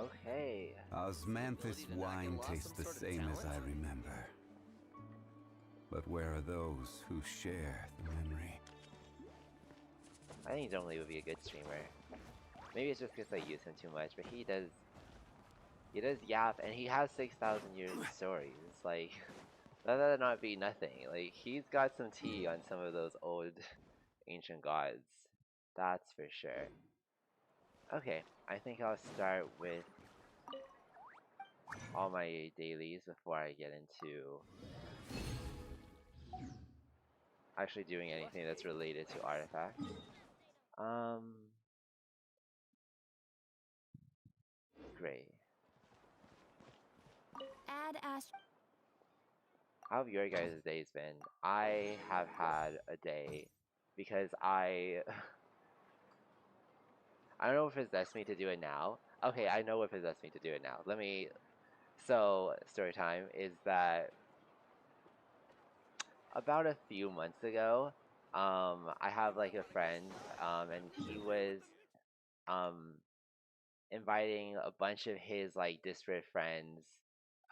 Okay. Osmanthus wine tastes the same as I remember. But where are those who share the memory? I think Zhongli would be a good streamer. Maybe it's just because I use him too much, but he does yap, and he has 6,000 years of stories. It's like, let that not be nothing. Like, he's got some tea on some of those old ancient gods. That's for sure. Okay, I think I'll start with all my dailies before I get into actually doing anything that's related to artifacts. Great. Add Ast. How have your guys' days been? I have had a day because I I don't know what possessed me to do it now. Okay, I know what possessed me to do it now. So story time is that about a few months ago, I have like a friend, and he was um inviting a bunch of his like disparate friends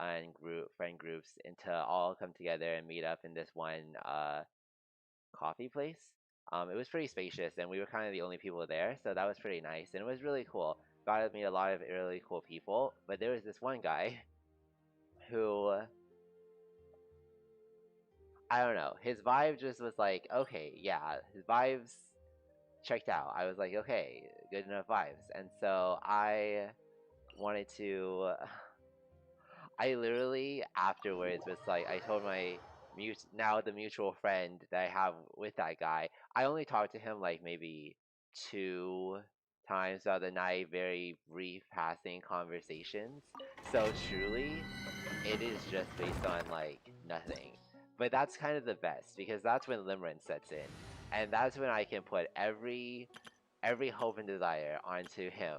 and friend groups into all come together and meet up in this one coffee place. It was pretty spacious, and we were kind of the only people there, so that was pretty nice, and it was really cool. Got to meet a lot of really cool people, but there was this one guy who, I don't know, his vibe just was like, okay, yeah, his vibes checked out. I was like, okay, good enough vibes, and so I wanted to. I literally afterwards was like, I told my now the mutual friend that I have with that guy. I only talked to him like maybe 2 times throughout the night, very brief passing conversations. So truly, it is just based on like nothing. But that's kind of the best because that's when limerence sets in, and that's when I can put every hope and desire onto him,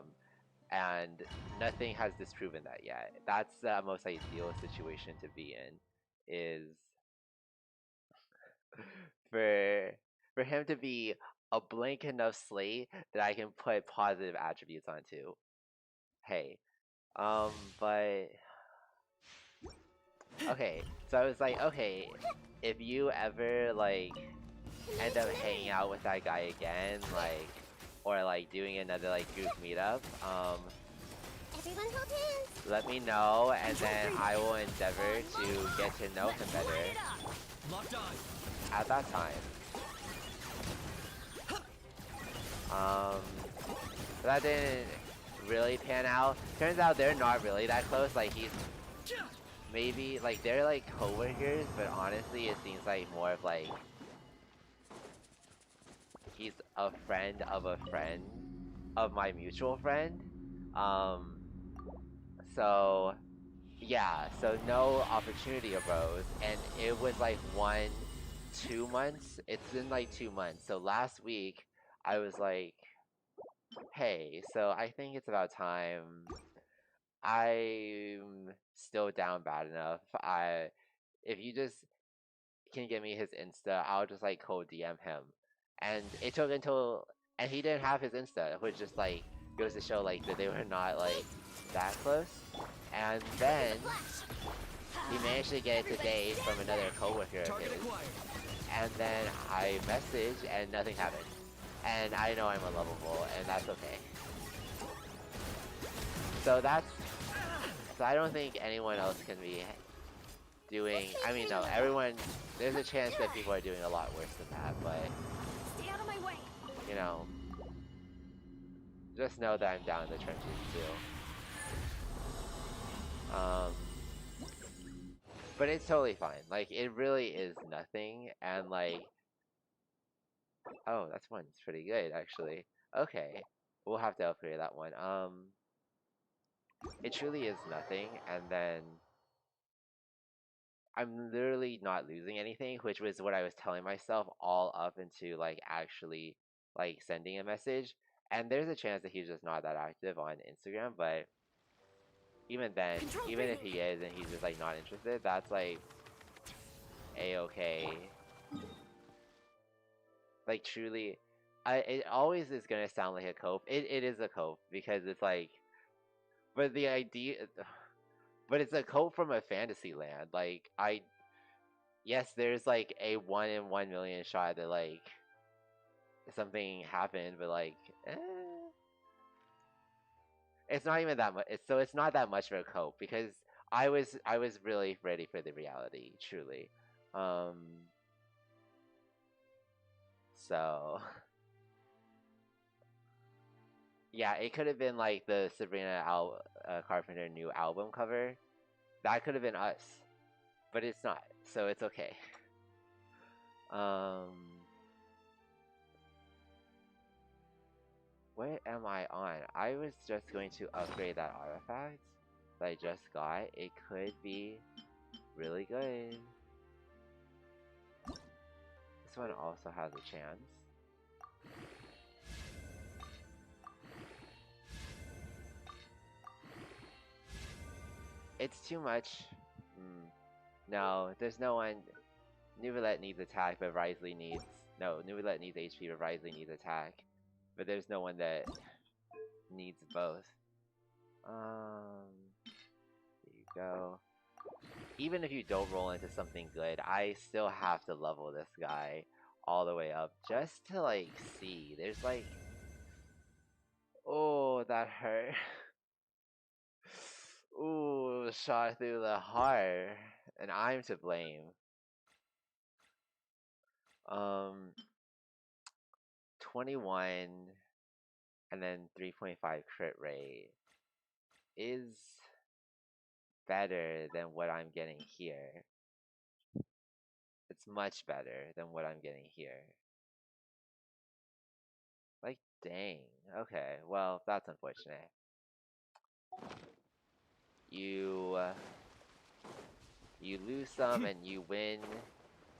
and nothing has disproven that yet. That's the most ideal situation to be in, is for for him to be a blank enough slate that I can put positive attributes onto. Hey, but okay, so I was like, okay, if you ever like end up hanging out with that guy again, like, or like doing another like group meetup, Everyone hold hands. let me know, and then I will endeavor to get to know him better at that time. Um, but that didn't really pan out. Turns out they're not really that close. Like, he's maybe like they're like coworkers, but honestly, it seems like more of like he's a friend of my mutual friend. Um, so yeah, so no opportunity arose, and it was like 2 months. It's been like 2 months. So last week, I was like, hey, so I think it's about time. I'm still down bad enough. If you just can give me his Insta, I'll just like cold DM him. And it took until, and he didn't have his Insta, which just like goes to show like that they were not like that close. And then he managed to get it today from another coworker of his. And then I messaged and nothing happened. And I know I'm unlovable, and that's okay. So I don't think anyone else can be doing, I mean, no, everyone, there's a chance that people are doing a lot worse than that, but, Stay out of my way. you know, just know that I'm down in the trenches too. But it's totally fine. Like, it really is nothing, and like, oh, that's one's pretty good, actually. Okay, we'll have to upgrade that one. It truly is nothing, and then I'm literally not losing anything, which was what I was telling myself all up into like actually like sending a message. And there's a chance that he's just not that active on Instagram, but even then, even if he is and he's just like not interested, that's like a-okay. Like truly, it always is gonna sound like a cope. It is a cope because it's like But the idea, but it's a cope from a fantasy land. Like yes, there's like a 1 in 1 million shot that like something happened, but like, eh, it's not even that much. It's not that much of a cope because I was really ready for the reality, truly. Um, so yeah, it could have been like the Carpenter new album cover. That could have been us, but it's not, so it's okay. Um, what am I on? I was just going to upgrade that artifact that I just got. It could be really good. This one also has a chance. It's too much. No, there's no one. New Roulette needs attack, but Risley needs... No, New Roulette needs HP, but Risley needs attack. But there's no one that needs both. There you go. Even if you don't roll into something good, I still have to level this guy all the way up just to, like, see. There's, like... Oh, that hurt. Ooh, shot through the heart. And I'm to blame. 21 and then 3.5 crit rate is better than what I'm getting here. It's much better than what I'm getting here. Like, dang. Okay, well, that's unfortunate. You lose some and you win,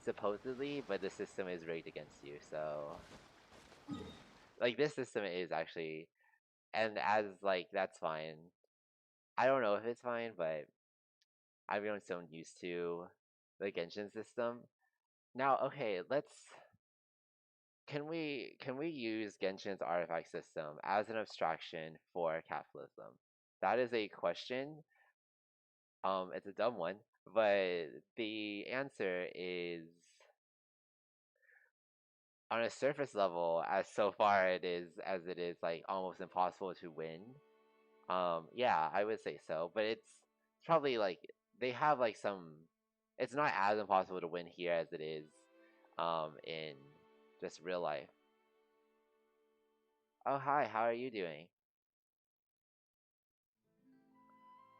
supposedly, but the system is rigged against you, so... Like, this system is actually... And as, like, that's fine. I don't know if it's fine, but I've grown so used to the Genshin system. Now, okay, can we use Genshin's artifact system as an abstraction for capitalism? That is a question. It's a dumb one, but the answer is, on a surface level, as so far it is like almost impossible to win. Yeah, I would say so, but it's probably like they have like some. It's not as impossible to win here as it is, in just real life. Oh hi, how are you doing?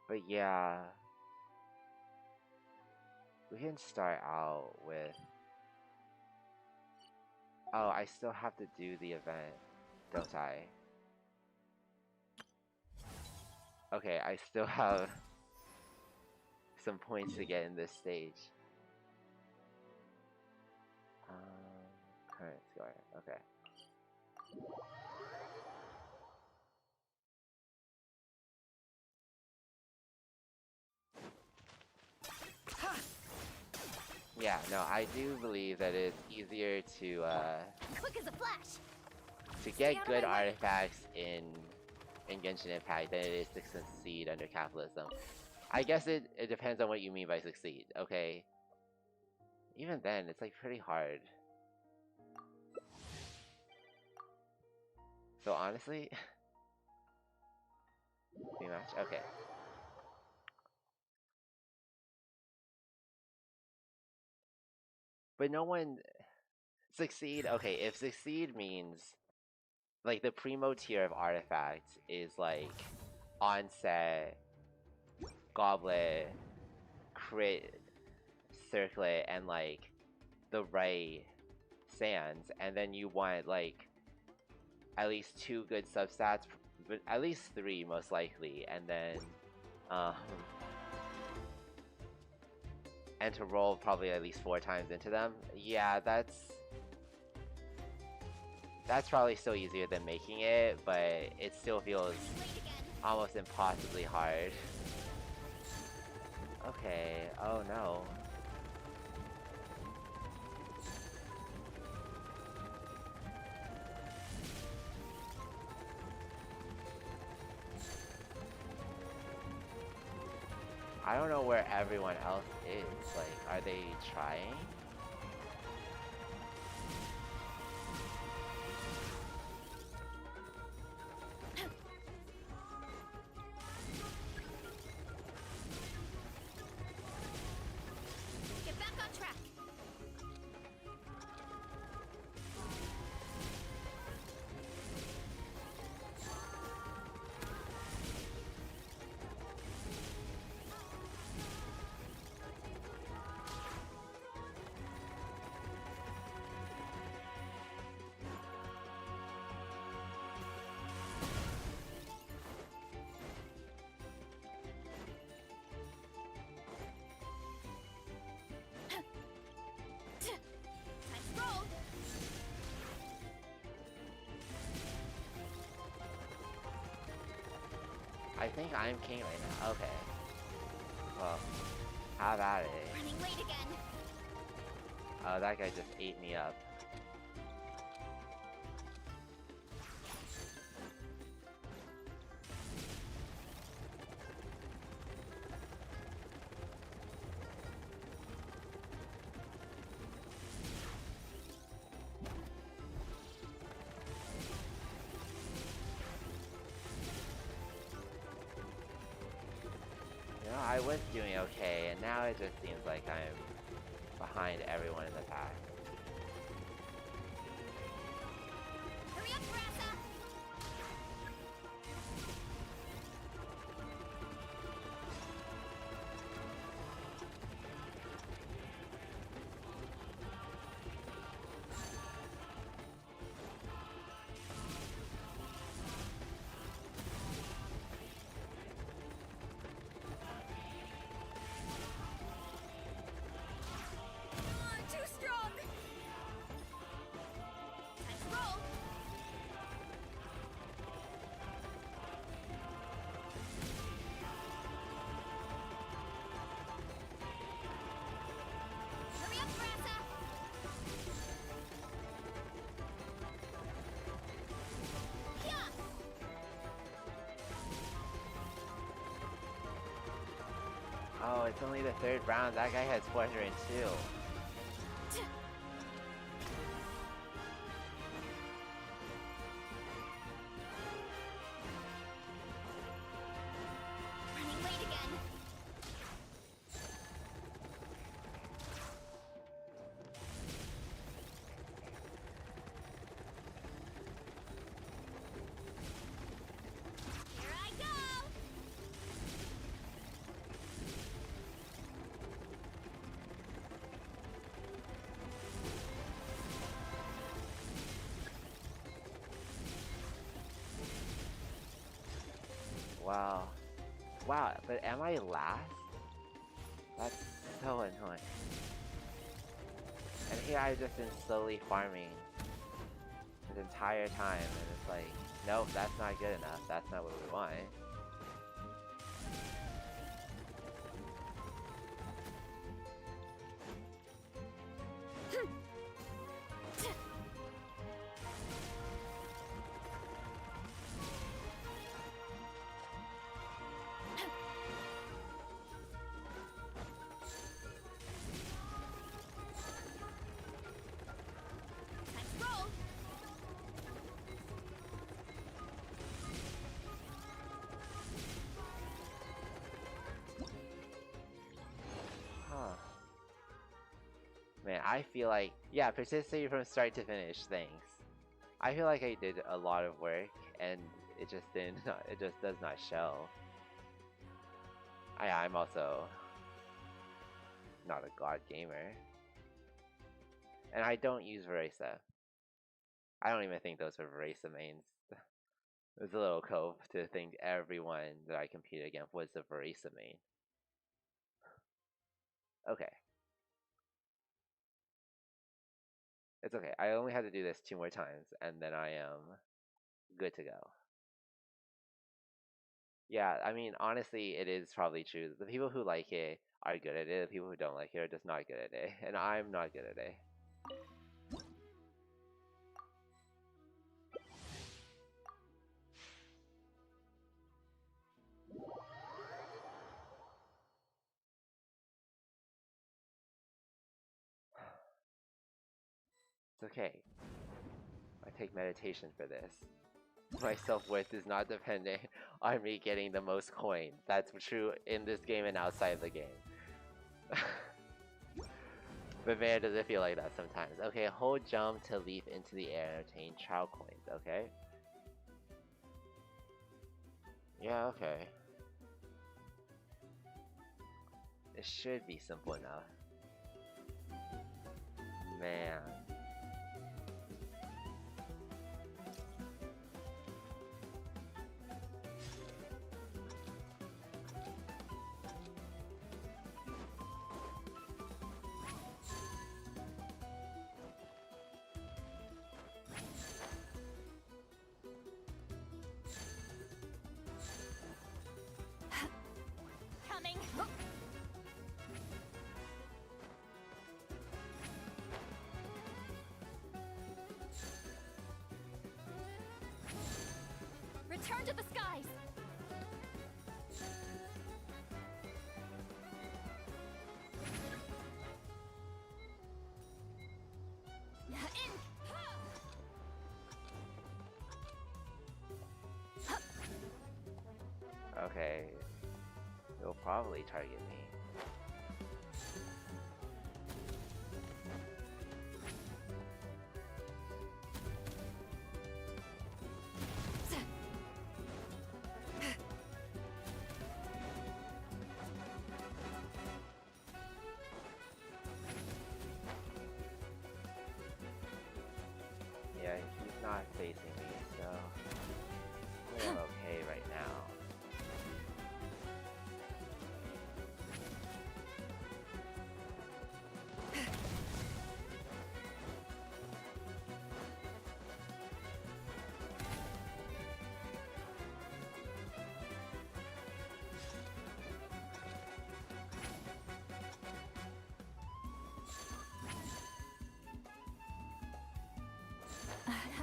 But yeah, we can start out with. Oh, I still have to do the event, don't I? Okay, I still have some points to get in this stage. Current score. Okay. Yeah, no, I do believe that it's easier Quick as a flash. to get good artifacts in Genshin Impact than it is to succeed under capitalism. I guess it depends on what you mean by succeed, okay? Even then, it's like pretty hard. So honestly, rematch? Okay. But no one succeed. Okay, if succeed means like the primo tier of artifacts is like onset, goblet, crit, circlet, and like the right sands, and then you want like at least 2 good substats, but at least 3 most likely, and then um and to roll probably at least 4 times into them. Yeah, that's probably still easier than making it, but it still feels almost impossibly hard. Okay, oh no. I don't know where everyone else is. Like, are they trying? Get back on track. Time to roll. I think I'm king right now. Okay. Well, have at it. Running late again. Oh, that guy just ate me up. You know, I was doing okay, and now it just seems like I'm behind everyone in the pack. Hurry up, Brassa. I'm too strong. Time to roll. Hurry up, Brassa. Yeah. Oh, it's only the third round. That guy has 402. Running late again. Here I go. Wow. Wow, but am I last? That's so annoying. And here I've just been slowly farming this entire time, and it's like, nope, that's not good enough. That's not what we want. Time to roll. Huh. Man, I feel like, yeah, participating from start to finish, thanks. I feel like I did a lot of work, and it just didn't, it just does not show. I'm also not a god gamer. And I don't use Veresa. I don't even think those were Veresa mains. It was a little cove to think everyone that I competed against was a Veresa main. Okay. It's okay. I only had to do this 2 more times, and then I am good to go. Yeah, I mean, honestly, it is probably true. The people who like it are good at it. The people who don't like it are just not good at it. And I'm not good at it. It's okay. I take meditation for this. My self-worth is not dependent on me getting the most coins. That's true in this game and outside the game. But man, does it feel like that sometimes. Okay, hold jump to leap into the air and obtain trial coins, okay? Yeah, okay. It should be simple enough. Man. Coming. Return to the skies. In. Okay. He'll probably target me. Yeah, he's not facing me, so I'm okay right now.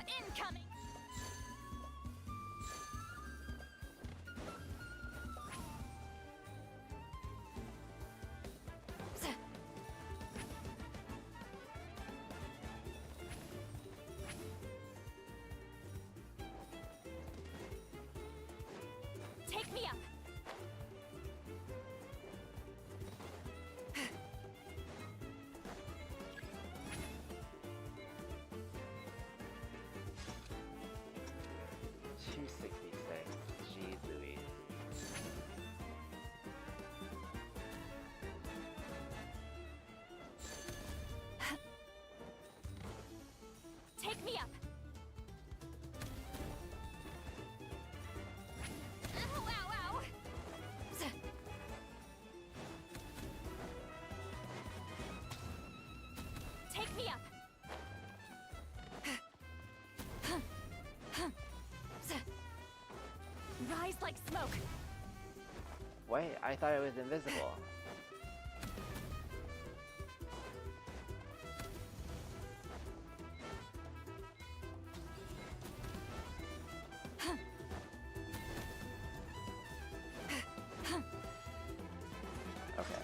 Incoming. Take me up. 266. Jeez Louise. Take me up. Ow, ow, ow. Take me up. Rise like smoke. Wait, I thought it was invisible. Okay.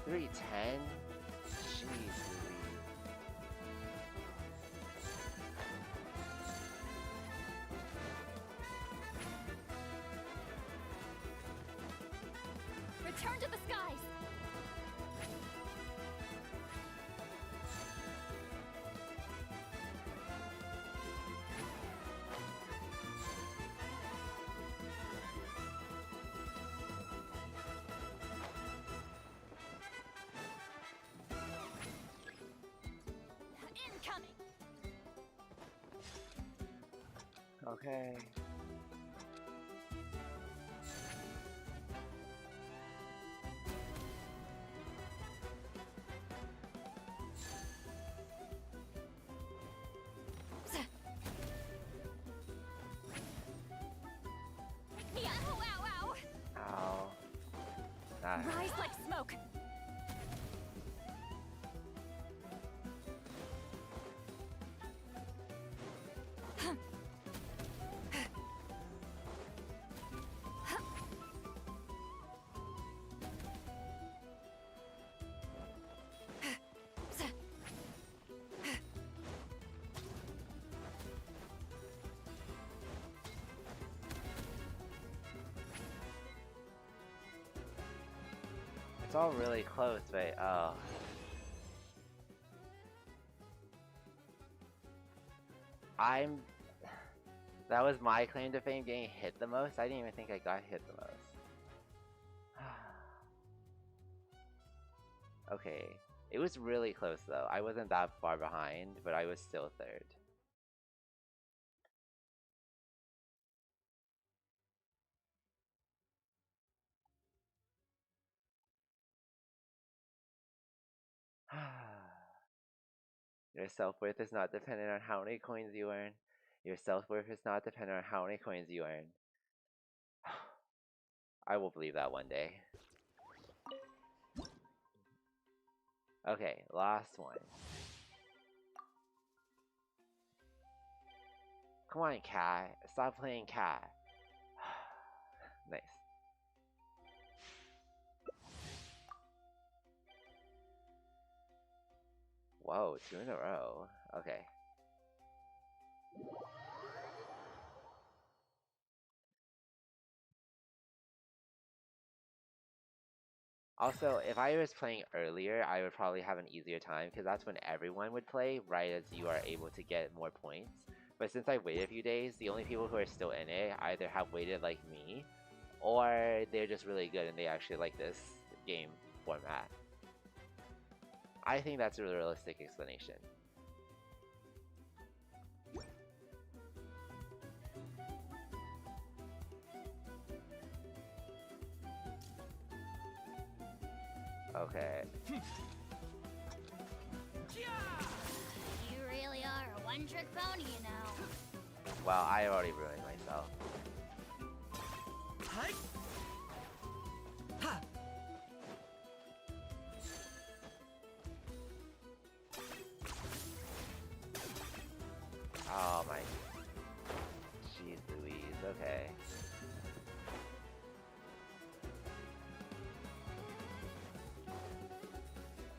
310? Jeez Louise. Return to the skies. Incoming. Okay. Take me up. Ow, ow, ow. Ow. That hurt. Rise like smoke. It's all really close, but oh. I'm... That was my claim to fame, getting hit the most? I didn't even think I got hit the most. Okay. It was really close though. I wasn't that far behind, but I was still third. Your self-worth is not dependent on how many coins you earn. Your self-worth is not dependent on how many coins you earn. I will believe that one day. Okay, last one. Come on, cat. Stop playing cat. Nice. Whoa, 2 in a row. Okay. Also, if I was playing earlier, I would probably have an easier time because that's when everyone would play, right as you are able to get more points. But since I waited a few days, the only people who are still in it either have waited like me, or they're just really good and they actually like this game format. I think that's a realistic explanation. Okay. You really are a one-trick pony, you know. Well, I already ruined myself. Oh my... Jeez Louise, okay.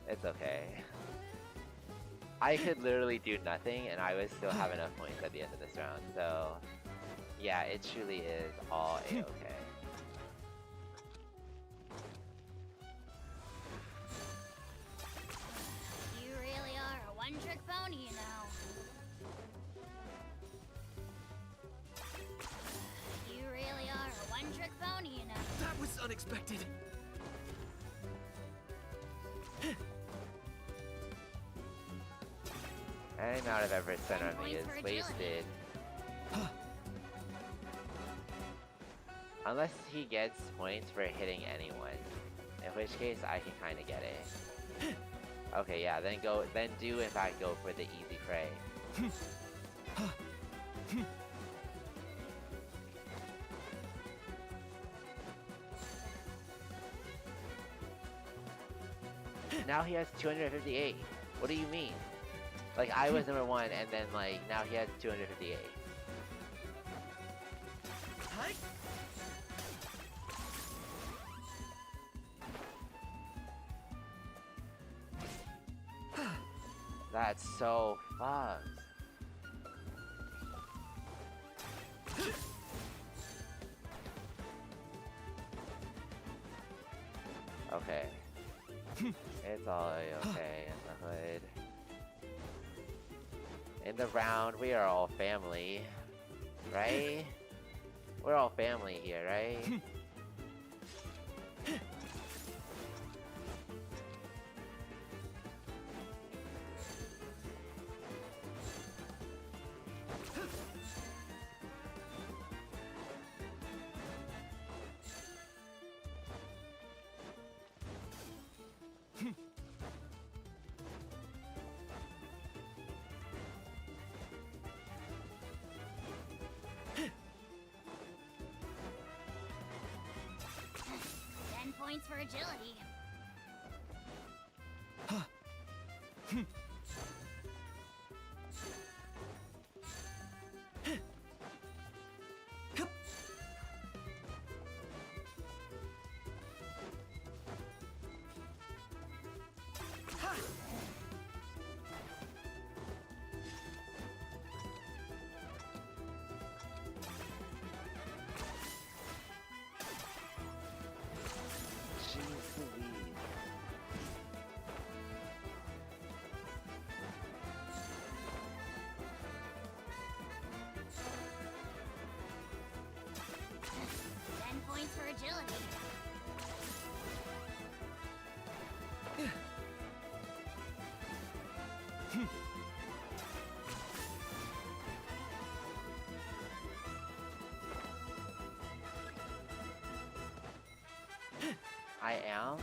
It's okay. I could literally do nothing and I would still have enough points at the end of this round, so... Yeah, it truly is all a-okay. You really are a one-trick pony, you know. You really are a one-trick pony, you know. That was unexpected. Any amount of effort spent on me is Points for agility. wasted. Unless he gets points for hitting anyone. In which case, I can kinda get it. Okay, yeah, then do in fact go for the easy prey. Now he has 258. What do you mean? Like, I was number 1, and then, like, now he has 258. That's so fucked. Okay. It's all okay in the hood. In the round, we are all family. Right? We're all family here, right? Points for agility. Jeez Louise. I am?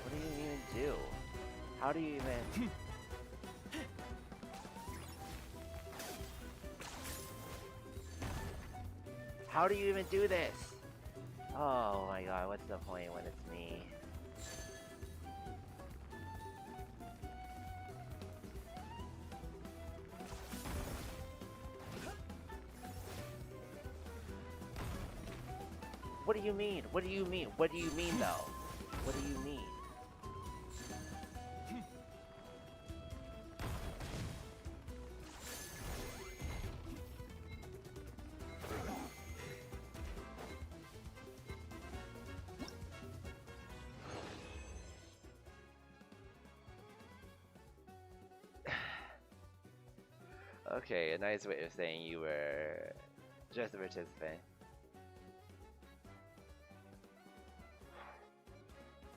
What do you even do? How do you even... How do you even do this? Oh my god, what's the point when it's me? What do you mean? What do you mean? What do you mean though? What do you mean? Okay, a nice way of saying you were just a participant.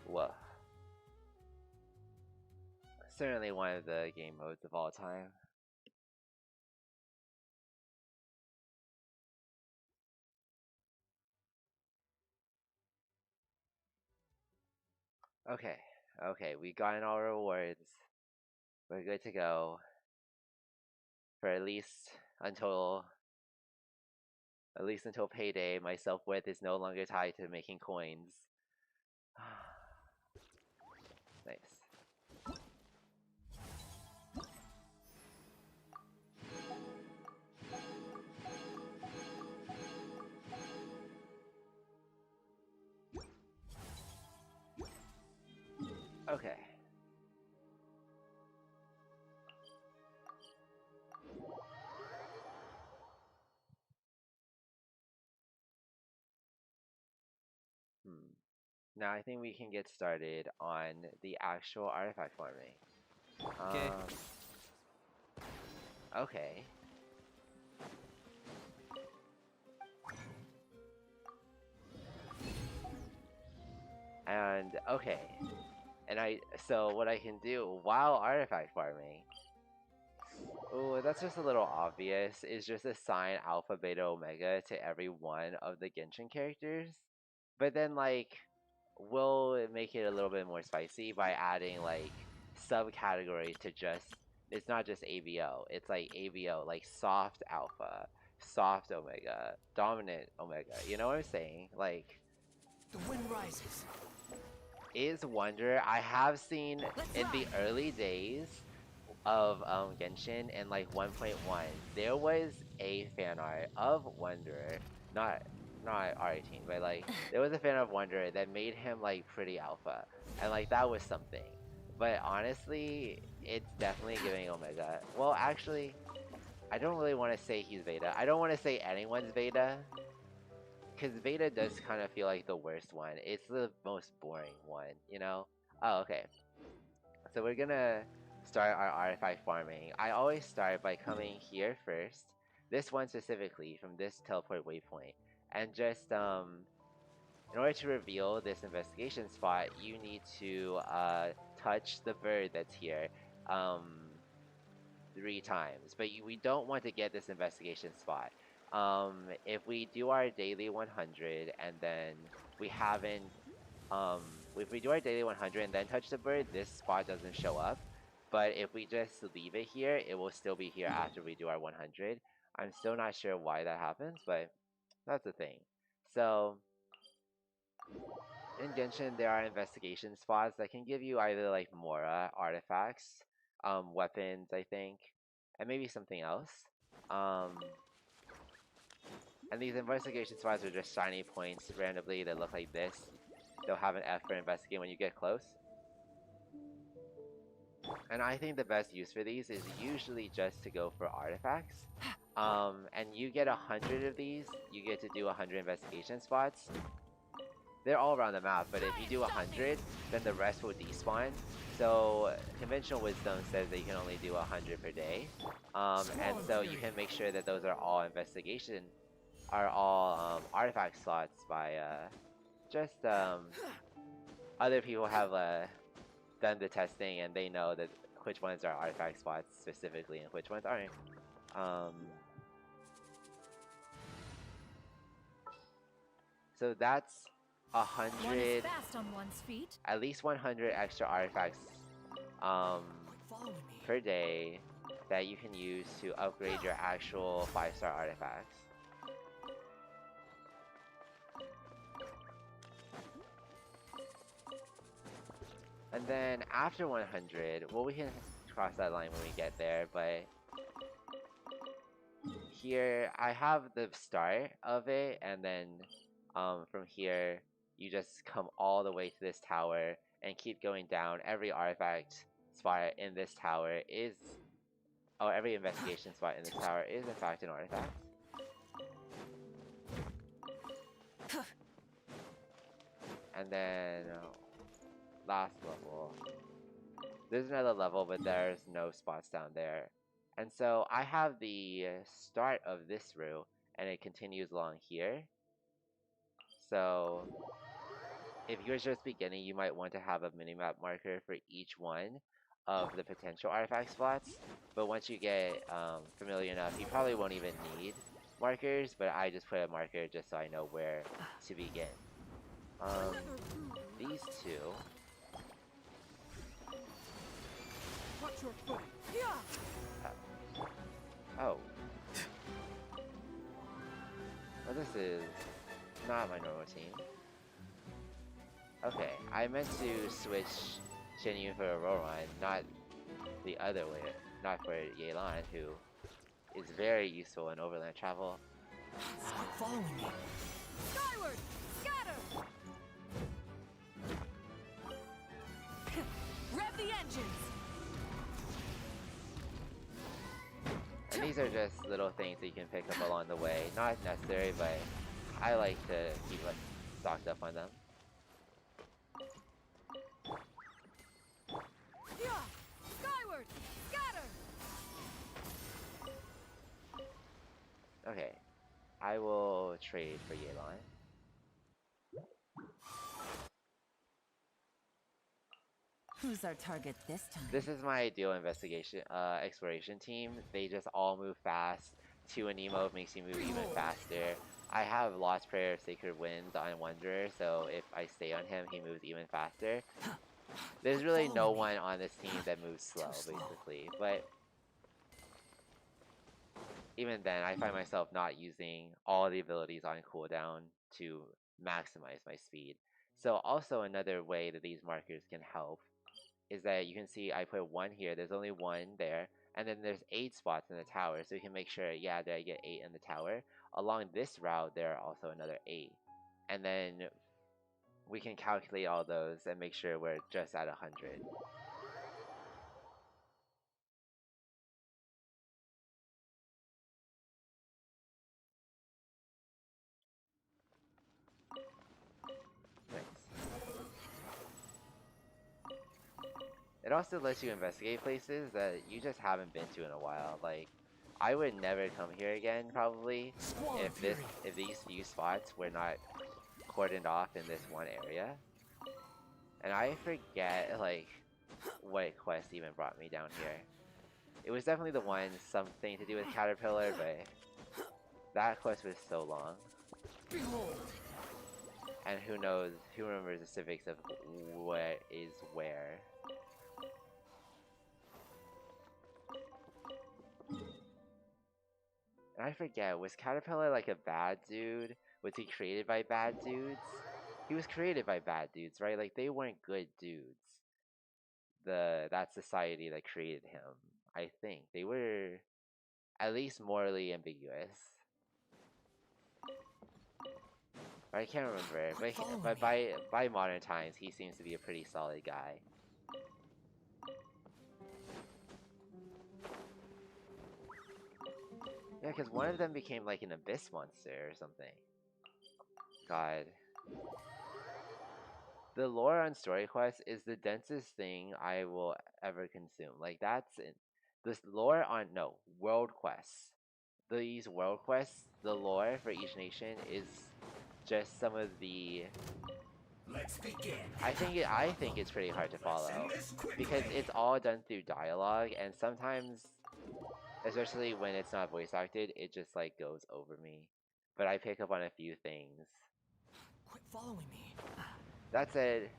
Well, certainly one of the game modes of all time. Okay, okay, we got all our rewards. We're good to go for at least until payday. My self-worth is no longer tied to making coins. Nice. Okay. Hmm. Now I think we can get started on the actual artifact farming. Okay. Okay. And okay. So what I can do while artifact farming. Oh, that's just a little obvious. Is just assign Alpha, Beta, Omega to every one of the Genshin characters. But then like we'll make it a little bit more spicy by adding like subcategories to just it's not just ABO. It's like ABO, like soft alpha, soft omega, dominant omega. You know what I'm saying? Like The wind rises. is Wonder I have seen in the early days of Genshin in like 1.1, there was a fan art of Wanderer, not R18, but like there was a fan of Wanderer that made him like pretty alpha, and like that was something. But honestly, it's definitely giving Omega. Well, actually, I don't really want to say he's Veda. I don't want to say anyone's Veda, because Veda does kind of feel like the worst one. It's the most boring one, you know? Oh, okay. So we're gonna start our artifact farming. I always start by coming here first, this one specifically from this teleport waypoint, and just in order to reveal this investigation spot, you need to touch the bird that's here um 3 times. But we don't want to get this investigation spot. If we do our daily 100 and then we haven't um, if we do our daily 100 and then touch the bird, this spot doesn't show up. But if we just leave it here, it will still be here after we do our 100. I'm still not sure why that happens, but that's the thing. So in Genshin, there are investigation spots that can give you either like Mora artifacts, weapons, I think, and maybe something else. Um, and these investigation spots are just shiny points randomly that look like this. They'll have an F for investigate when you get close. And I think the best use for these is usually just to go for artifacts. And you get 100 of these, you get to do 100 investigation spots. They're all around the map, but if you do 100, then the rest will despawn. So conventional wisdom says that you can only do 100 per day. And so you can make sure that those are all artifact slots by other people have done the testing and they know that which ones are artifact spots specifically and which ones aren't. So that's One is 100, fast on one's feet. at least 100 extra artifacts Follow me. per day that you can use to upgrade your actual 5-star artifacts. And then after 100, well, we can cross that line when we get there, but here I have the start of it, and then from here you just come all the way to this tower and keep going down. Every artifact spot in this tower is, oh, every investigation spot in this tower is in fact an artifact. And then last level, there's another level, but there's no spots down there. And so I have the start of this route, and it continues along here. So if you're just beginning, you might want to have a minimap marker for each one of the potential artifact spots. But once you get familiar enough, you probably won't even need markers, but I just put a marker just so I know where to begin. These two. Watch your footing. Oh. Well, this is not my normal team. Okay, I meant to switch Shenyu for a Roran, not the other way. Not for Yelan, who is very useful in overland travel. Start following me. Skyward! Scatter! Rev the engines! And these are just little things that you can pick up along the way. Not necessary, but I like to keep us stocked up on them. Skyward! Scatter! Okay, I will trade for Yelan. Who's our target this time? This is my ideal exploration team. They just all move fast. 2 Anemo makes you move even faster. I have Lost Prayer, Sacred Winds on Wanderer, so if I stay on him, he moves even faster. There's really no one on this team that moves slow, basically, but even then, I find myself not using all the abilities on cooldown to maximize my speed. So also another way that these markers can help is that you can see I put 1 here, there's only 1 there, and then there's 8 spots in the tower, so you can make sure, yeah, that I get 8 in the tower. Along this route, there are also another 8. And then we can calculate all those and make sure we're just at 100. It also lets you investigate places that you just haven't been to in a while. Like, I would never come here again, probably, if these few spots were not cordoned off in this one area. And I forget, like, what quest even brought me down here. It was definitely the one, something to do with Caterpillar, but that quest was so long. Behold. And who knows, who remembers the specifics of what is where. And I forget, was Caterpillar like a bad dude? Was he created by bad dudes? He was created by bad dudes, right? Like, they weren't good dudes. That society that created him, I think. They were at least morally ambiguous. I can't remember, but by modern times, he seems to be a pretty solid guy. Yeah, because one of them became like an abyss monster or something. God. The lore on Story Quest is the densest thing I will ever consume. Like, that's in this lore on World Quests. These World Quests, the lore for each nation is just some of the Let's begin. I think it's pretty hard to follow because it's all done through dialogue, and sometimes, especially when it's not voice acted, it just like goes over me. But I pick up on a few things. Quit following me. That said,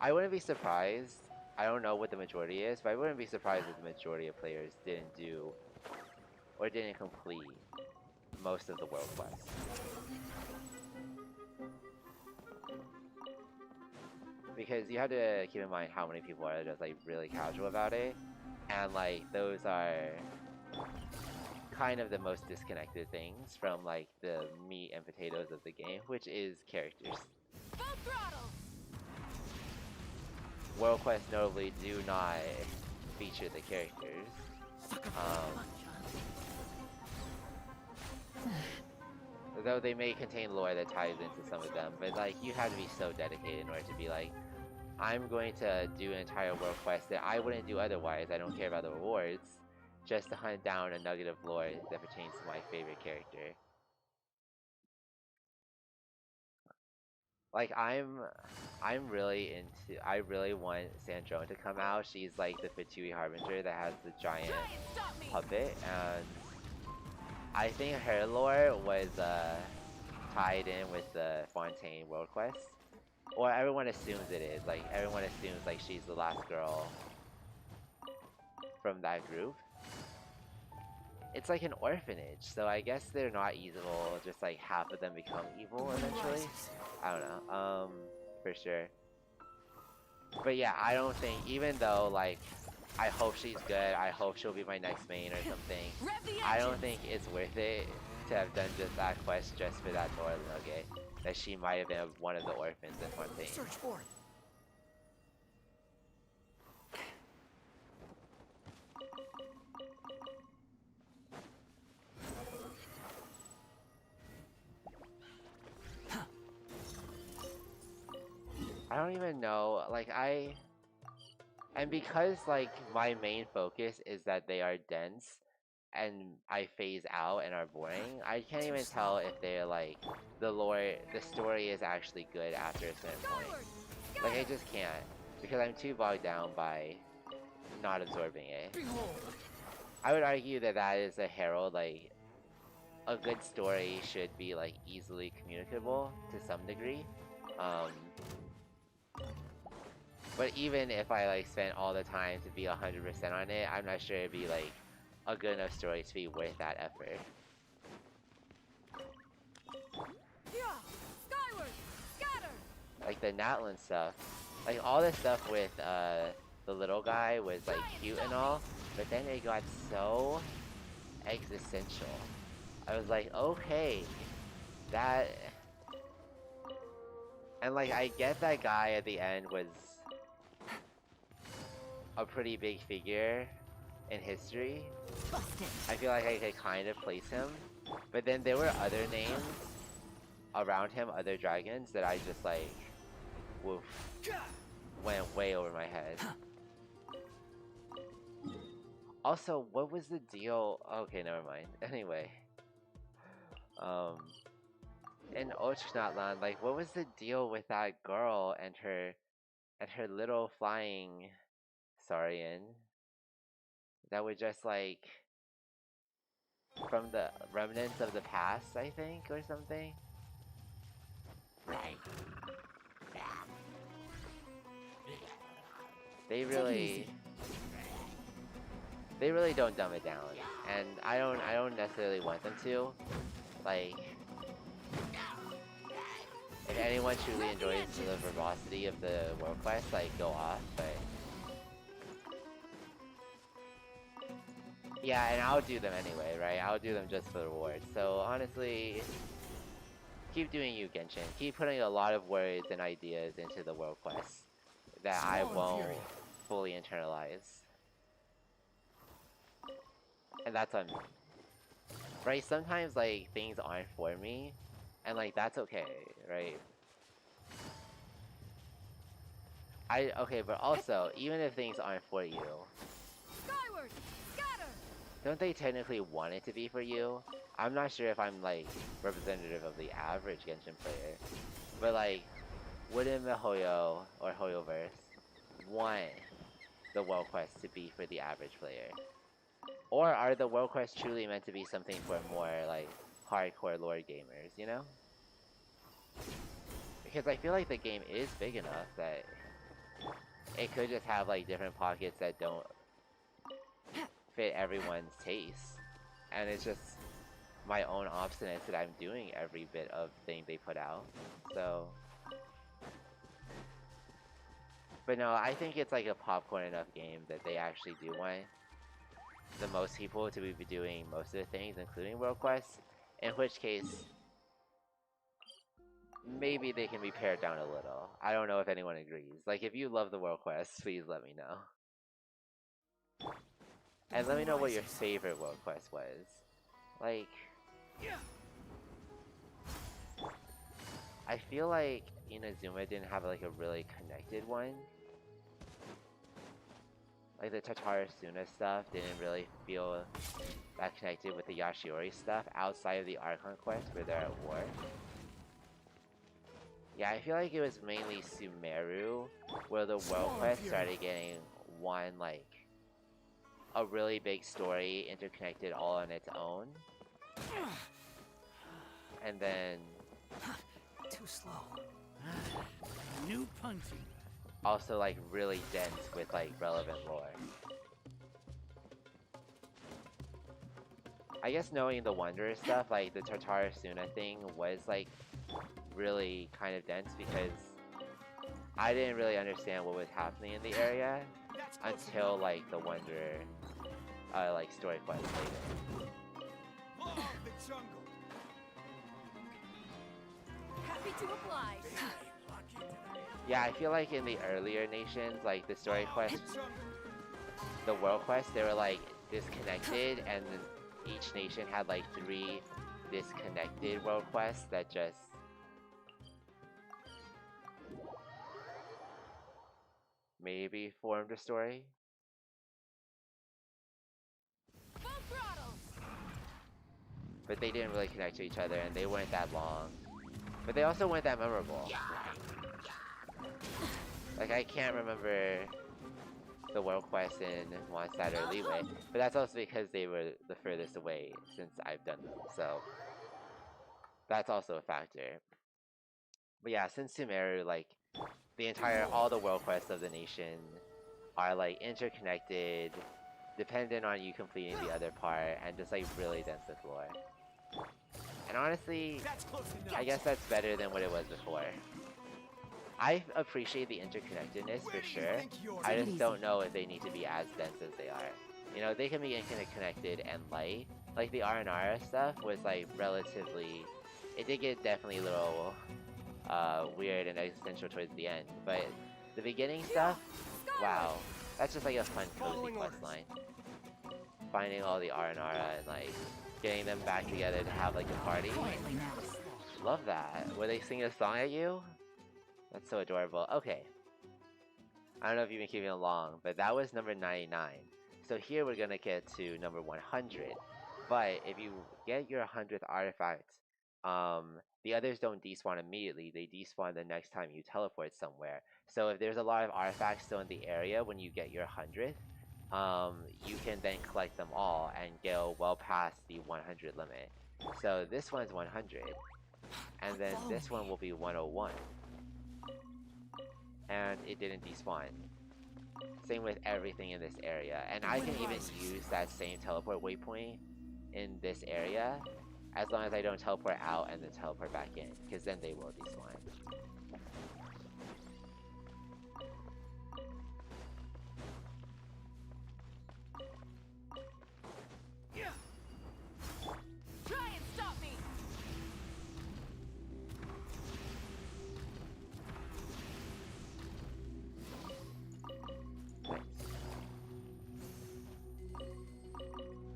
I wouldn't be surprised. I don't know what the majority is, but I wouldn't be surprised if the majority of players didn't do or didn't complete most of the world quests. Because you have to keep in mind how many people are just like really casual about it, and like those are kind of the most disconnected things from like the meat and potatoes of the game, which is characters. Full throttle. World quests notably do not feature the characters. Though they may contain lore that ties into some of them, but like you have to be so dedicated in order to be like, I'm going to do an entire world quest that I wouldn't do otherwise. I don't care about the rewards, just to hunt down a nugget of lore that pertains to my favorite character. Like I'm really into. I really want Sandrone to come out. She's like the Fatui Harbinger that has the giant Try and stop me. puppet, and I think her lore was tied in with the Fontaine world quest. Or everyone assumes it is. Like everyone assumes like she's the last girl from that group. It's like an orphanage, so I guess they're not evil, just like half of them become evil eventually. I don't know, for sure. But yeah, I don't think, even though like, I hope she's good, I hope she'll be my next main or something, Rev the I don't engines. think it's worth it to have done just that quest just for that lore nugget, that she might have been one of the orphans in Fontaine. Search for it. I don't even know, like and because like my main focus is that they are dense and I phase out and are boring, I can't even tell if they're like, the story is actually good after a certain point. Like I just can't, because I'm too bogged down by not absorbing it. Behold. I would argue that that is a herald, like, a good story should be like easily communicable to some degree. Um, But even if I like spent all the time to be 100% on it, I'm not sure it'd be like a good enough story to be worth that effort. Yeah. Skyward. Scatter. Like the Natlan stuff, like all the stuff with the little guy was like cute and all, but then it got so existential. I was like, okay, that, and like I get that guy at the end was a pretty big figure in history. Busted. I feel like I could kind of place him, but then there were other names around him, other dragons, that I just like, woof, went way over my head. Also, what was the deal? Okay, never mind. Anyway, in Ochknatland, like, what was the deal with that girl and her little flying Saurian that were just like from the remnants of the past, I think, or something? They really don't dumb it down, and I don't necessarily want them to. Like, if anyone truly enjoys the verbosity of the world quest, like, go off, but yeah, and I'll do them anyway, right? I'll do them just for the rewards. So honestly, keep doing you, Genshin. Keep putting a lot of words and ideas into the world quests that I won't fully internalize. And that's on me. Right? Sometimes, like, things aren't for me, and, like, that's okay, right? Okay, but also, even if things aren't for you, Skyward. Scatter. don't they technically want it to be for you? I'm not sure if I'm, like, representative of the average Genshin player, but, like, wouldn't MiHoYo or HoYoverse want the world quest to be for the average player? Or are the world quests truly meant to be something for more like hardcore lore gamers, you know? Because I feel like the game is big enough that it could just have like different pockets that don't fit everyone's taste. And it's just my own obstinance that I'm doing every bit of thing they put out. So, but no, I think it's like a popcorn enough game that they actually do want the most people to be doing most of the things, including world quests. In which case, maybe they can be pared down a little. I don't know if anyone agrees. Like, if you love the world quests, please let me know. And let me know what your favorite world quest was. Like, I feel like Inazuma didn't have like a really connected one. Like the Tatara Suna stuff didn't really feel that connected with the Yashiori stuff outside of the Archon quest where they're at war. Yeah, I feel like it was mainly Sumeru where the world quest started getting one like a really big story interconnected all on its own. And then Too slow. New punching. Also like really dense with like relevant lore. I guess knowing the Wanderer stuff, like the Tartara Suna thing was like really kind of dense because I didn't really understand what was happening in the area until like the Wanderer like story quest later. Happy to oblige. Yeah, I feel like in the earlier nations, like the story quest, the world quest, they were like disconnected, and then each nation had like 3 disconnected world quests that just maybe formed a story. Full throttle. But they didn't really connect to each other, and they weren't that long. But they also weren't that memorable. Like, I can't remember the world quest in Mondstadt or Leeway, but that's also because they were the furthest away since I've done them, so that's also a factor. But yeah, since Sumeru, like, all the world quests of the nation are, like, interconnected, dependent on you completing the other part, and just, like, really dense with lore. And honestly, I guess that's better than what it was before. I appreciate the interconnectedness for sure. I just don't know if they need to be as dense as they are. You know, they can be interconnected and light. Like the Aranara stuff was like relatively, it did get definitely a little weird and existential towards the end, but the beginning stuff, wow, that's just like a fun cozy quest line. Finding all the Aranara and like getting them back together to have like a party. Love that. Were they singing a song at you? That's so adorable. Okay. I don't know if you've been keeping along, but that was number 99. So here we're gonna get to number 100. But if you get your 100th artifact, the others don't despawn immediately. They despawn the next time you teleport somewhere. So if there's a lot of artifacts still in the area when you get your 100th, you can then collect them all and go well past the 100 limit. So this one's 100, and then this one will be 101. And it didn't despawn. Same with everything in this area. And I can even use that same teleport waypoint in this area as long as I don't teleport out and then teleport back in, because then they will despawn. Try and stop me.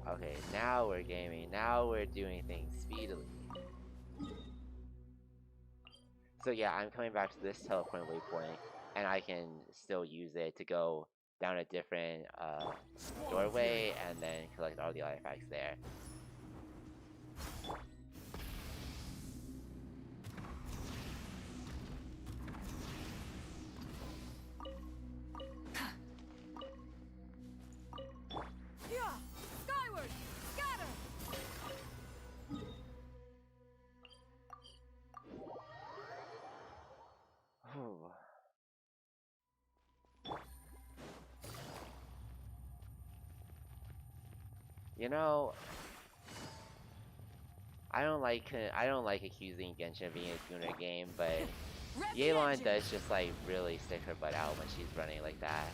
Okay, now we're gaming. Now we're doing things speedily. So yeah, I'm coming back to this teleport waypoint, and I can still use it to go down a different doorway and then collect all the artifacts there. You know, I don't like accusing Genshin of being a Gunner game, but Rev the Yelan engine. does just like really stick her butt out when she's running like that.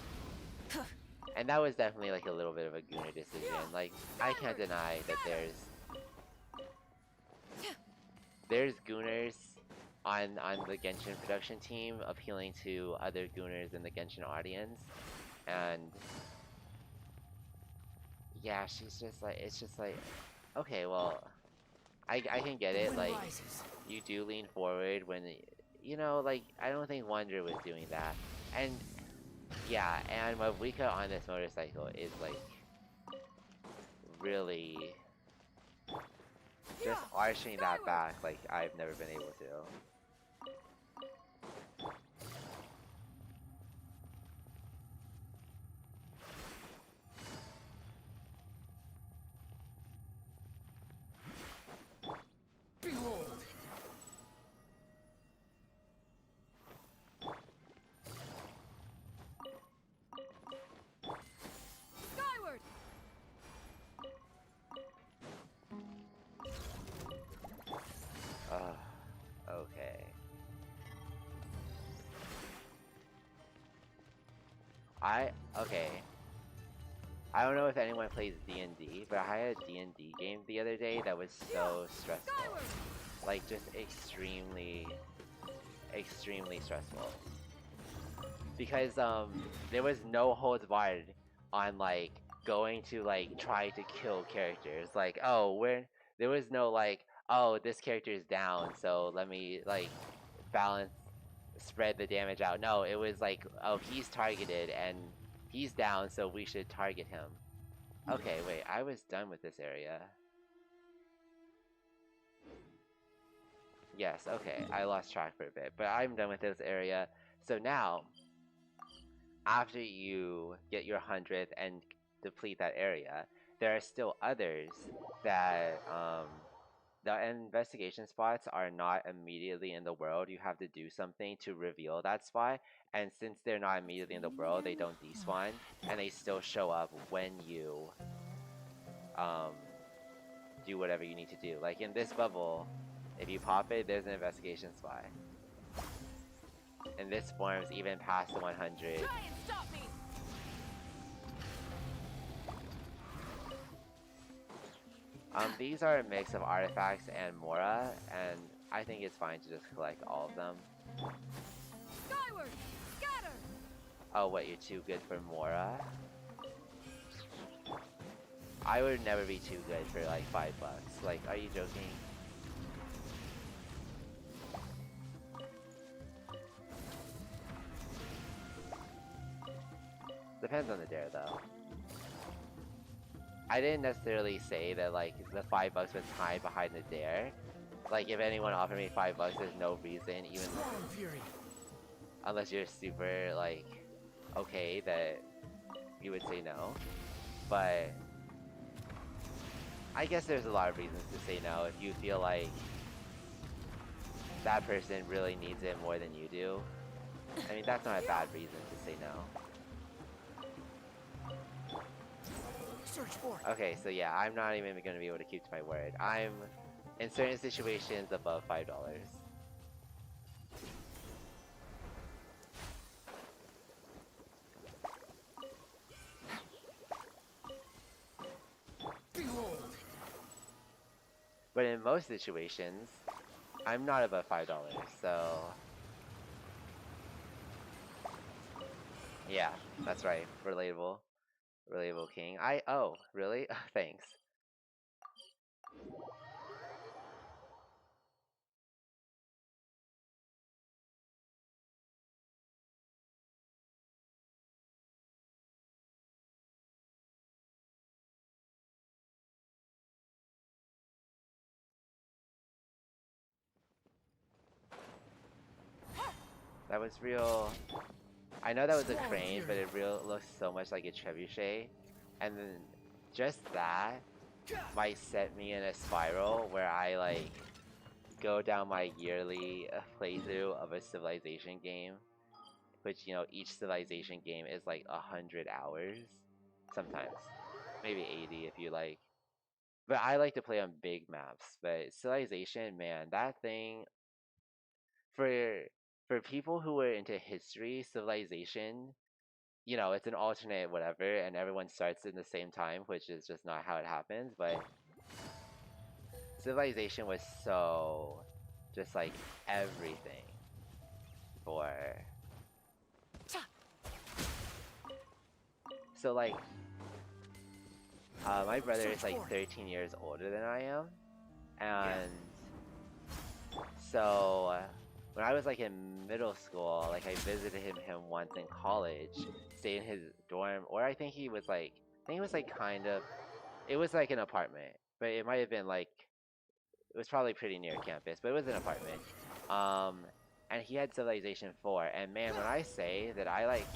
And that was definitely like a little bit of a Gunner decision. Like I can't Skyward. deny that Scatter. there's Gunners on the Genshin production team appealing to other Gunners in the Genshin audience. And yeah, she's just like it's just like okay, well, I can get The it. wind Like rises. you do lean forward when you know, like I don't think Wonder was doing that. And yeah, and Mabuika on this motorcycle is like really just arching that Skyward. back like I've never been able to. Behold. Skyward. Ugh, okay. Okay. I don't know if anyone plays D&D, but I had a D&D game the other day that was so stressful. Skyward. Like just extremely stressful. Because there was no holds barred on like going to like try to kill characters. Like, oh, there was no like, oh, this character is down, so let me like balance spread the damage out. No, it was like, oh, he's targeted and he's down, so we should target him. Okay, wait, I was done with this area. Yes, okay, I lost track for a bit, but I'm done with this area. So now, after you get your 100th and deplete that area, there are still others that the investigation spots are not immediately in the world. You have to do something to reveal that spot, and since they're not immediately in the world, they don't despawn, and they still show up when you um do whatever you need to do. Like in this bubble, if you pop it, there's an investigation spot. And this forms even past the 100. Try and stop me. These are a mix of artifacts and Mora, and I think it's fine to just collect all of them. Skyward. Scatter. Oh, what, you're too good for Mora? I would never be too good for like $5. Like, are you joking? Depends on the dare though. I didn't necessarily say that like the $5 was tied behind the dare. Like if anyone offered me $5, there's no reason, even Roaring fury. unless you're super like okay that you would say no. But I guess there's a lot of reasons to say no if you feel like that person really needs it more than you do. I mean, that's not a bad reason to say no. Search for. Okay, so yeah, I'm not even going to be able to keep to my word. I'm in certain situations above $5. Behold. But in most situations, I'm not above $5. So yeah, that's right. Relatable. Relatable king. Oh, really? Thanks. That was real. I know that was a Swarm crane, but fury. it real looks so much like a trebuchet. And then just that might set me in a spiral where I like go down my yearly playthrough of a civilization game, which you know each civilization game is like 100 hours, sometimes maybe 80 if you like But I like to play on big maps. But Civilization, man, that thing for for people who are into history, Civilization, it's an alternate whatever, and everyone starts in the same time, which is just not how it happens. But Civilization was so just like everything for. So like, my brother is like 13 years older than I am, and so when I was like in middle school, like I visited him once in college, stayed in his dorm, or I think it was like kind of, it was like an apartment, but it might have been like, it was probably pretty near campus, but it was an apartment. Um, and he had Civilization 4, and man, when I say that I like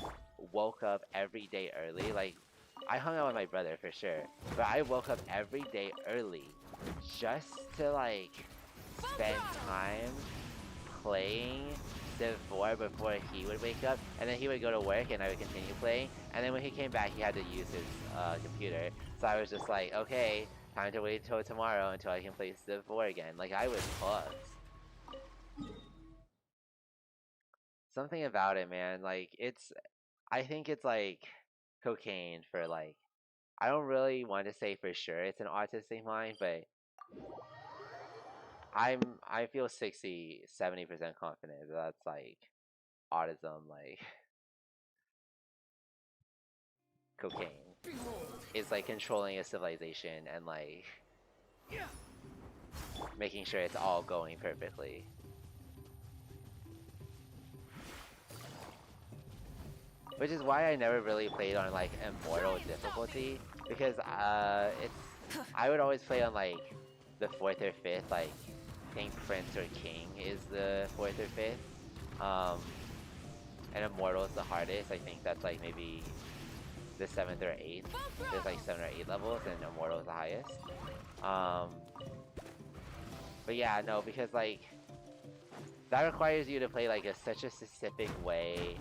woke up every day early, like I hung out with my brother for sure, but I woke up every day early just to like spend time playing Civ 4 before he would wake up, and then he would go to work and I would continue playing, and then when he came back he had to use his computer, so I was just like, okay, time to wait till tomorrow until I can play Civ 4 again. Like, I was hooked. Something about it, man, like, I think it's like cocaine for like, I don't really want to say for sure it's an autistic mind, but I feel 60-70% confident that that's like autism, like cocaine. It's like controlling a civilization and like making sure it's all going perfectly. Which is why I never really played on like immortal difficulty, because I would always play on like the 4th or 5th, like I think Prince or King is the 4th or 5th. And immortal is the hardest. I think that's like maybe the 7th or 8th. There's like 7 or 8 levels, and immortal is the highest. But yeah, no, because like that requires you to play like such a specific way.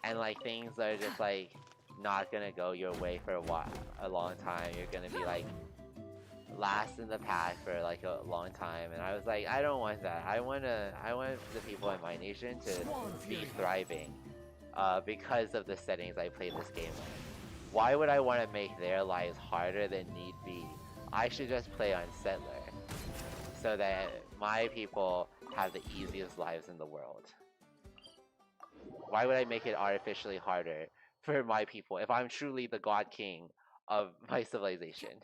And like things are just like not gonna go your way for a long time. You're gonna be like last in the pack for like a long time, and I was like, I don't want that. I want the people in my nation to be thriving, because of the settings I play this game in. Why would I want to make their lives harder than need be? I should just play on Settler, so that my people have the easiest lives in the world. Why would I make it artificially harder for my people if I'm truly the God King of my civilization?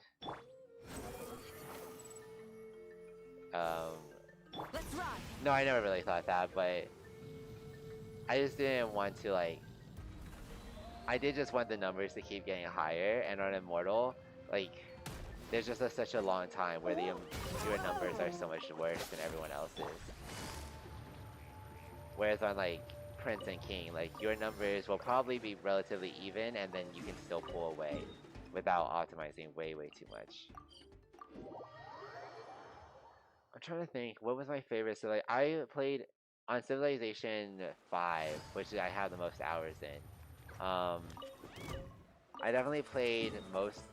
Let's ride. No, I never really thought that, but I just didn't want to like. I did just want the numbers to keep getting higher, and on Immortal, like, there's just such a long time where your numbers are so much worse than everyone else's. Whereas on like Prince and King, like your numbers will probably be relatively even, and then you can still pull away without optimizing way too much. I'm trying to think, what was my favorite? So like I played on Civilization 5, which I have the most hours in. I definitely played most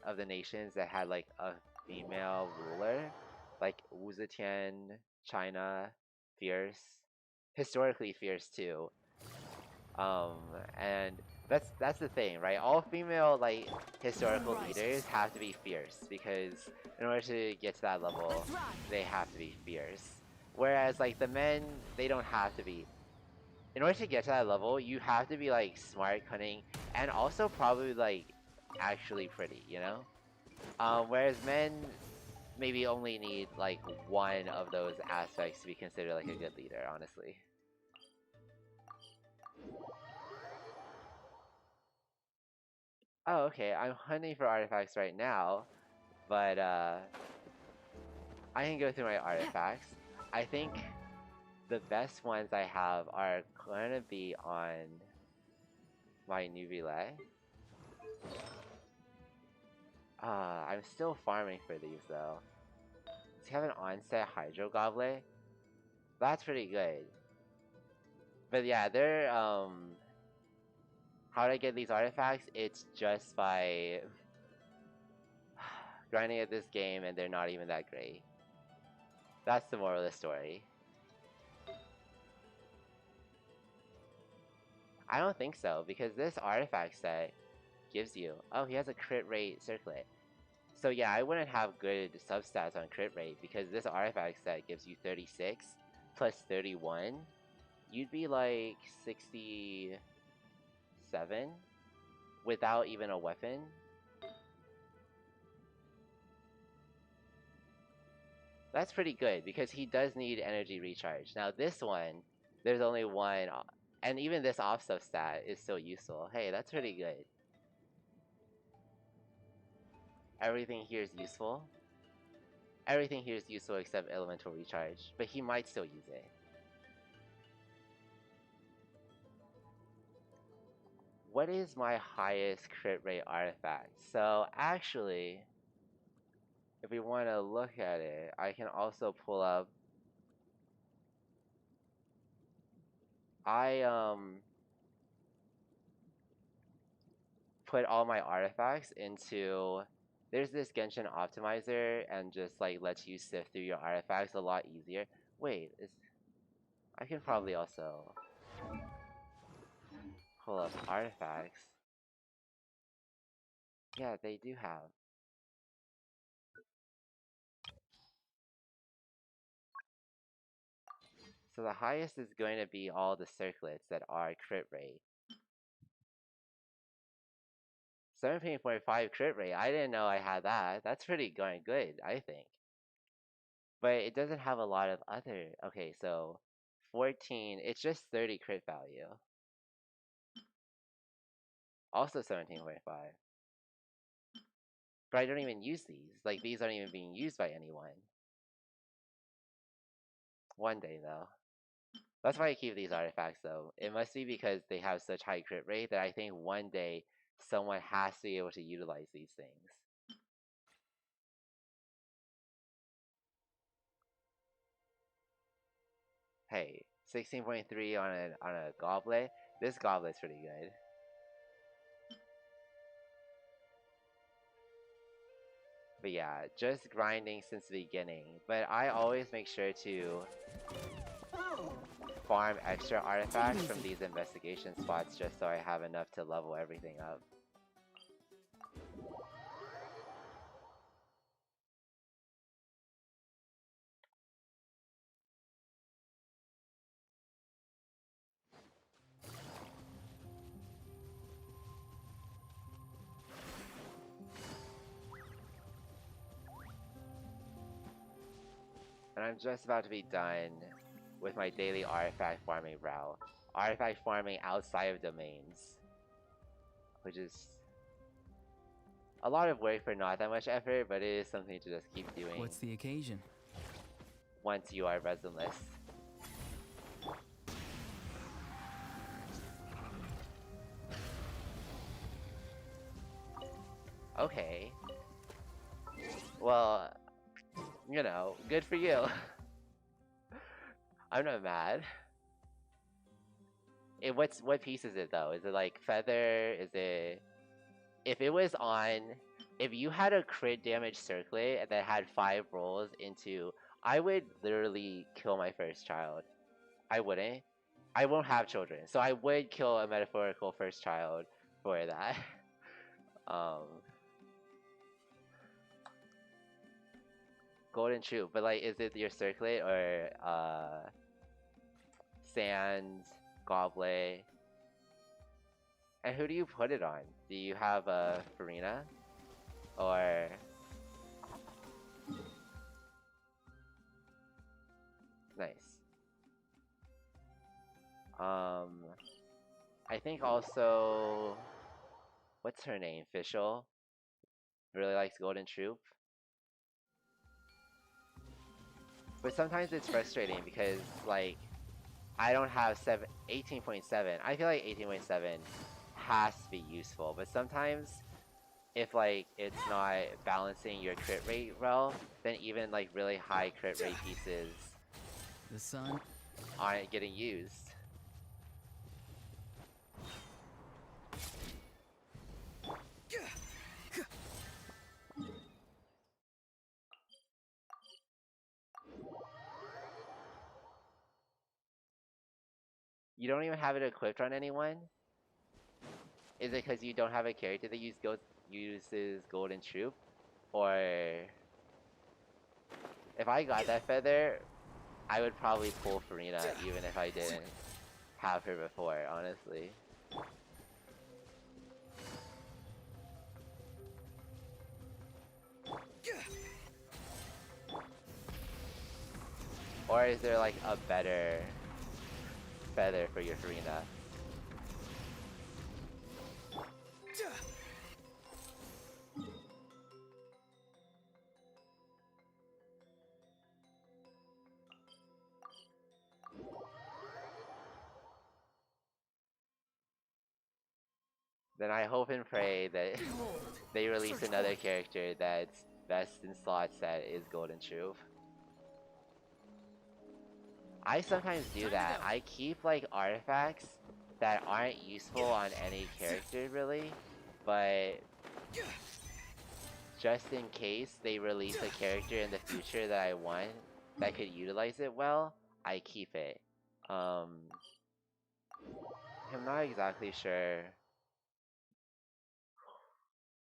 of the nations that had like a female ruler, like Wuzetian, China, fierce, historically fierce too. Um, and that's the thing, right? All female like historical leaders have to be fierce, because in order to get to that level, they have to be fierce. Whereas like the men, they don't have to be. In order to get to that level, you have to be like smart, cunning, and also probably like actually pretty, you know? Whereas men maybe only need like one of those aspects to be considered like a good leader, honestly. Oh, okay, I'm hunting for artifacts right now, but I can go through my artifacts. I think the best ones I have are gonna be on my Nuvile. I'm still farming for these though. Does he have an onset Hydro Goblet? That's pretty good. But yeah, they're how do I get these artifacts? It's just by grinding at this game and they're not even that great. That's the moral of the story. I don't think so, because this artifact set gives you... Oh, he has a crit rate circlet. So yeah, I wouldn't have good substats on crit rate, because this artifact set gives you 36 plus 31. You'd be like 67 without even a weapon. That's pretty good, because he does need energy recharge. Now this one, there's only one, and even this off stuff stat is still useful. Hey, that's pretty good. Everything here is useful. Everything here is useful except elemental recharge, but he might still use it. What is my highest crit rate artifact? So actually, if we want to look at it, I can also pull up... I put all my artifacts into... There's this Genshin optimizer and just like lets you sift through your artifacts a lot easier. Wait, I can probably also pull up artifacts. Yeah, they do have. So the highest is going to be all the circlets that are crit rate. 17.5 crit rate. I didn't know I had that. That's pretty going good, I think. But it doesn't have a lot of other... Okay, so 14. It's just 30 crit value. Also 17.5. But I don't even use these. Like, these aren't even being used by anyone. One day, though. That's why I keep these artifacts, though. It must be because they have such high crit rate that I think one day someone has to be able to utilize these things. Hey, 16.3 on a goblet. This goblet's pretty good. But yeah, just grinding since the beginning. But I always make sure to farm extra artifacts from these investigation spots just so I have enough to level everything up. And I'm just about to be done with my daily artifact farming route. Artifact farming outside of domains. Which is a lot of work for not that much effort, but it is something to just keep doing. What's the occasion? Once you are resinless. Okay. Well, you know, good for you. I'm not mad. What piece is it though? Is it like feather? Is it... If it was on... If you had a crit damage circlet that had 5 rolls into... I would literally kill my first child. I wouldn't. I won't have children, so I would kill a metaphorical first child for that. Golden Troop, but like, is it your circlet or sand, goblet? And who do you put it on? Do you have a Farina? Or... Nice. I think also... What's her name? Fischl? Really likes Golden Troop. But sometimes it's frustrating because, like, I don't have 18.7. I feel like 18.7 has to be useful, but sometimes if like it's not balancing your crit rate well, then even like really high crit rate pieces The sun aren't getting used. You don't even have it equipped on anyone? Is it because you don't have a character that uses Golden Troop? Or if I got that feather, I would probably pull Farina even if I didn't have her before, honestly. Or is there like a better feather for your Farina? Then I hope and pray that Behold, they release search another for it. character that's best in slot set is Golden Troop. I sometimes do Time to that. go. I keep like artifacts that aren't useful on any character really, but just in case they release a character in the future that I want that could utilize it well, I keep it. I'm not exactly sure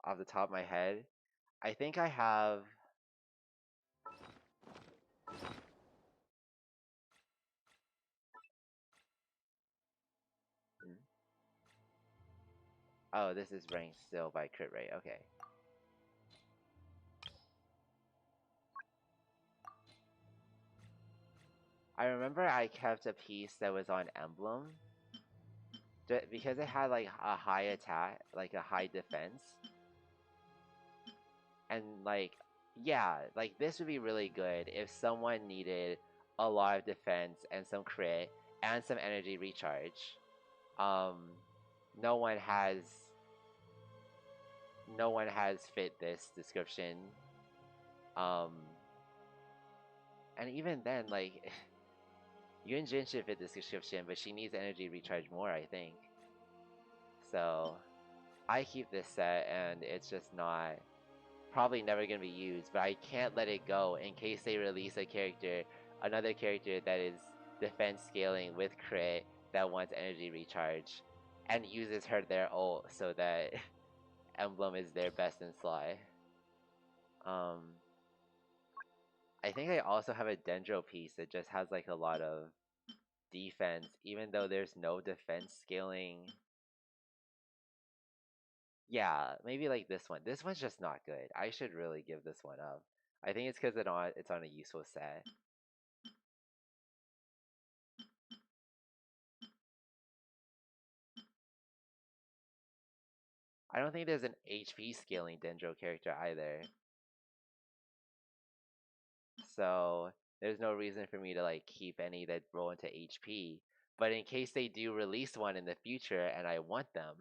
off the top of my head. I think I have. Hmm. Oh, this is ranked still by crit rate. Okay. I remember I kept a piece that was on Emblem because it had like a high attack, like a high defense. And like, yeah, like this would be really good if someone needed a lot of defense and some crit and some energy recharge. Um, no one has no one has fit this description. Um, and even then, like Yun Jin should fit this description, but she needs energy recharge more, I think. So I keep this set, and it's just not probably never gonna be used. But I can't let it go in case they release a character, another character that is defense scaling with crit that wants energy recharge, and uses their ult so that Emblem is their best in slot. Um, I think I also have a Dendro piece that just has like a lot of defense, even though there's no defense scaling. Yeah, maybe like this one. This one's just not good. I should really give this one up. I think it's because it's on a useful set. I don't think there's an HP scaling Dendro character either. So there's no reason for me to like keep any that roll into HP. But in case they do release one in the future and I want them,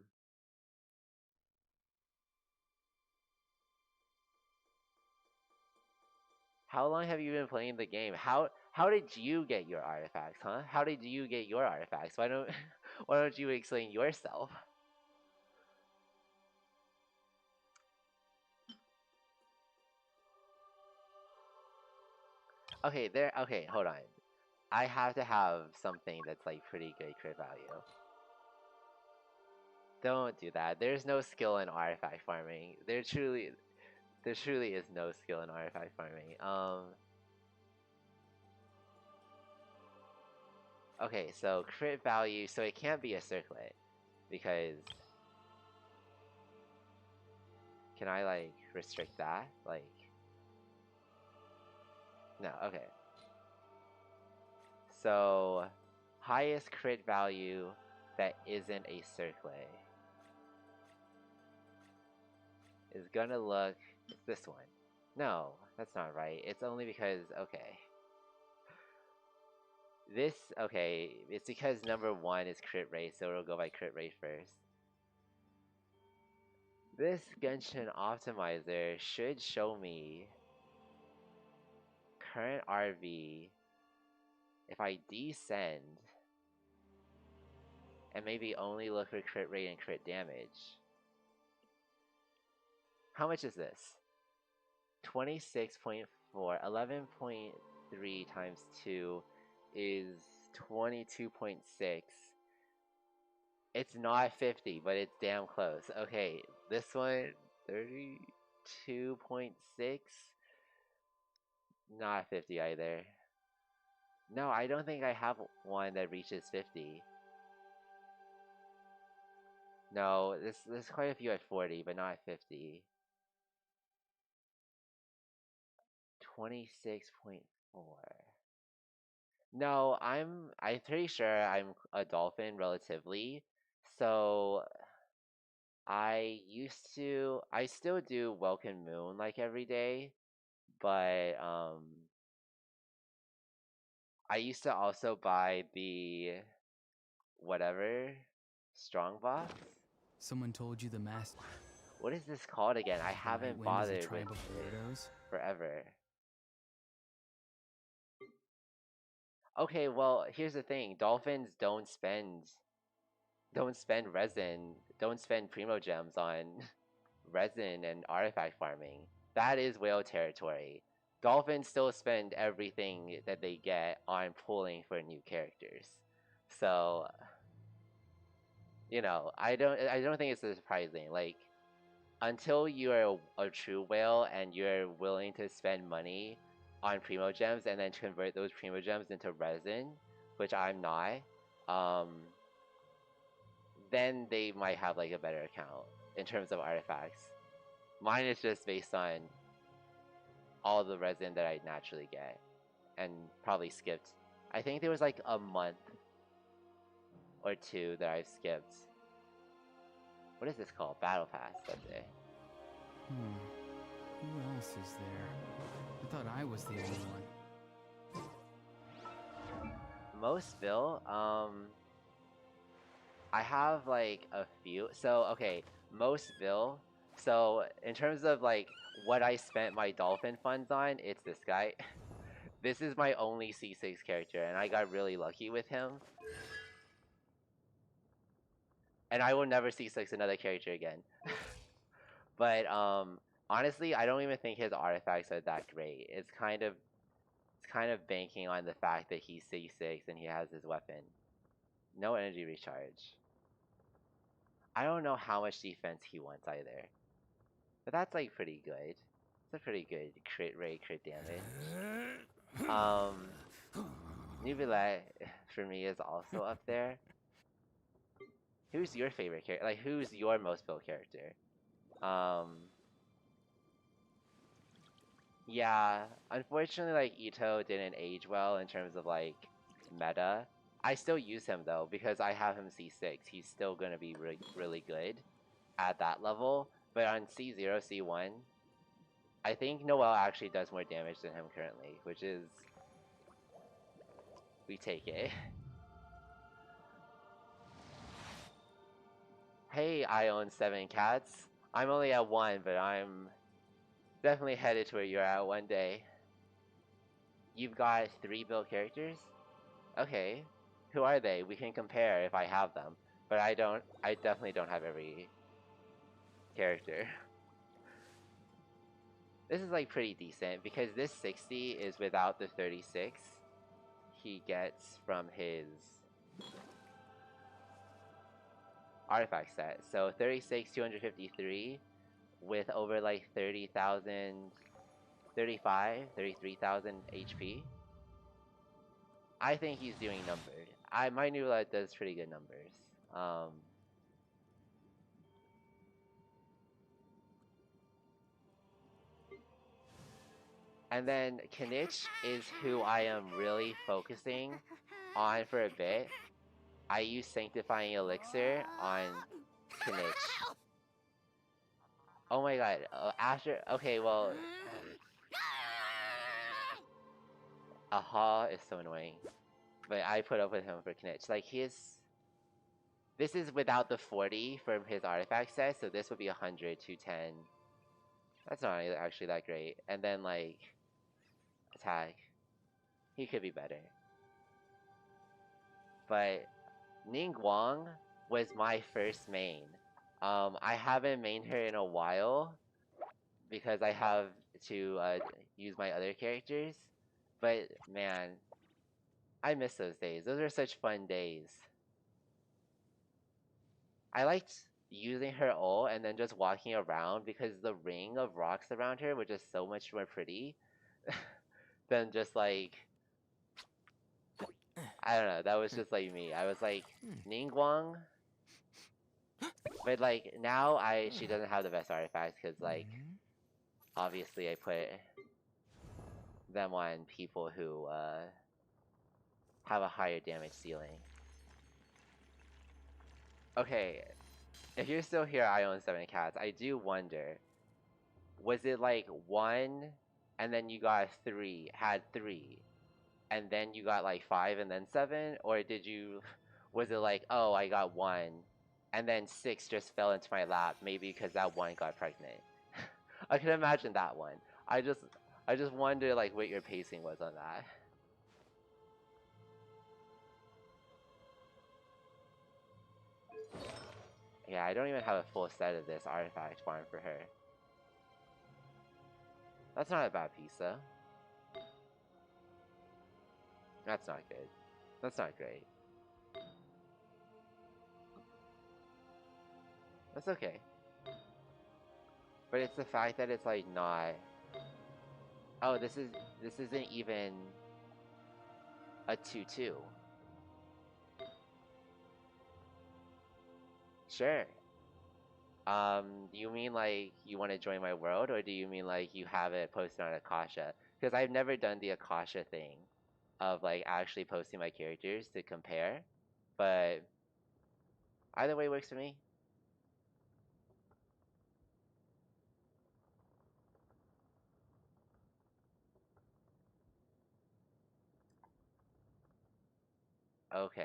how long have you been playing the game? How did you get your artifacts, huh? How did you get your artifacts? Why don't why don't you explain yourself? Okay, hold on. I have to have something that's like pretty good crit value. Don't do that. There's no skill in artifact farming. There truly is no skill in artifact farming. Okay, so crit value, so it can't be a circlet because can I like restrict that? Like no, okay. So highest crit value that isn't a circlet is gonna look it's this one. No, that's not right. It's only because okay. This okay, it's because number one is crit rate, so it'll go by crit rate first. This Genshin optimizer should show me current RV if I descend and maybe only look for crit rate and crit damage. How much is this? 26.4, 11.3 times 2 is 22.6. It's not 50, but it's damn close. Okay, this one, 32.6. Not 50 either. No, I don't think I have one that reaches 50. No, there's quite a few at 40, but not 50. 26.4. No, I'm pretty sure I'm a dolphin relatively. So I still do Welcome Moon like every day, but I used to also buy the whatever strong box. Someone told you the master What is this called again? I the right haven't wind is a bothered with tribe of it weirdos? forever. Okay, well, here's the thing. Dolphins don't spend resin, don't spend primo gems on resin and artifact farming. That is whale territory. Dolphins still spend everything that they get on pulling for new characters. So, I don't think it's surprising. Like, until you're a true whale and you're willing to spend money on primo gems and then convert those primo gems into resin, which I'm not, um, then they might have like a better account in terms of artifacts. Mine is just based on all the resin that I naturally get and probably skipped. I think there was like a month or two that I've skipped. What is this called? Battle Pass, that's it. Who else is there? I thought I was the only one. Mostville, I have like a few. So, okay, Mostville. So, in terms of like what I spent my dolphin funds on, it's this guy. This is my only C6 character, and I got really lucky with him. And I will never C6 another character again. But honestly, I don't even think his artifacts are that great. It's kind of banking on the fact that he's C6 and he has his weapon. No energy recharge. I don't know how much defense he wants either. But that's like pretty good. It's a pretty good crit rate, crit damage. Nubile for me is also up there. Who's your favorite character? Like, who's your most built character? Yeah, unfortunately, like Ito didn't age well in terms of like meta. I still use him though because I have him C6. He's still gonna be really good at that level. But on C0, C1, I think Noel actually does more damage than him currently, which is we take it. Hey, I own 7 cats. I'm only at 1, but I'm definitely headed to where you're at one day. You've got 3 built characters? Okay. Who are they? We can compare if I have them. But I definitely don't have every character. This is like pretty decent because this 60 is without the 36 he gets from his artifact set. So 36, 253 with over like 30,000, 35, 33,000 HP. I think he's doing numbers. My new light does pretty good numbers. And then Kinich is who I am really focusing on for a bit. I use Sanctifying Elixir on Kinich. Oh my god, okay, well... Aha is so annoying. But I put up with him for Kinich. Like, this is without the 40 from his artifact set, so this would be 100, 210. That's not actually that great. And then, like, attack. He could be better. But Ningguang was my first main. I haven't mained her in a while because I have to use my other characters. But man, I miss those days. Those are such fun days. I liked using her ult and then just walking around because the ring of rocks around her were just so much more pretty than just like I don't know. That was just like me. I was like Ningguang, but like now she doesn't have the best artifacts because like obviously I put them on people who have a higher damage ceiling. Okay, if you're still here, I own 7 cats. I do wonder, was it like 1 and then you got 3, had 3, and then you got like 5 and then 7? Or was it like, oh, I got 1 and then 6 just fell into my lap, maybe because that 1 got pregnant? I can imagine that one. I just wonder like what your pacing was on that. Yeah, I don't even have a full set of this artifact farm for her. That's not a bad piece though. That's not good. That's not great. That's okay. But it's the fact that it's like not. Oh, this isn't even a 2/2. Sure. Do you mean like you want to join my world, or do you mean like you have it posted on Akasha? Because I've never done the Akasha thing of like actually posting my characters to compare, but either way works for me. Okay.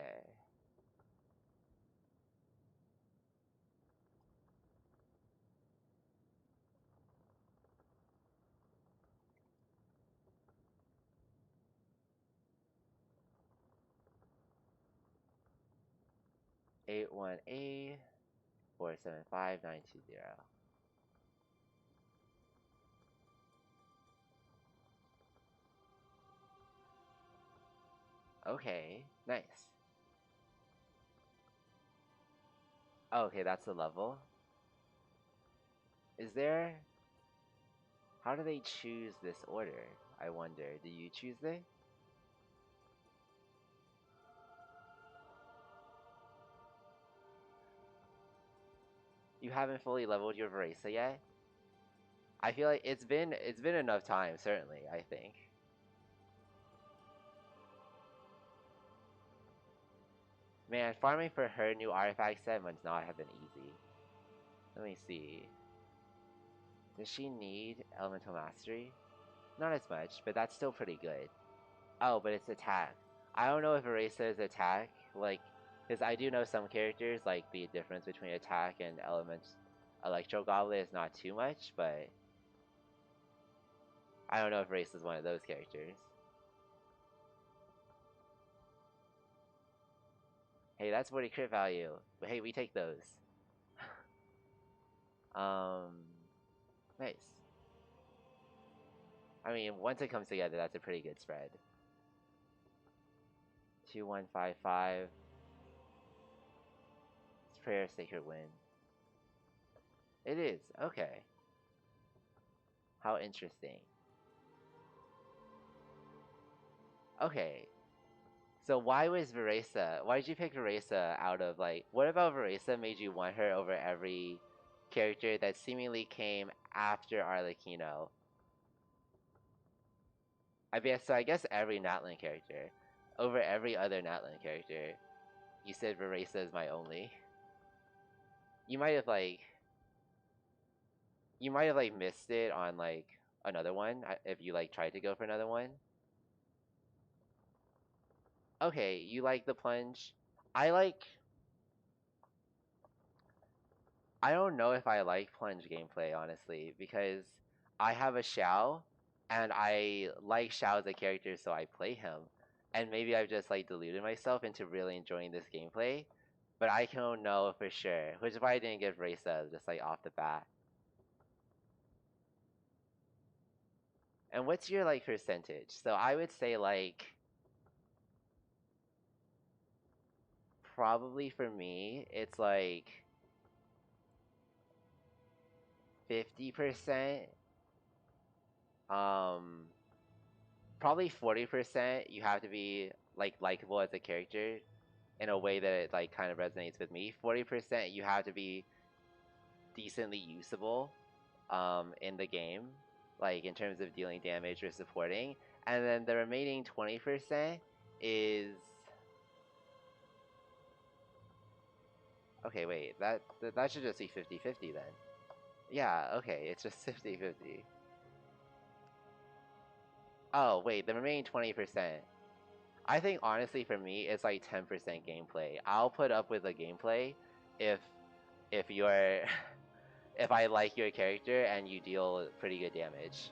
Eight one A 475 920. Okay, nice. Oh, okay, that's the level. Is there? How do they choose this order? I wonder. Do you choose it? You haven't fully leveled your Varesa yet? I feel like it's been enough time, certainly, I think. Man, farming for her new artifact set must not have been easy. Let me see. Does she need elemental mastery? Not as much, but that's still pretty good. Oh, but it's attack. I don't know if Eraser is attack, like, because I do know some characters, like, the difference between attack and element Electro Goblet is not too much, but I don't know if Race is one of those characters. Hey, that's 40 crit value. But hey, we take those. um, nice. I mean, once it comes together, that's a pretty good spread. 2155. It's Prayer Sacred Wind. It is, okay. How interesting. Okay. So why did you pick Veresa out of like, what about Veresa made you want her over every character that seemingly came after Arlecchino? I guess every Natlan character. Over every other Natlan character. You said Veresa is my only. You might have like missed it on like another one if you like tried to go for another one. Okay, you like the plunge. I like I don't know if I like plunge gameplay honestly because I have a Xiao and I like Xiao as a character so I play him. And maybe I've just like deluded myself into really enjoying this gameplay, but I don't know for sure, which is why I didn't give Reza just like off the bat. And what's your like percentage? So I would say like probably for me it's like 50%. Um, Probably 40% you have to be like likable as a character in a way that it like kind of resonates with me. 40% you have to be decently usable in the game, like in terms of dealing damage or supporting. And then the remaining 20% is okay, wait, that should just be 50-50 then. Yeah, okay, it's just 50-50. Oh, wait, the remaining 20%. I think honestly for me it's like 10% gameplay. I'll put up with the gameplay if you're if I like your character and you deal pretty good damage.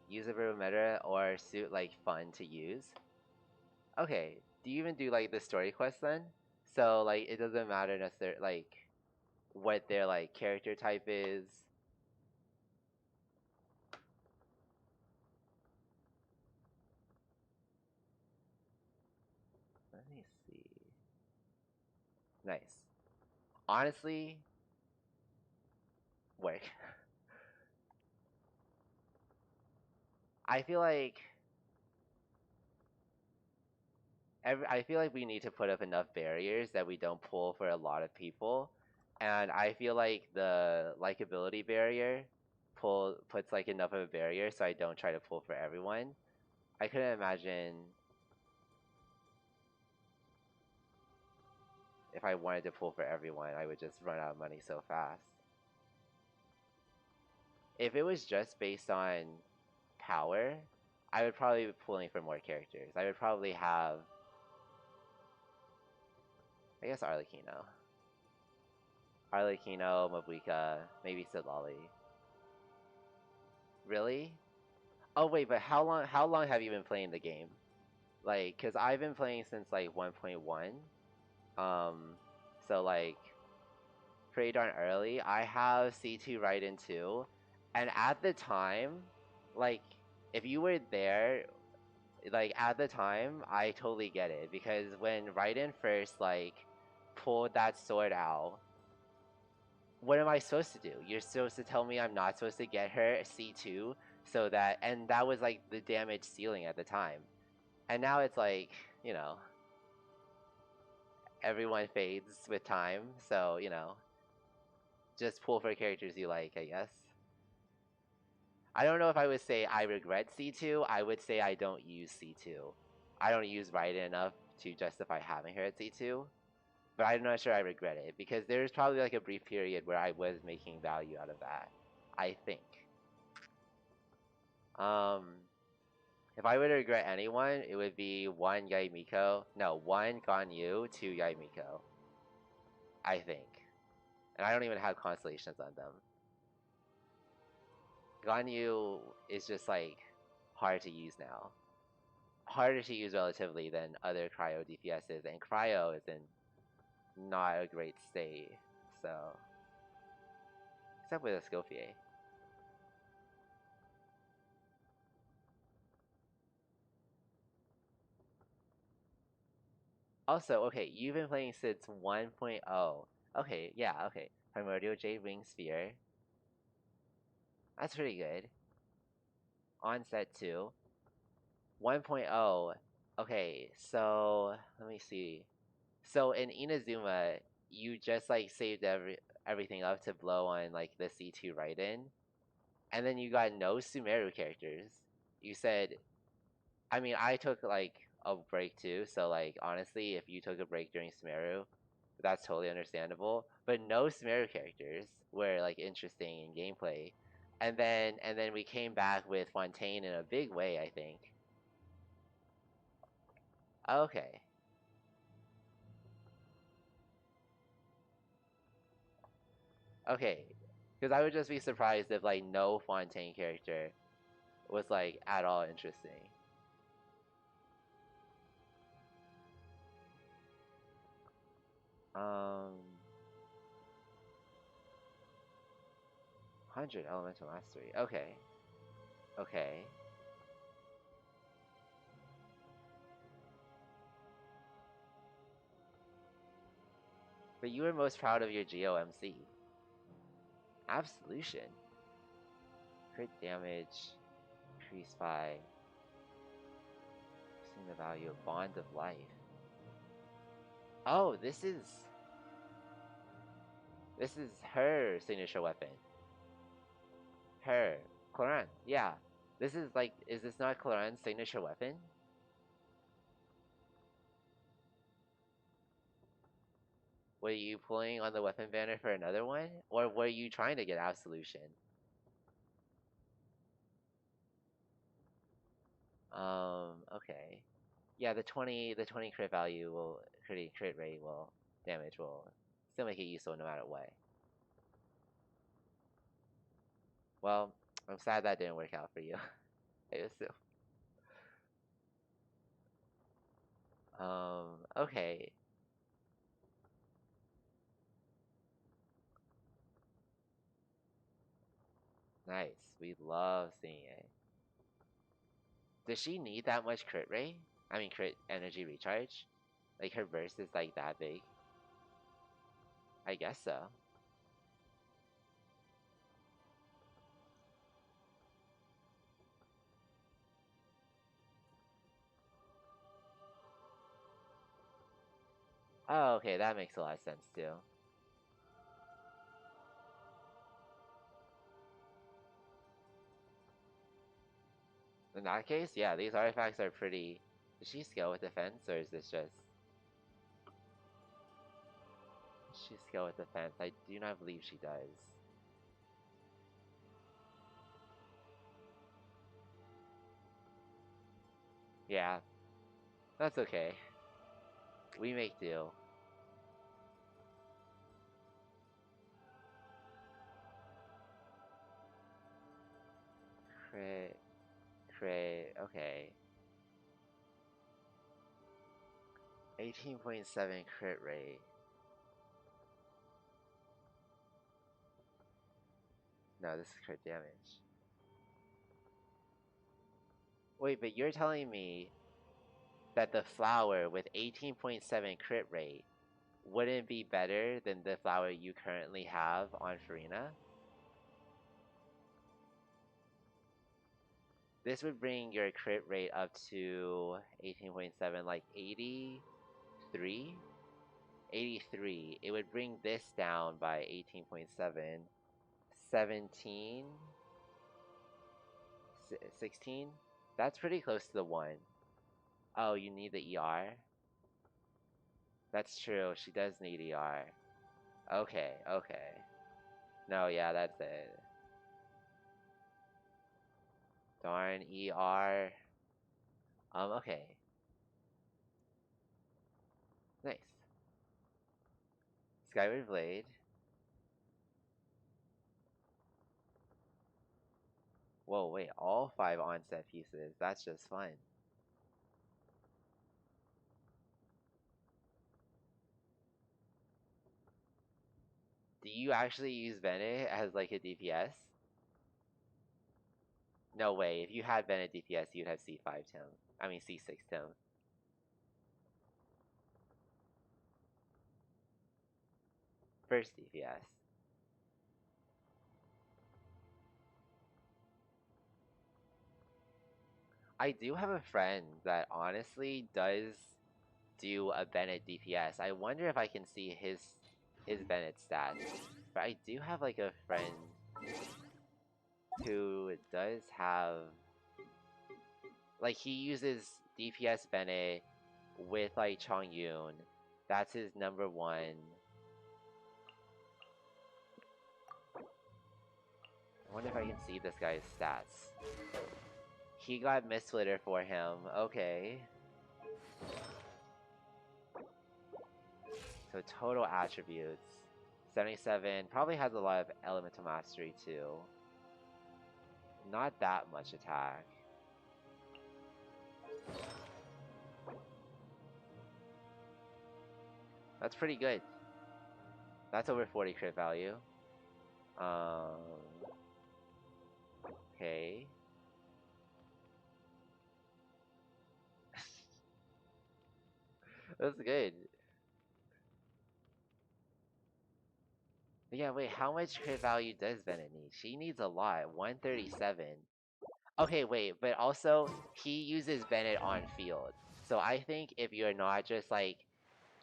Usable meta or suit like fun to use. Okay, do you even do like the story quest then? So like it doesn't matter necessarily like what their like character type is. Let me see. Nice. Honestly, work. I feel like I feel like we need to put up enough barriers that we don't pull for a lot of people, and I feel like the likability barrier puts like enough of a barrier so I don't try to pull for everyone. I couldn't imagine if I wanted to pull for everyone, I would just run out of money so fast. If it was just based on power, I would probably be pulling for more characters. I would probably have, I guess, Arlecchino, Mabuika, maybe Sidlali. Really? Oh wait, but how long have you been playing the game? Like, cause I've been playing since like 1.1. Um, so like pretty darn early. I have C2 Raiden 2, and at the time, like if you were there, like at the time, I totally get it because when Raiden first like pulled that sword out, what am I supposed to do? You're supposed to tell me I'm not supposed to get her C2 so that, and that was like the damage ceiling at the time. And now it's like, everyone fades with time, so, just pull for characters you like, I guess. I don't know if I would say I regret C2, I would say I don't use C2. I don't use Raiden enough to justify having her at C2, but I'm not sure I regret it, because there's probably like a brief period where I was making value out of that, I think. Um, if I would regret anyone, it would be one Ganyu, two Yaimiko, I think. And I don't even have constellations on them. Ganyu is just like hard to use now. Harder to use relatively than other cryo DPSs, and cryo is in not a great state. So, except with a Escoffier. Also, okay, you've been playing since 1.0. Okay, yeah, okay. Primordial Jade Ring Sphere. That's pretty good. Onset 2. 1.0. Okay, so let me see. So in Inazuma, you just like saved everything up to blow on like the C2 Raiden, and then you got no Sumeru characters. You said, I mean, I took like a break too, so like honestly, if you took a break during Sumeru, that's totally understandable. But no Sumeru characters were like interesting in gameplay. And then we came back with Fontaine in a big way, I think. Okay. Okay. Because I would just be surprised if like no Fontaine character was like at all interesting. Um 100 elemental mastery. Okay. Okay. But you were most proud of your GOMC. Absolution. Crit damage increased by increasing the value of Bond of Life. Oh, this is her signature weapon. Her. Cloran. Yeah. This is like, is this not Cloran's signature weapon? Were you pulling on the weapon banner for another one? Or were you trying to get Absolution? Okay. Yeah, the 20 crit value will crit rate will damage will still make it useful no matter what. Well, I'm sad that didn't work out for you. I assume. Okay. Nice. We love seeing it. Does she need that much crit rate? I mean crit energy recharge? Like her burst is like that big? I guess so. Oh, okay, that makes a lot of sense too. In that case, yeah, these artifacts are pretty... Does she scale with defense, or is this just... Does she scale with defense? I do not believe she does. Yeah, that's okay. We make do. Crit... Crit... Okay. 18.7 crit rate. No, this is crit damage. Wait, but you're telling me that the flower with 18.7 crit rate wouldn't be better than the flower you currently have on Farina? This would bring your crit rate up to 18.7, like 83? 83. It would bring this down by 18.7. 17? 16? That's pretty close to the 1. Oh, you need the ER? That's true, she does need ER. Okay, okay. No, yeah, that's it. Darn ER. Okay. Nice. Skyward Blade. Whoa, wait, all 5 onset pieces. That's just fun. Do you actually use Bennett as like a DPS? No way. If you had Bennett DPS, you'd have C5 Tim. I mean C6 Tim. First DPS. I do have a friend that honestly does do a Bennett DPS. I wonder if I can see his Bennett stats. But I do have like a friend who does have, like, he uses DPS Bennett with like Chongyun. That's his number 1. I wonder if I can see this guy's stats. He got Misflitter for him. Okay. So total attributes. 77. Probably has a lot of elemental mastery too. Not that much attack. That's pretty good. That's over 40 crit value. Okay. That's good. Yeah, wait, how much crit value does Bennett need? She needs a lot. 137. Okay, wait, but also, he uses Bennett on field. So I think if you're not just, like,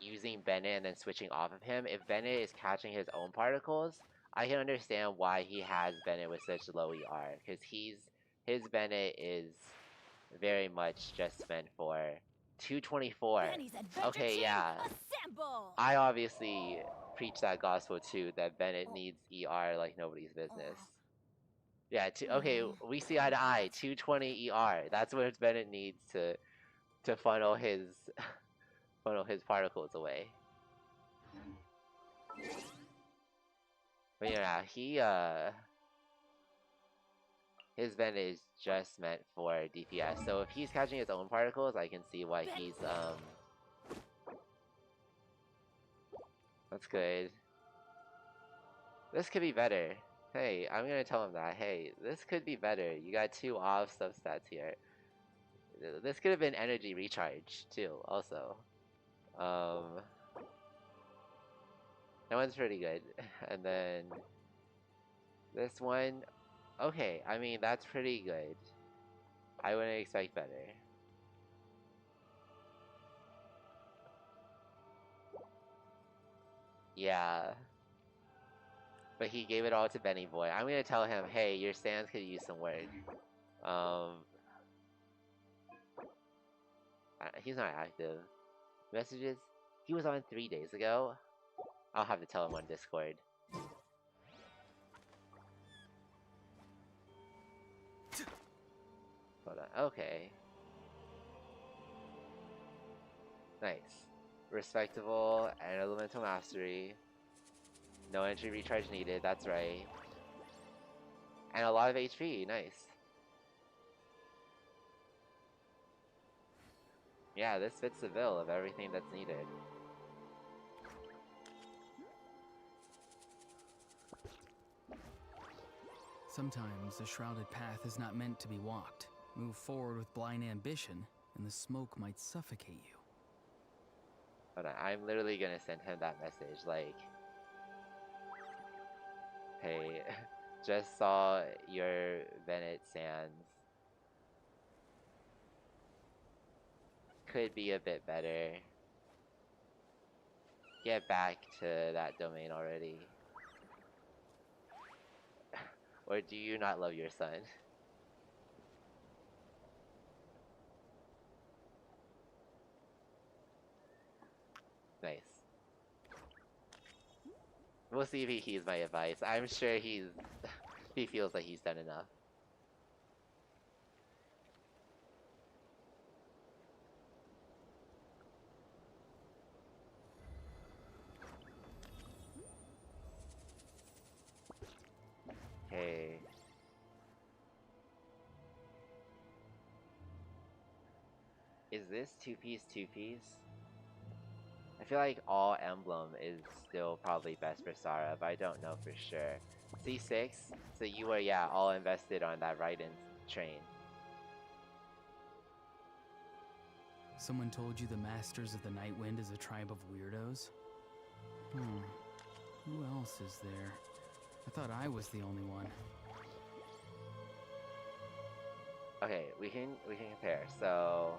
using Bennett and then switching off of him, if Bennett is catching his own particles, I can understand why he has Bennett with such low ER. Because his Bennett is very much just meant for 224. Benny's adventure Okay, team, yeah. assemble! I obviously preach that gospel too, that Bennett needs ER like nobody's business. Yeah, okay, we see eye to eye, 220 ER. That's what Bennett needs to funnel his funnel his particles away. But yeah, his Bennett is just meant for DPS. So if he's catching his own particles, I can see why he's that's good. This could be better. Hey, I'm gonna tell him that. Hey, this could be better. You got 2 off substats here. This could have been energy recharge too, also. That one's pretty good. And then this one, okay, I mean that's pretty good. I wouldn't expect better. Yeah. But he gave it all to Benny Boy. I'm gonna tell him, hey, your stands could use some work. He's not active. Messages? He was on 3 days ago. I'll have to tell him on Discord. Hold on. Okay. Nice. Respectable and elemental mastery. No entry recharge needed, that's right. And a lot of HP, nice. Yeah, this fits the bill of everything that's needed. Sometimes the shrouded path is not meant to be walked. Move forward with blind ambition, and the smoke might suffocate you. Hold on, I'm literally gonna send him that message, like... Hey, just saw your Bennett Sands. Could be a bit better. Get back to that domain already. Or do you not love your son? Nice. We'll see if he heeds my advice. I'm sure he feels like he's done enough. Okay. Is this two-piece? I feel like all emblem is still probably best for Sarah, but I don't know for sure. C6? So you were, yeah, all invested on that Raiden train. Someone told you the Masters of the Night Wind is a tribe of weirdos? Who else is there? I thought I was the only one. Okay, we can compare. So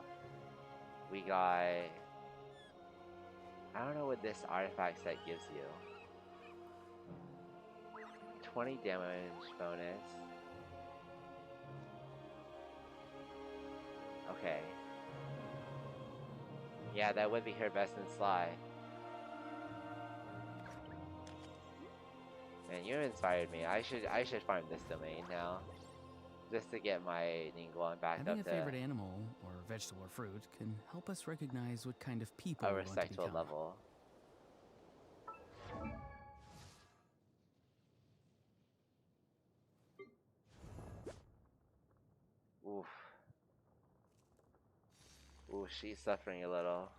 we got, I don't know what this artifact set gives you. 20 damage bonus. Okay. Yeah, that would be her best in Sly. Man, you inspired me. I should farm this domain now. Just to get my Ningguang back Having up a to favorite animal, or vegetable or fruit, can help us recognize what kind of people a we want to respectable become. level. Oof. Ooh, she's suffering a little.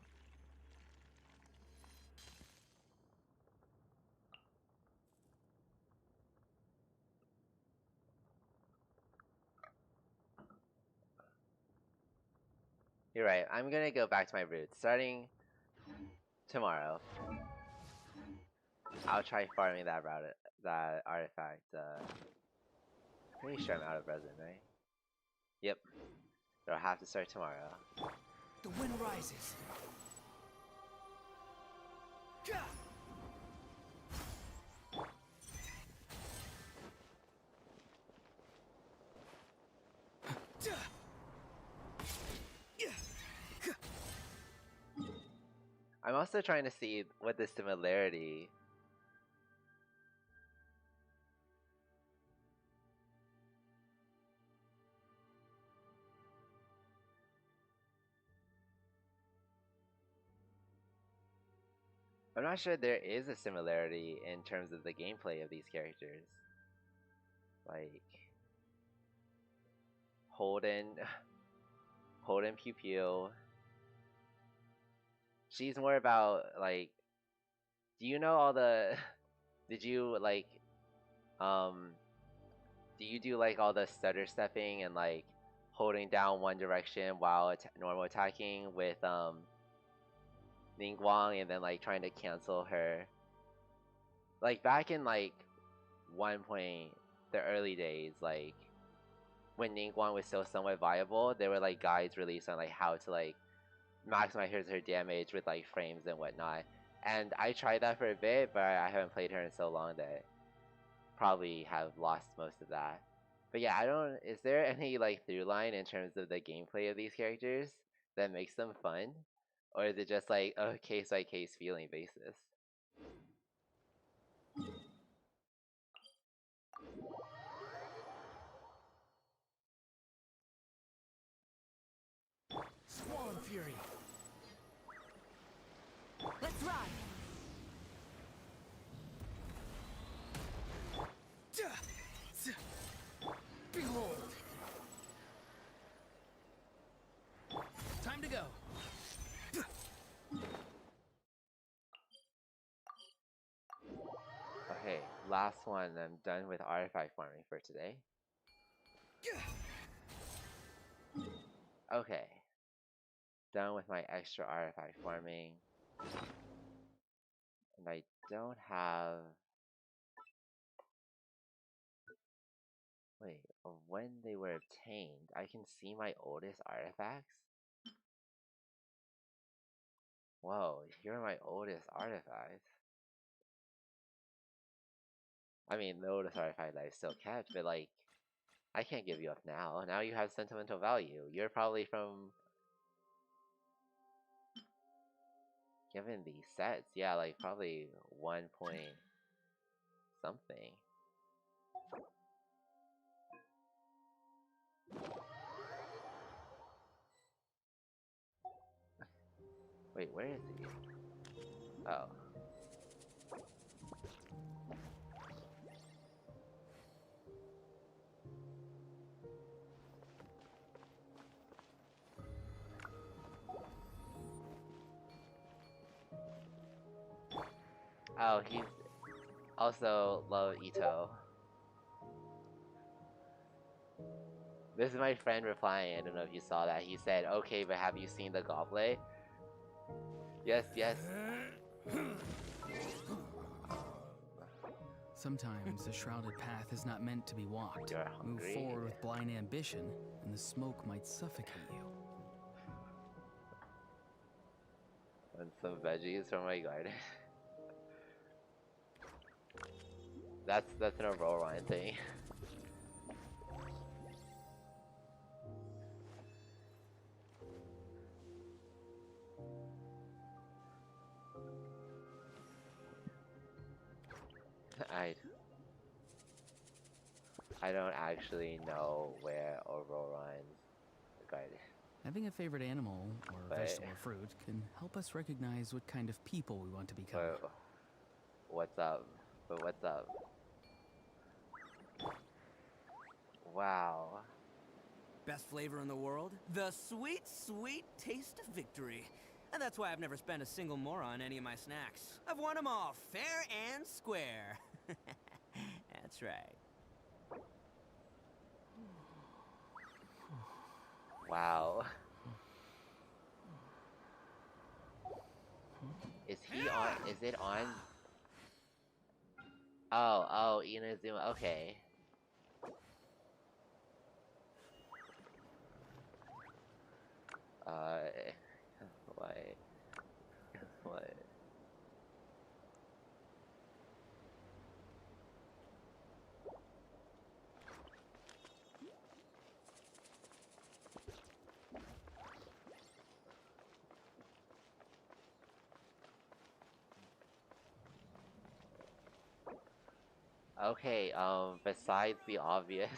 You're right. I'm gonna go back to my roots. Starting tomorrow, I'll try farming that route that artifact. Pretty sure I'm out of resin, right? Yep. It'll have to start tomorrow. The wind rises. Gah! I'm also trying to see what the similarity. I'm not sure there is a similarity in terms of the gameplay of these characters. Like Holden, Holden Pew Pew. She's more about like. Do you know all the? Did you like? Um. Do you do like all the stutter stepping and like holding down one direction while normal attacking with Ningguang and then like trying to cancel her? Like back in like 1 the early days, like when Ningguang was still somewhat viable, there were like guides released on like how to like maximize her damage with like frames and whatnot. And I tried that for a bit, but I haven't played her in so long that probably have lost most of that. But yeah, I don't. Is there any like through line in terms of the gameplay of these characters that makes them fun, or is it just like a case by case feeling basis? Swan Fury. Let's ride. Behold. Time to go. Okay, last one. I'm done with artifact farming for today. Okay, done with my extra artifact farming. And I don't have. Wait, of when they were obtained, I can see my oldest artifacts? Whoa, here are my oldest artifacts. I mean, the oldest artifact that I still kept, but like, I can't give you up now. Now you have sentimental value. You're probably from. Given these sets, yeah, like probably 1 point something. Wait, where is he? Oh. Oh, he's also love Ito. This is my friend replying. I don't know if you saw that. He said, "Okay, but have you seen the goblet?" Yes, yes. Sometimes a shrouded path is not meant to be walked. You're Move hungry. forward with blind ambition, and the smoke might suffocate you. And some veggies from my garden. That's an Aurora thing. I I don't actually know where Auroran's garden. Having a favorite animal, or But- vegetable or fruit, can help us recognize what kind of people we want to become. But what's up? But what's up? Wow. Best flavor in the world? The sweet, sweet taste of victory. And that's why I've never spent a single more on any of my snacks. I've won them all, fair and square. That's right. Wow. Is he on? Is it on? Oh, Inazuma. Okay. Uh, what? What? Okay, besides the obvious.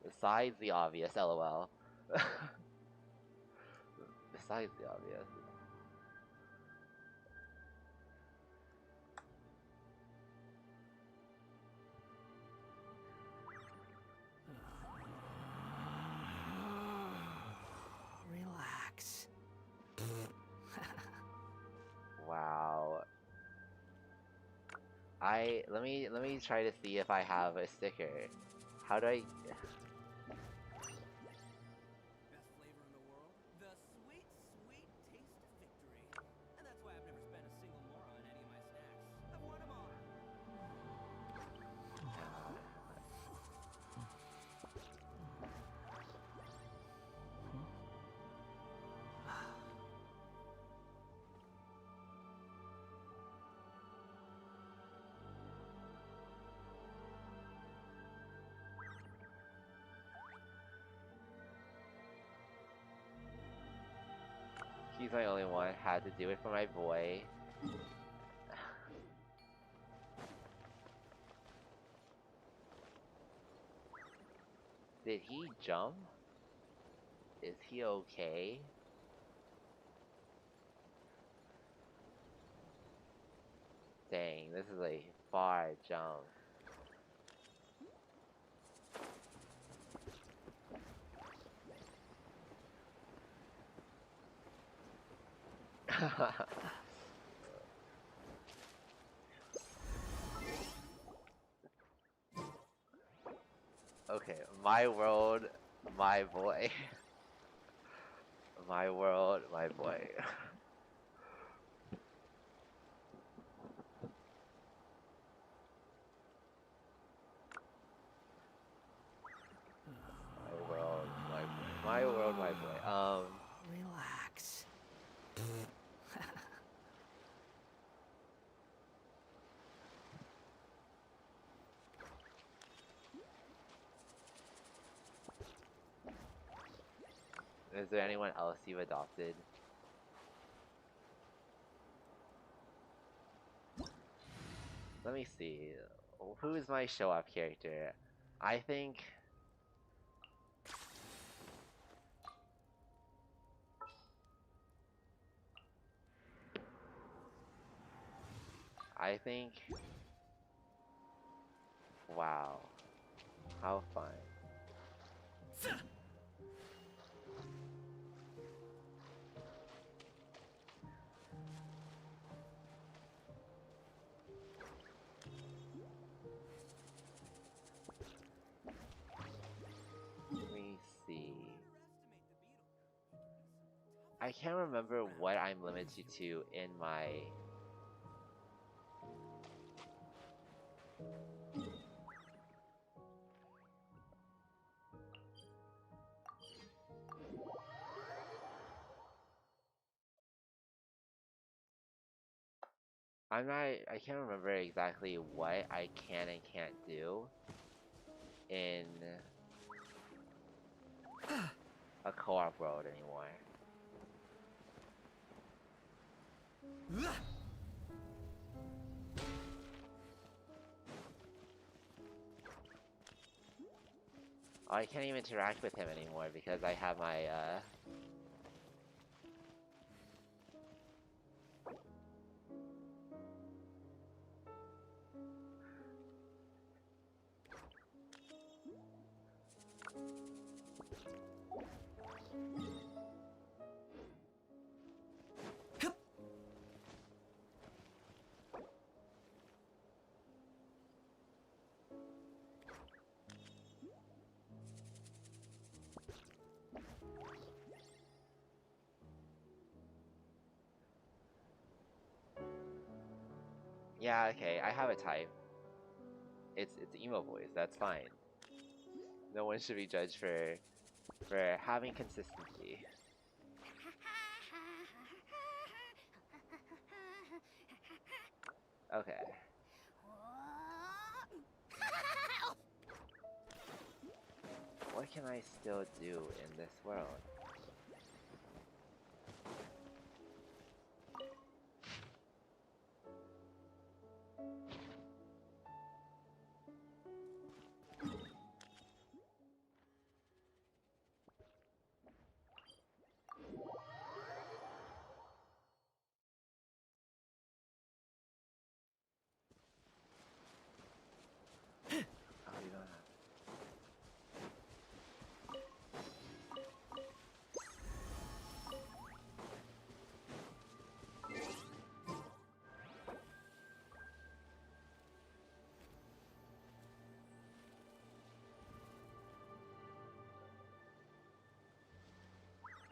Besides the obvious, lol. Besides the obvious. Relax. Wow. Let me try to see if I have a sticker. How do I? Best flavor in the world? The sweet, sweet taste of victory. And that's why I've never spent a single more on any of my snacks. I've won them all. He's my only one. Had to do it for my boy. Did he jump? Is he okay? Dang, this is a far jump. Okay, my world, my boy. My world, my boy. My world, my boy. My world, my boy. Relax. Is there anyone else you've adopted? Let me see. Who is my show-off character? I think... I think... Wow. How fun. Let me see. I can't remember what I'm limited to in my... I can't remember exactly what I can and can't do in a co-op world anymore. Oh, I can't even interact with him anymore because I have my, Yeah, okay, I have a type. It's emo voice. That's fine. No one should be judged for having consistency. Okay. What can I still do in this world? Oh, you don't have.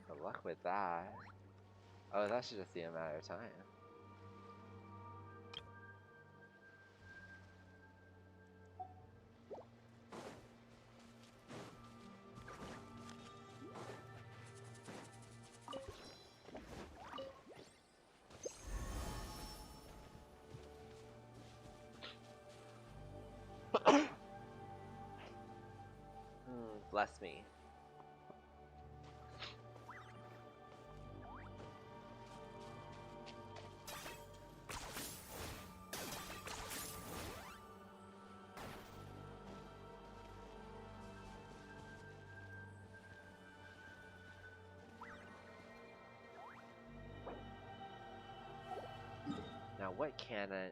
Good luck with that. Oh, that should just be a matter of time. Bless me. Now what can't I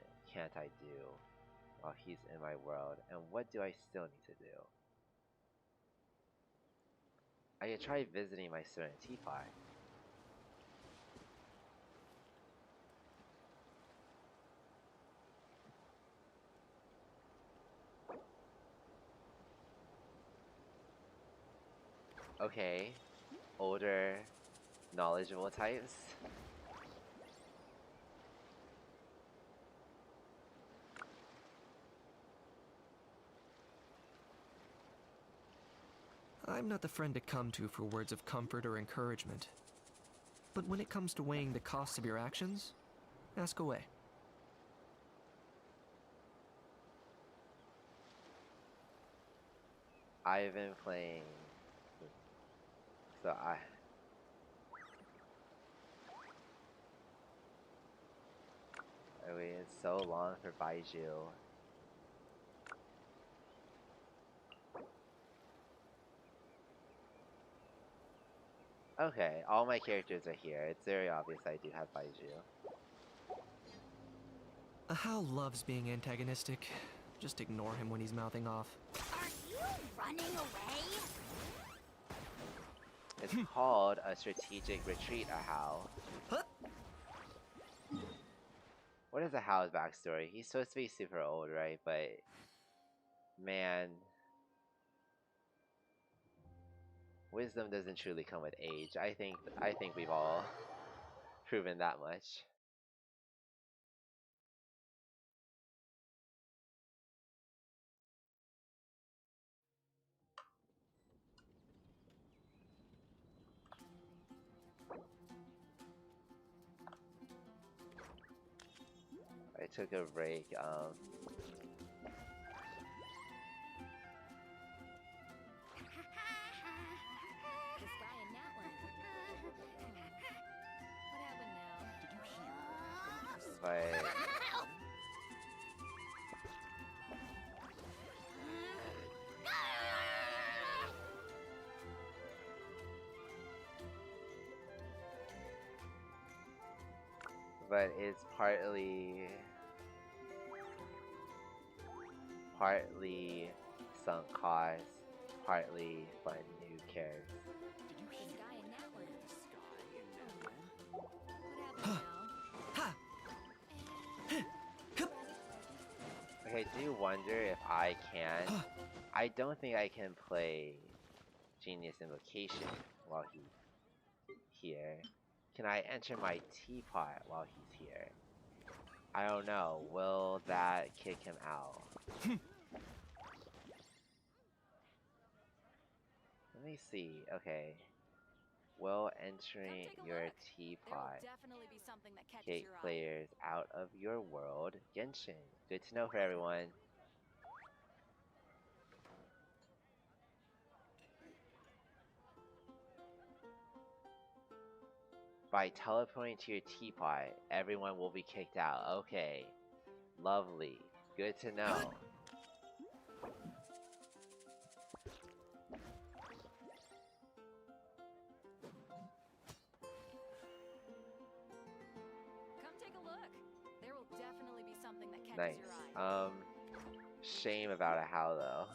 do while he's in my world, and what do I still need to do? I could try visiting my student teapot. Okay, older, knowledgeable types. I'm not the friend to come to for words of comfort or encouragement. But when it comes to weighing the costs of your actions, ask away. I've been playing, so I waited so long for Baiju. Okay, all my characters are here. It's very obvious I do have Baiju. Hal loves being antagonistic. Just ignore him when he's mouthing off. Are you running away? It's called a strategic retreat, Ahau. Huh? What is Ahau's backstory? He's supposed to be super old, right? But man, wisdom doesn't truly come with age. I think we've all proven that much. I took a break. This guy in Natland. What happened now? but but it's partly sunk cost, partly fun who cares. This guy in Natland. What happened now? Okay, I do wonder if I can. I don't think I can play Genius Invocation while he's here. Can I enter my teapot while he's here? I don't know. Will that kick him out? Let me see. Okay. Will entering take a your look. There will teapot definitely be something that catches kick your eye. players out of your world? Genshin. Good to know for everyone. By teleporting to your teapot, everyone will be kicked out. Okay. Lovely. Good to know. Come take a look. There will definitely be something that catches Nice. your eye. Shame about a how though.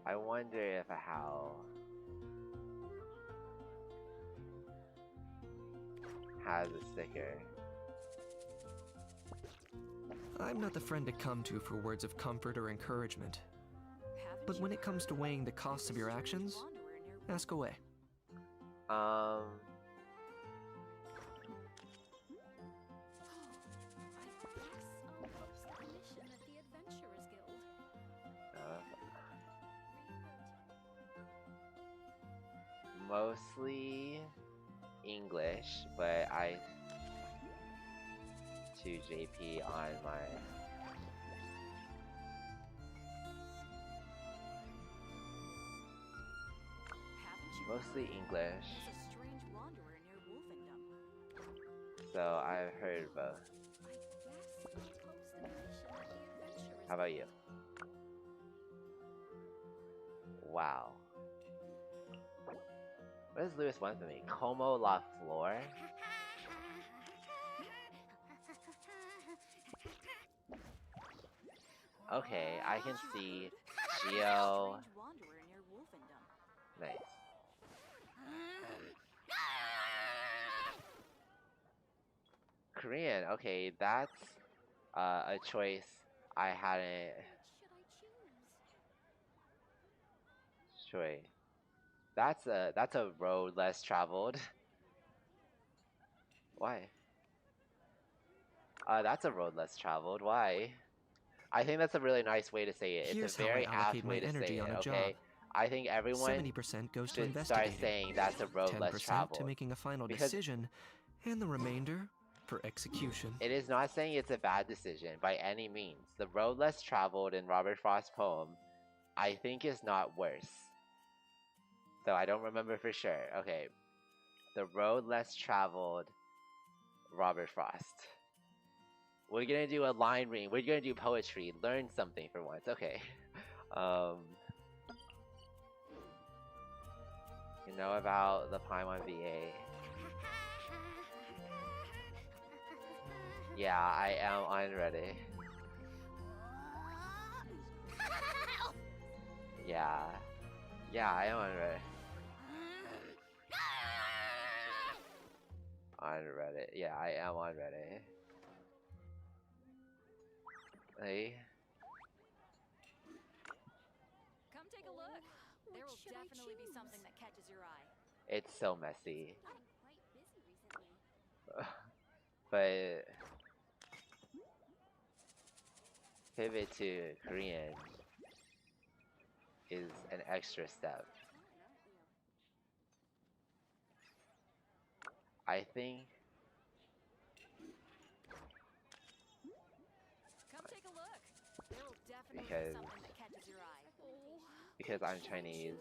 I wonder if a how has a sticker. I'm not the friend to come to for words of comfort or encouragement. Haven't But you when it comes to heard? weighing the costs of your There's a strange actions, wanderer near ask away. Um, I guess I'll post the mission at the Adventurers Guild. mostly English, but I to JP on my Haven't you mostly heard? English, There's a strange wanderer near Wolfendom. so I've heard both. I guess I'll post the mission at the Adventurers How about you? Guild. Wow. What does Lewis want from me? Como la flor? Okay, I can Haven't you see heard? There's a Geo. strange wanderer near Wolfendom. Nice. Korean, okay, that's a choice I hadn't. Which should I choose? Choice. That's a road less traveled. Why? That's a road less traveled. Why? I think that's a really nice way to say it. It's Here's a how I very apt allocate my way to say energy it, on a okay? job. I think everyone 70% goes to should start investigating, saying that's a road less 10% to traveled. making a final Because decision, and the remainder for execution. it is not saying it's a bad decision by any means. The road less traveled in Robert Frost's poem, I think, is not worse. Though I don't remember for sure. Okay. The road less traveled, Robert Frost. We're gonna do a line reading. We're gonna do poetry. Learn something for once. Okay. You know about the Paimon VA? Yeah, I am on ready. Yeah. Yeah, I am on ready. On Reddit. Yeah, I am on Reddit. Hey. Come take a look. There will Which should I definitely be choose? something that catches your eye. It's so messy. I've been quite busy recently. But pivot to Korean is an extra step. I think Come take a look. There will definitely Because- be something that catches your eye. because I'm Chinese.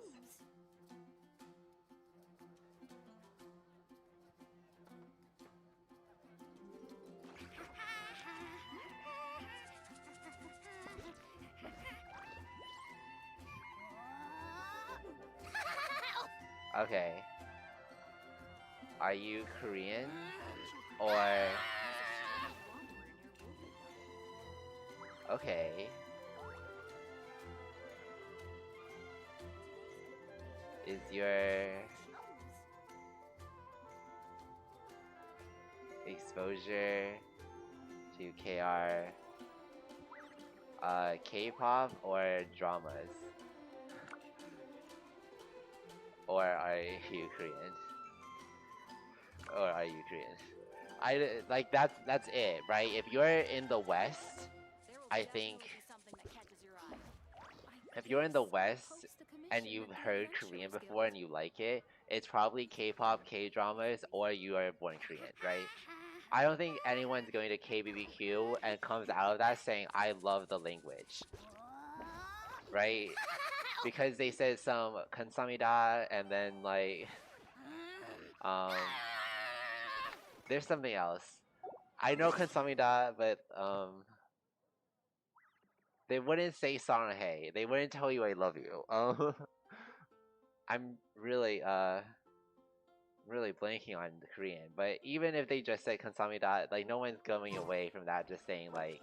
Okay. Are you Korean? Or okay. Is your exposure to KR K-pop or dramas? or are you Korean? Or are you Korean? I like that's it, right? If you're in the West, There will I definitely think be something that catches your eye. if you're in the I think West post the and commission you've at the heard Korean Adventurers before Guild. and you like it, it's probably K-pop, K-dramas, or you are born Korean, right? I don't think anyone's going to KBBQ and comes out of that saying I love the language, right? Because they said some 감사합니다 and then like um there's something else. I know 감사합니다, but they wouldn't say saranghae. They wouldn't tell you I love you. I'm really blanking on the Korean, but even if they just say 감사합니다, like no one's going away from that just saying like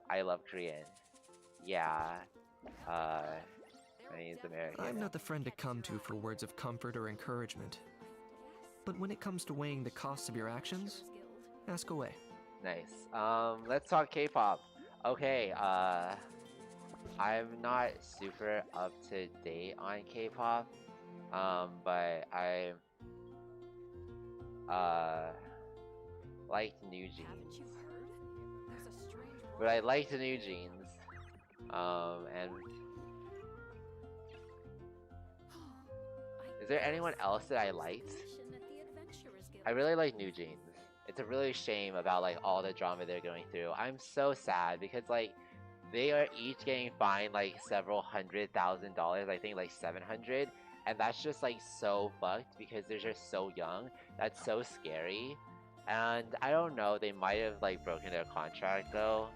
I love Korean. Yeah. I mean, it's American. I'm not the friend to come to for words of comfort or encouragement. But when it comes to weighing the costs of your actions, ask away. Nice. Let's talk K-pop. Okay, I'm not super up to date on K-pop. But I liked New Haven't Jeans. you heard? There's a strange But I liked New Jeans. And is there anyone else that I liked? I really like New Jeans. It's a really shame about like all the drama they're going through. I'm so sad because like they are each getting fined like several $100,000. I think like 700, and that's just like so fucked because they're just so young. That's so scary. And I don't know, they might have like broken their contract though.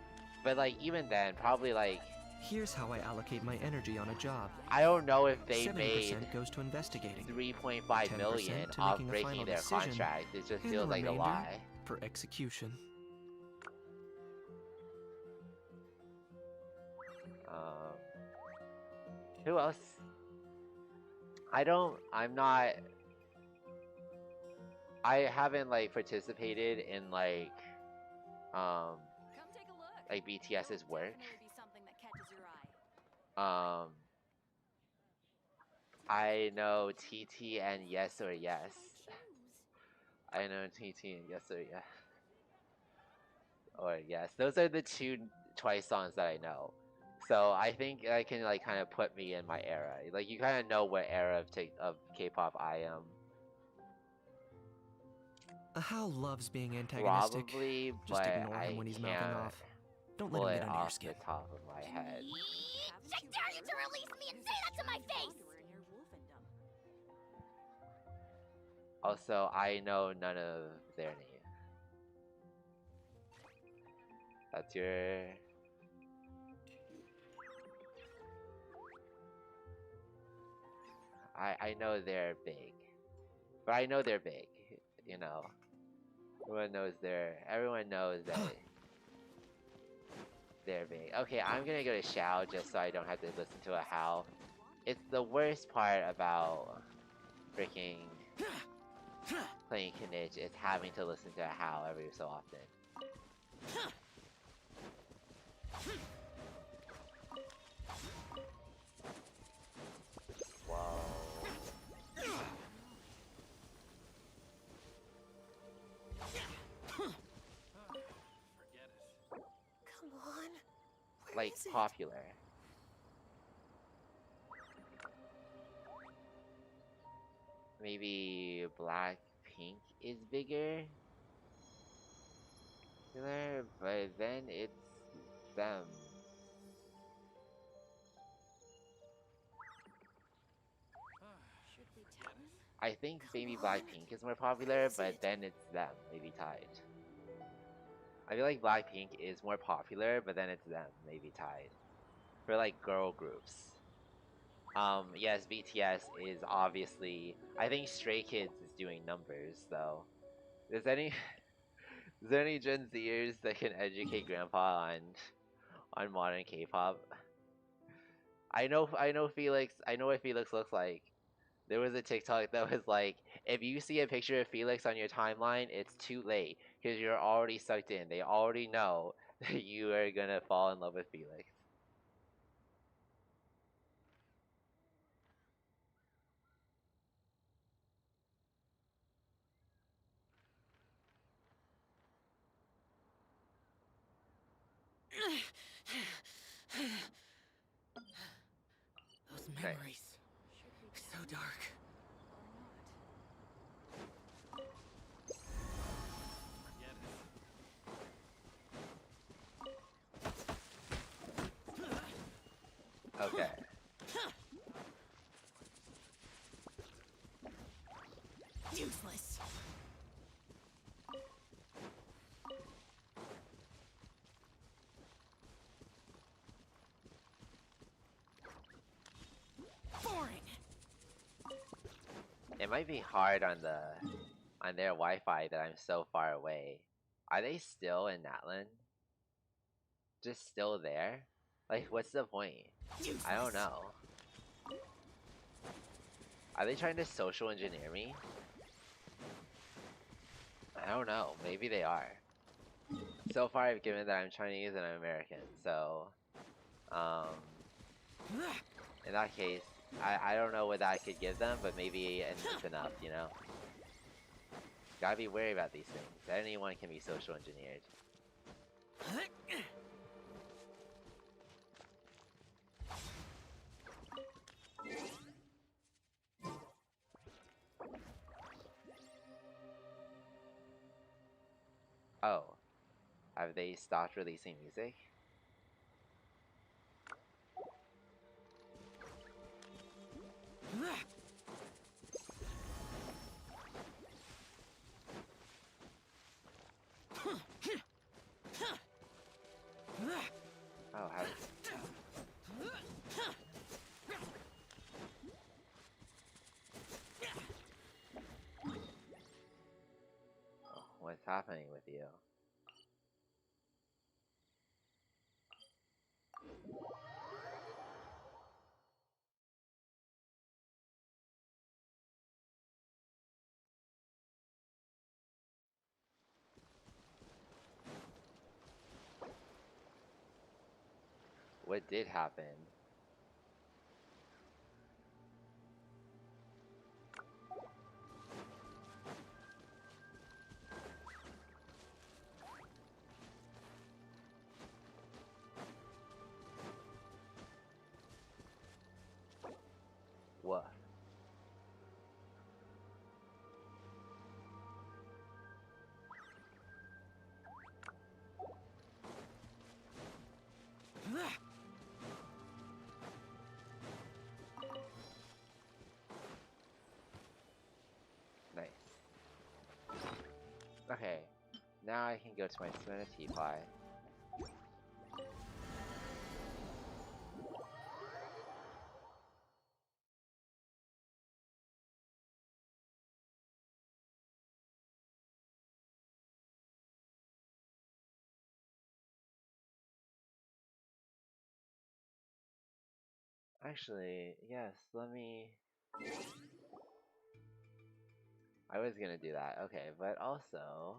But like even then, probably like Here's how I allocate my energy on a job. I don't know if they 70% made goes to investigating, 3.5 million 10% to off making a breaking final their decision, contract. It just and feels the like a remainder lie. for execution. Um, who else? I haven't like participated in um Come take a look. like BTS's work. Definitely be something that catches your eye. I know TT and Yes or Yes. Choose. I know TT and Yes or Yes. Or Yes. Those are the two Twice songs that I know. So I think I can like kind of put me in my era. Like you kind of know what era of K-pop I am. How loves being antagonistic. Probably, Just but ignore I him when he's mouthing can't off. Don't let pull him it get under your off skin. the top of my head. I dare you to release me and say that to my face! Also, I know none of their names. That's your... I know they're big. But I know they're big, you know. Everyone knows that they're big. Okay, I'm gonna go to Xiao just so I don't have to listen to a How. It's the worst part about freaking playing Kinich is having to listen to a How every so often. Whoa. Come on. Where Like is it? popular. Maybe Blackpink is bigger, but then it's them. Should we tell him? I think maybe Come on. Blackpink is more Where popular, is but it? then it's them, maybe tied. I feel like Blackpink is more popular, but then it's them, maybe tied. For like girl groups. Yes, BTS is obviously. I think Stray Kids is doing numbers though. Is any is there any Gen Zers that can educate Grandpa on modern K-pop? I know Felix. I know what Felix looks like. There was a TikTok that was like, if you see a picture of Felix on your timeline, it's too late because you're already sucked in. They already know that you are gonna fall in love with Felix. Those Nice. memories. So dark. Okay. Useless. Boring. It might be hard on their Wi-Fi that I'm so far away. Are they still in Natlan? Just still there? Like, what's the point? Useless. I don't know. Are they trying to social engineer me? I don't know. Maybe they are. So far, I've given that I'm Chinese and I'm American, so in that case, I don't know what that could give them, but maybe it's enough, you know? Gotta be wary about these things. Anyone can be social engineered. Oh, have they stopped releasing music? Oh, have oh, what's happening with you? What did happen? What? Nice. Okay, now I can go to my Serenity Pie. Actually, yes, let me... I was gonna do that, okay, but also...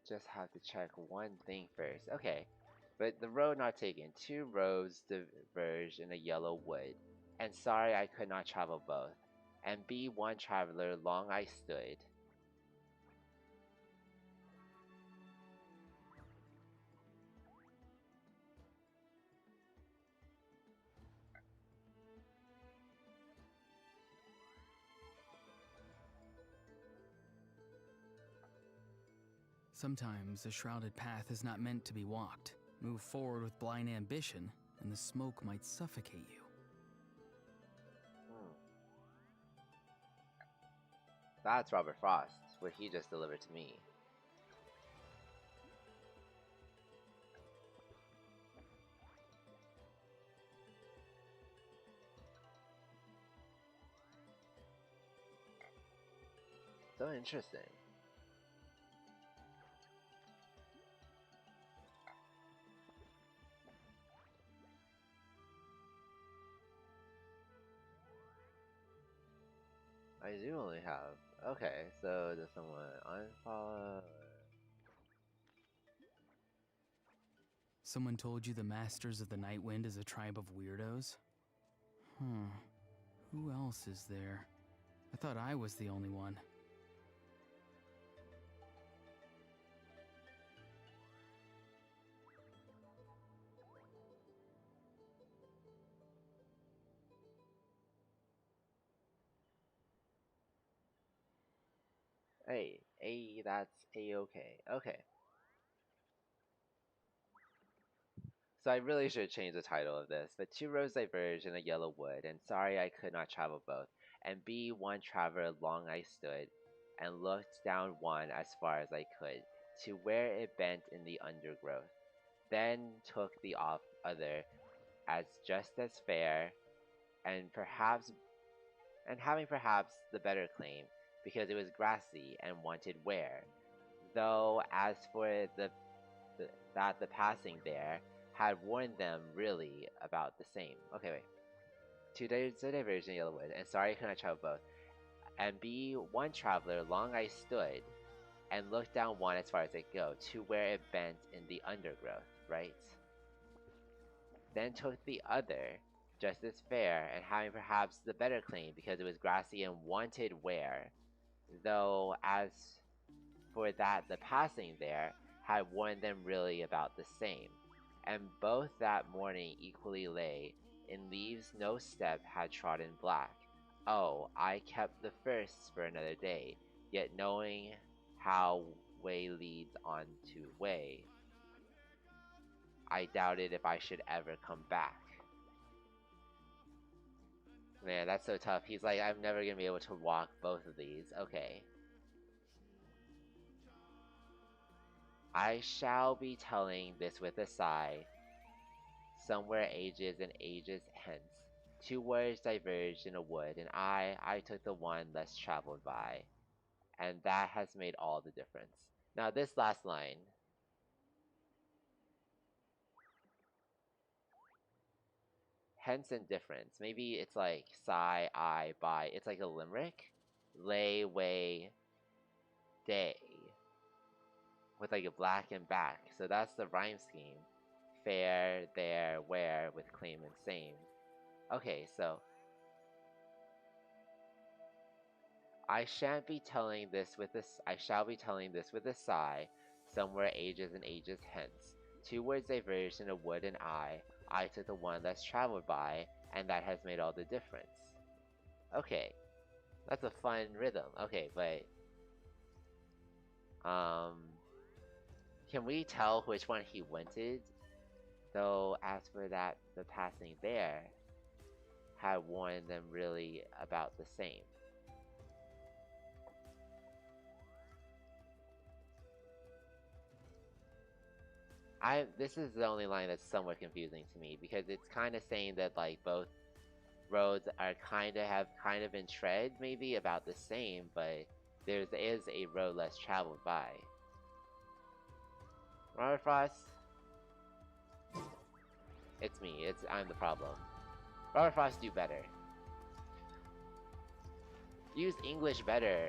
Just have to check one thing first. Okay, but the road not taken. 2 roads diverge in a yellow wood. And sorry I could not travel both. And be one traveler long I stood. Sometimes a shrouded path is not meant to be walked. Move forward with blind ambition, and the smoke might suffocate you. Hmm. That's Robert Frost, what he just delivered to me. So interesting. I do only have... Okay, so does someone unfollow? Someone told you the Masters of the Night Wind is a tribe of weirdos? Hmm. Who else is there? I thought I was the only one. Hey, that's a-okay. Okay. So I really should change the title of this, but two roads diverge in a yellow wood, and sorry I could not travel both. And be one traveler long I stood, and looked down one as far as I could, to where it bent in the undergrowth. Then took the off other as just as fair, and having perhaps the better claim, because it was grassy and wanted wear. Though as for that the passing there had warned them really about the same. Okay, wait. Two days a diversion Yellowwood, and sorry I could not travel both. And be one traveler long I stood, and looked down one as far as it go, to where it bent in the undergrowth, right? Then took the other, just as fair, and having perhaps the better claim, because it was grassy and wanted wear. Though as for that the passing there had warned them really about the same. And both that morning equally lay, in leaves no step had trodden black. Oh, I kept the first for another day, yet knowing how way leads on to way, I doubted if I should ever come back. Man, that's so tough. He's like, I'm never gonna be able to walk both of these. Okay. I shall be telling this with a sigh, somewhere ages and ages hence. Two words diverged in a wood, and I took the one less traveled by, and that has made all the difference. Now this last line, hence and difference. Maybe it's like sigh, I, by. It's like a limerick. Lay, way, day. With like a black and back. So that's the rhyme scheme. Fair, there, where, with claim and same. Okay, so I shall be telling this with a sigh, somewhere ages and ages hence. Two words diverged in a wood and I took the one less traveled by, and that has made all the difference. Okay, that's a fun rhythm. Okay, but can we tell which one he wanted? Though as for that, the passing there had warned them really about the same. This is the only line that's somewhat confusing to me, because it's kind of saying that like both roads are kind of been tread, maybe about the same, but there is a road less traveled by. Robert Frost, it's me. I'm the problem. Robert Frost, do better. Use English better.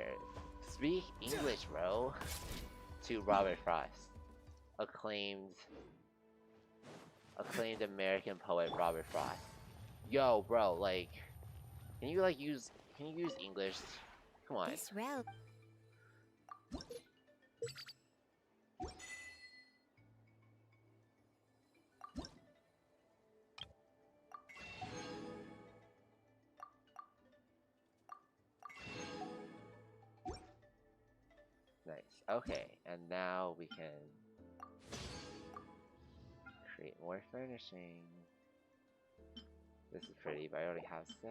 Speak English, bro. To Robert Frost, acclaimed American poet Robert Frost. Yo, bro, like, can you use English? Come on. This route. Nice. Okay, and now we can create more furnishing. This is pretty, but I already have 6.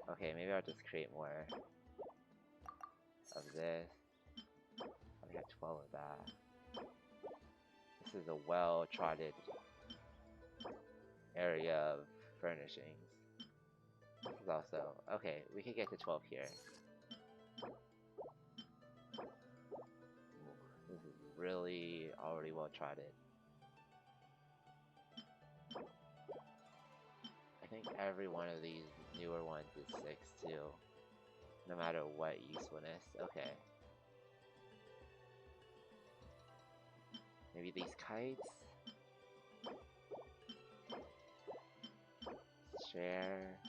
Okay, maybe I'll just create more of this. I have 12 of that. This is a well-trodden area of furnishings. This is also... Okay, we can get to 12 here. This is really already well-trodden. I think every one of these newer ones is 6 too. No matter what usefulness. Okay. Maybe these kites? Share.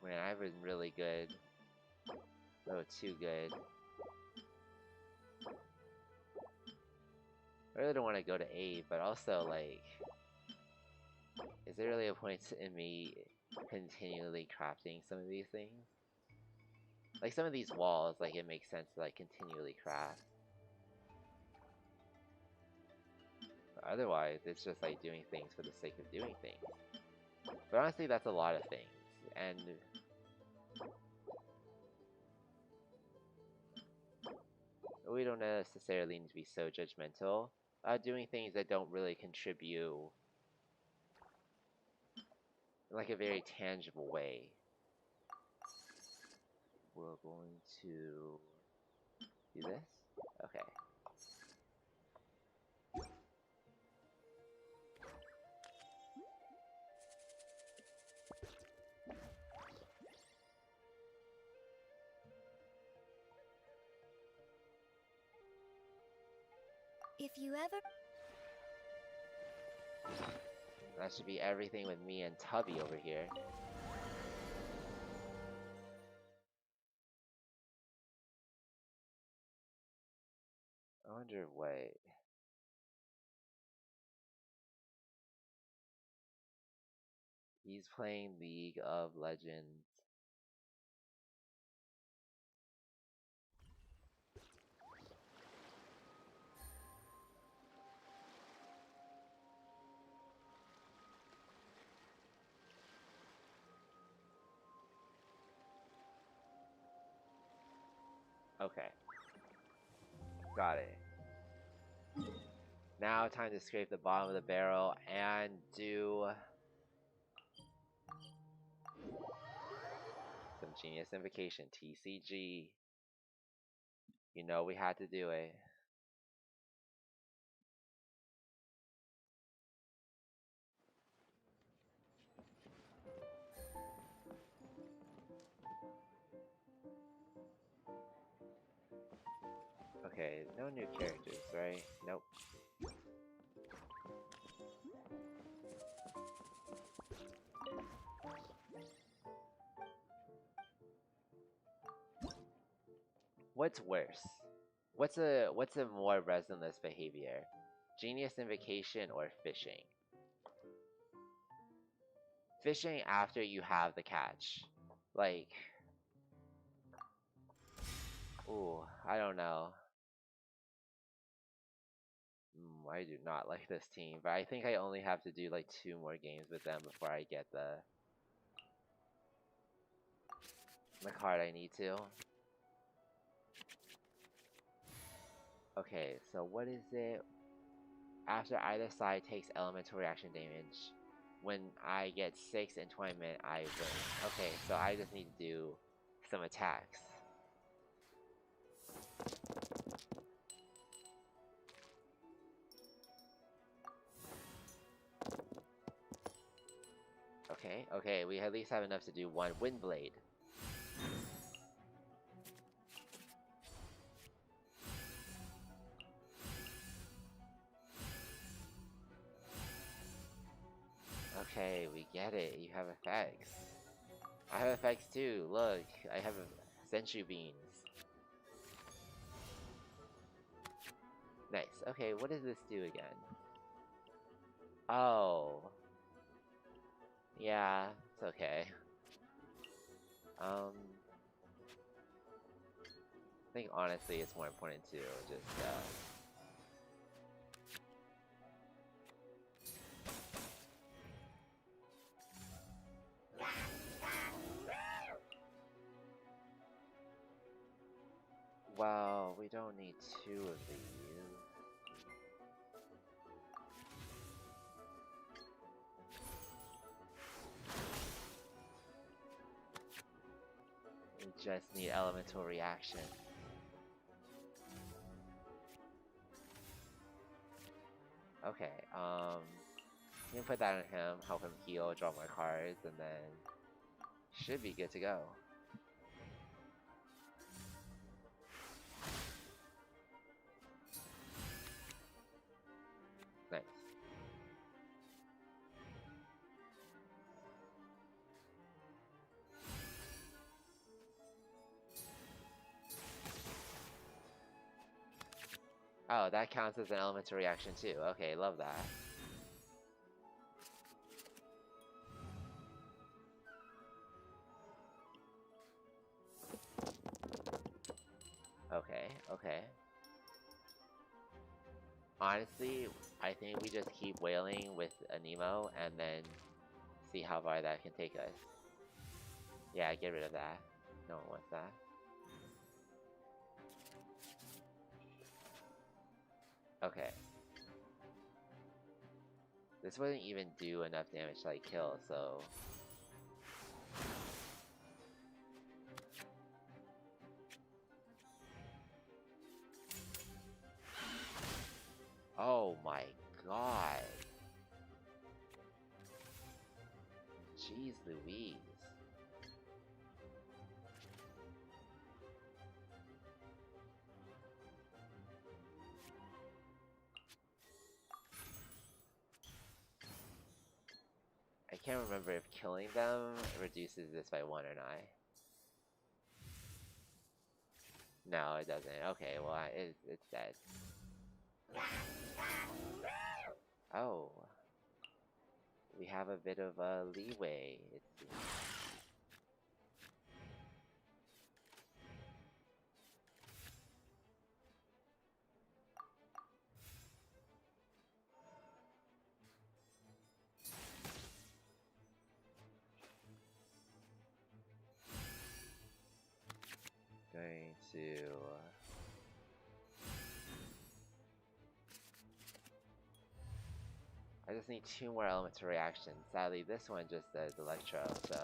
Man, I've been really good. Oh, too good. I really don't want to go to A, but also, like, is there really a point in me continually crafting some of these things? Like, some of these walls, like, it makes sense to, like, continually craft. But otherwise, it's just, like, doing things for the sake of doing things. But honestly, that's a lot of things. And we don't necessarily need to be so judgmental about doing things that don't really contribute in like a very tangible way. We're going to do this? Okay. If you ever... That should be everything with me and Tubby over here. I wonder what... He's playing League of Legends. Okay. Got it. Now time to scrape the bottom of the barrel and do some Genius Invocation. TCG. You know we had to do it. Okay, no new characters, right? Nope. What's worse? What's a more reasonless behavior? Genius Invocation or fishing? Fishing after you have the catch. Like, ooh, I don't know. I do not like this team, but I think I only have to do like 2 more games with them before I get the card I need to. Okay, so what is it? After either side takes elemental reaction damage, when I get 6 in 20 minutes, I win. Okay, so I just need to do some attacks. Okay, we at least have enough to do 1 Wind Blade. Okay, we get it. You have effects. I have effects too. Look, I have Sentry Beams. Nice. Okay, what does this do again? Oh. Yeah, it's okay. I think honestly it's more important to just, well, we don't need 2 of these. We just need elemental reaction. Okay, you can put that on him, help him heal, draw more cards, and then should be good to go. Nice. Oh, that counts as an elemental reaction too. Okay, love that. Okay, okay. Honestly, I think we just keep wailing with a Nemo and then see how far that can take us. Yeah, get rid of that. No one wants that. Okay. This wouldn't even do enough damage to like kill, so... Oh my god. Jeez Louise. I can't remember if killing them reduces this by 1 or not. No, it doesn't. Okay, well, it's dead. Oh. We have a bit of a leeway, it seems. Going to... I just need 2 more elemental reactions. Sadly, this one just does Electro, so...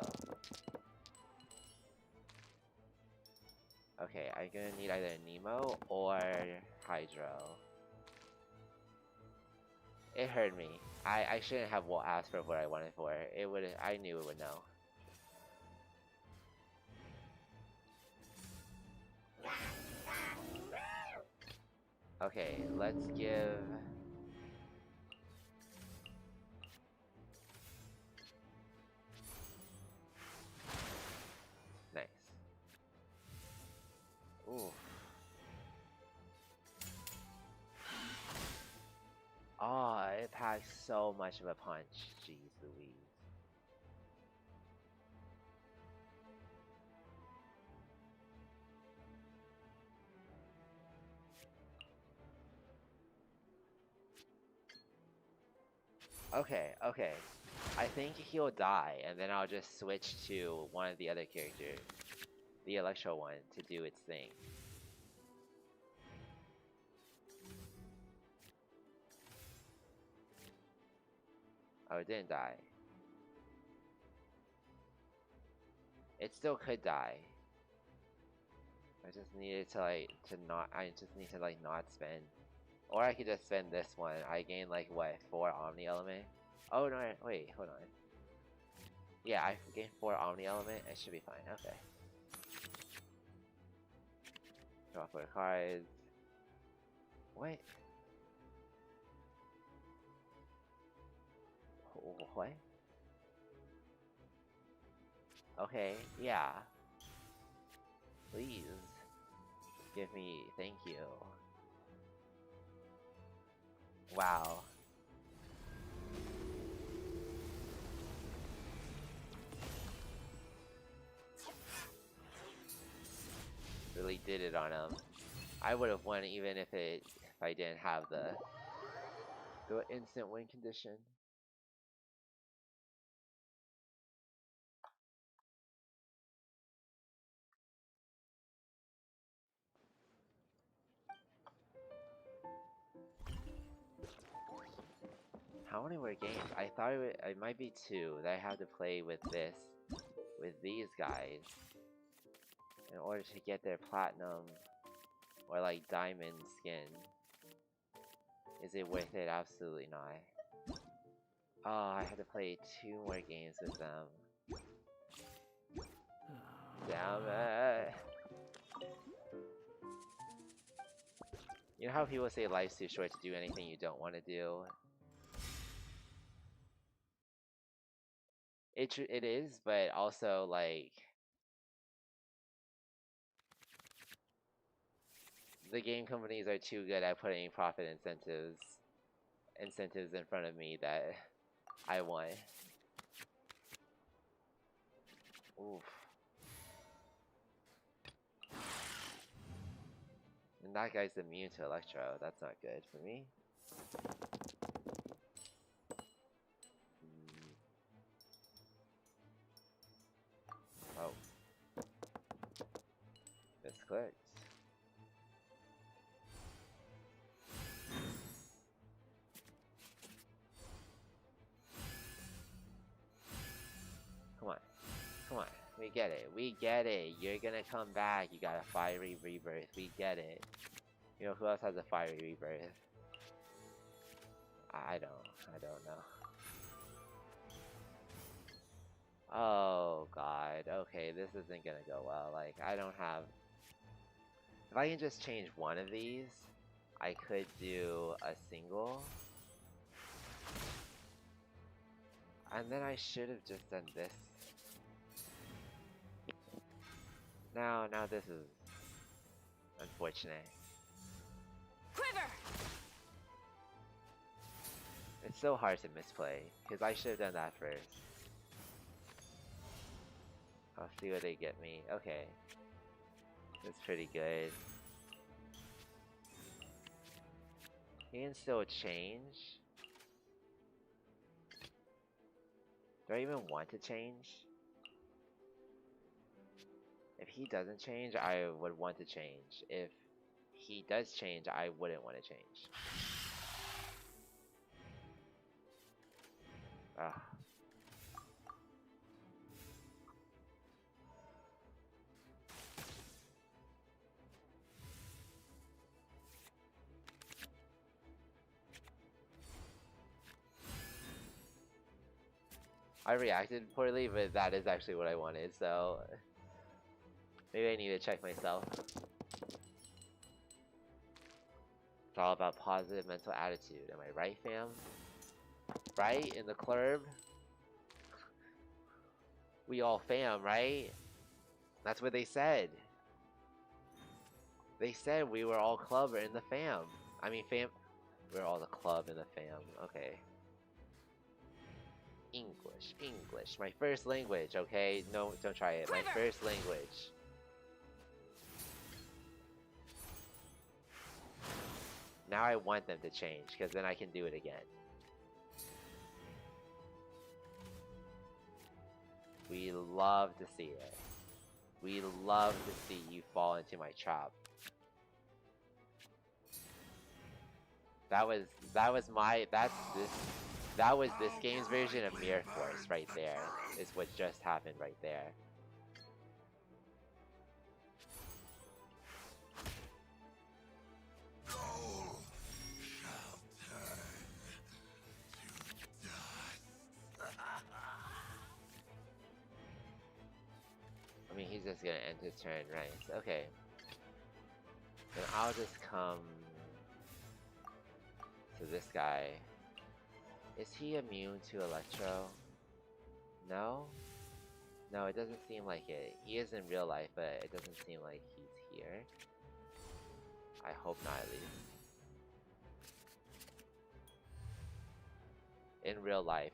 Okay, I'm gonna need either Nemo or Hydro. It hurt me. I shouldn't have asked for what I wanted for. It would. I knew it would know. Okay, let's give... Nice. Ooh. Oh, it packs so much of a punch. Jeez Louise. Okay, okay. I think he'll die, and then I'll just switch to one of the other characters. The Electro one, to do its thing. Oh, it didn't die. It still could die. I just needed to I just need to like not spend. Or I could just spend this one. I gain like what, 4 Omni Element? Oh no, wait, hold on. Yeah, I gain 4 Omni Element. It should be fine. Okay. Draw 4 cards. What? What? Okay, yeah. Please. Give me, thank you. Wow. Really did it on him. I would have won even if I didn't have the instant win condition. How many more games? I thought it might be 2 that I have to play with these guys in order to get their platinum or like diamond skin. Is it worth it? Absolutely not. Oh, I have to play 2 more games with them. Damn it. You know how people say life's too short to do anything you don't want to do? It is, but also like The game companies are too good at putting profit incentives in front of me that I want. Oof. And that guy's immune to Electro. That's not good for me. Oh. Misclicked. Come on. Come on. We get it. We get it. You're gonna come back. You got a fiery rebirth. We get it. You know who else has a fiery rebirth? I don't know. Oh god. Okay, this isn't gonna go well. Like, I don't have... If I can just change one of these, I could do a single. And then I should have just done this. Now this is unfortunate. Quiver! It's so hard to misplay, because I should have done that first. I'll see what they get me. Okay. That's pretty good. He can still change. Do I even want to change? If he doesn't change, I would want to change. If he does change, I wouldn't want to change. Ugh. I reacted poorly, but that is actually what I wanted, so... Maybe I need to check myself. It's all about positive mental attitude. Am I right, fam? Right? In the club? We all fam, right? That's what they said. They said we were all club in the fam. I mean, fam... We're all the club in the fam. Okay. English. My first language, okay? No, don't try it. My first language. Now I want them to change, because then I can do it again. We love to see it. We love to see you fall into my trap. That was this game's version of Mirror Force right there. Is what just happened right there. I mean, he's just gonna end his turn, right? Okay. Then I'll just come to this guy. Is he immune to Electro? No? No, it doesn't seem like it. He is in real life, but it doesn't seem like he's here. I hope not, at least. In real life.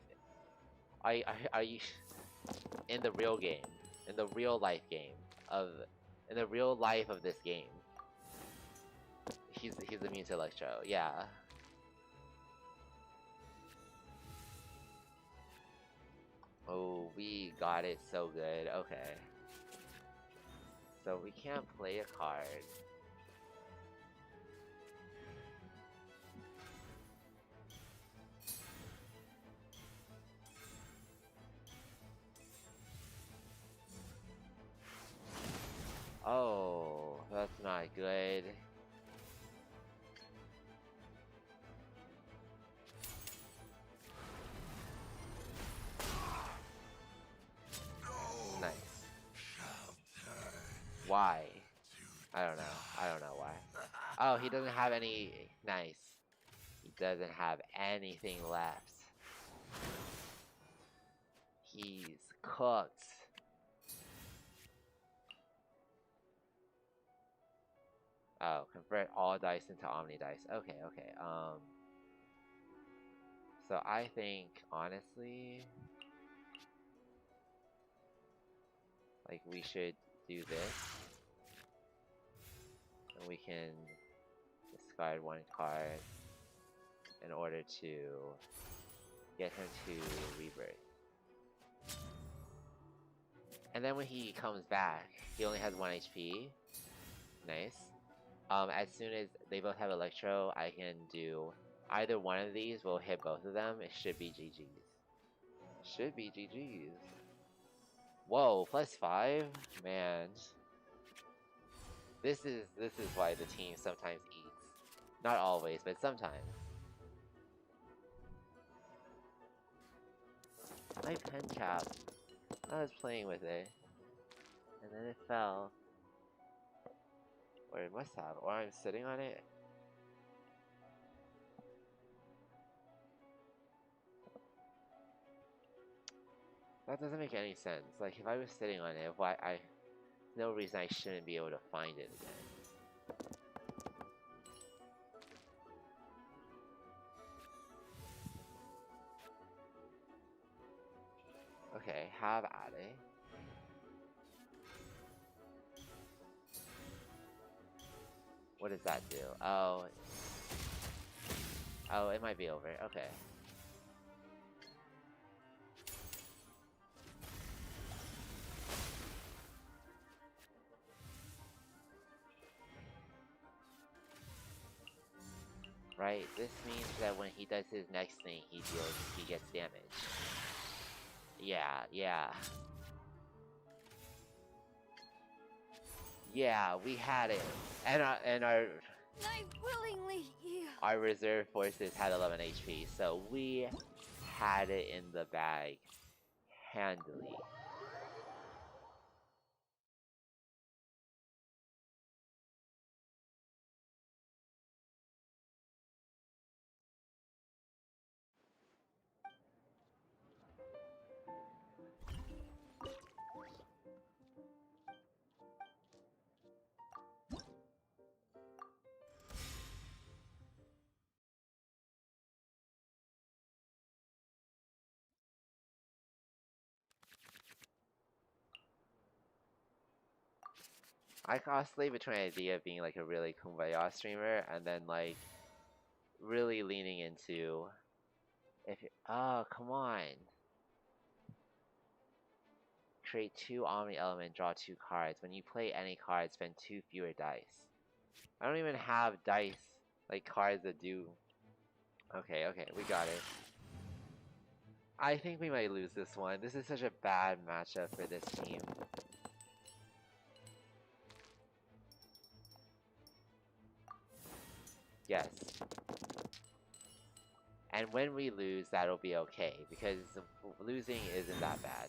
Are you... In the real game. In the real life game. In the real life of this game. He's immune to Electro, yeah. Oh, we got it so good. Okay. So we can't play a card. Oh, that's not good. Nice. Why? I don't know. I don't know why. Oh, he doesn't have any... Nice. He doesn't have anything left. He's cooked. Oh, convert all dice into Omni dice. Okay, okay. So I think honestly, like we should do this, and we can discard one card in order to get him to rebirth. And then when he comes back, he only has 1 HP. Nice. As soon as they both have Electro, I can do either one of these will hit both of them. It should be GG's. Should be GG's. Whoa, +5? Man. This is why the team sometimes eats. Not always, but sometimes. My pen cap. I was playing with it. And then it fell. Or it must have. Or I'm sitting on it. That doesn't make any sense. Like, if I was sitting on it, why no reason I shouldn't be able to find it again. Okay, have at it. What does that do? Oh. Oh, it might be over. Okay. Right, this means that when he does his next thing, he gets damage. Yeah, yeah. Yeah, we had it. And our I willingly yield. our reserve forces had 11 HP, so we had it in the bag handily. I oscillate between the idea of being like a really kumbaya streamer and then like really leaning into oh, come on. Create 2 Omni element, draw 2 cards. When you play any card, spend 2 fewer dice. I don't even have dice, like cards that do. Okay, okay, we got it. I think we might lose this one. This is such a bad matchup for this team. Yes. And when we lose, that'll be okay, because losing isn't that bad.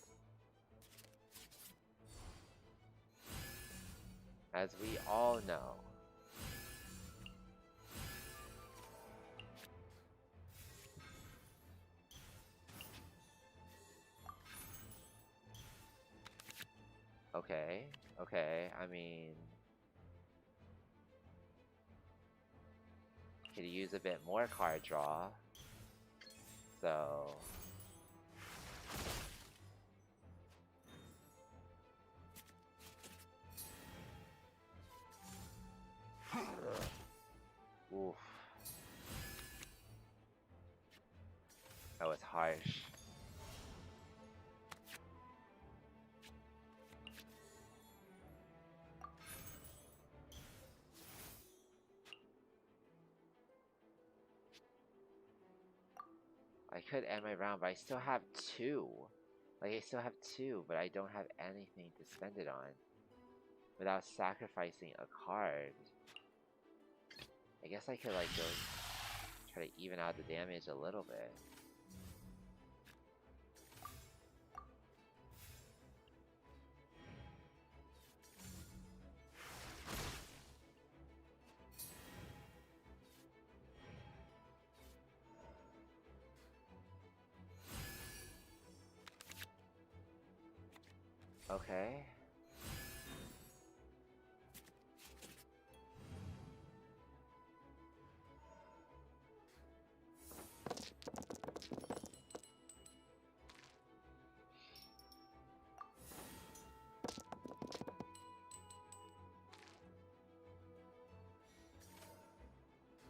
As we all know. Okay, okay, I mean... Could use a bit more card draw. So... Oof. That was harsh. I could end my round, but I still have 2. Like, I still have 2, but I don't have anything to spend it on. Without sacrificing a card. I guess I could, like, go try to even out the damage a little bit. Okay.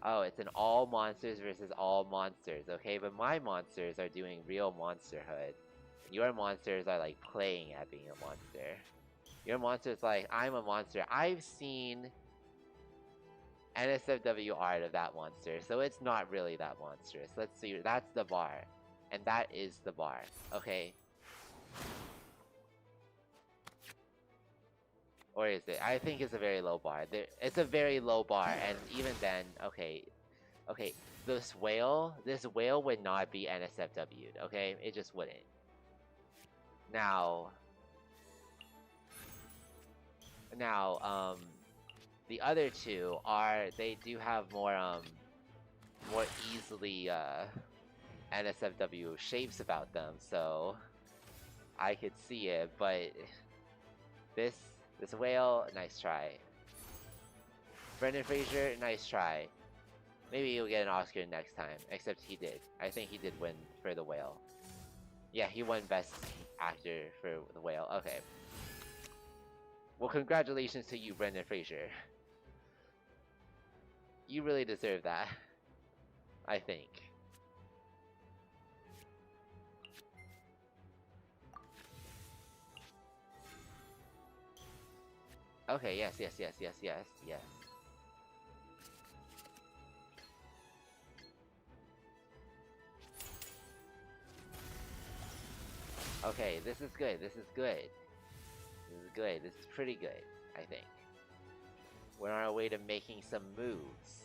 Oh, it's an all monsters versus all monsters, okay? But my monsters are doing real monsterhood. Your monsters are like playing at being a monster. Your monster's like, I'm a monster. I've seen NSFW art of that monster, so it's not really that monstrous. Let's see, that's the bar. And that is the bar, okay? Or is it? I think it's a very low bar. It's a very low bar, and even then, okay. Okay, this whale would not be NSFW'd, okay? It just wouldn't. Now, the other two they do have more easily, NSFW shapes about them, so I could see it, but this whale, nice try. Brendan Fraser, nice try. Maybe you'll get an Oscar next time, except he did. I think he did win for the whale. Yeah, he won Best Actor for the whale. Okay. Well, congratulations to you, Brendan Fraser. You really deserve that. I think. Okay, yes. Okay, this is good. This is pretty good, I think. We're on our way to making some moves.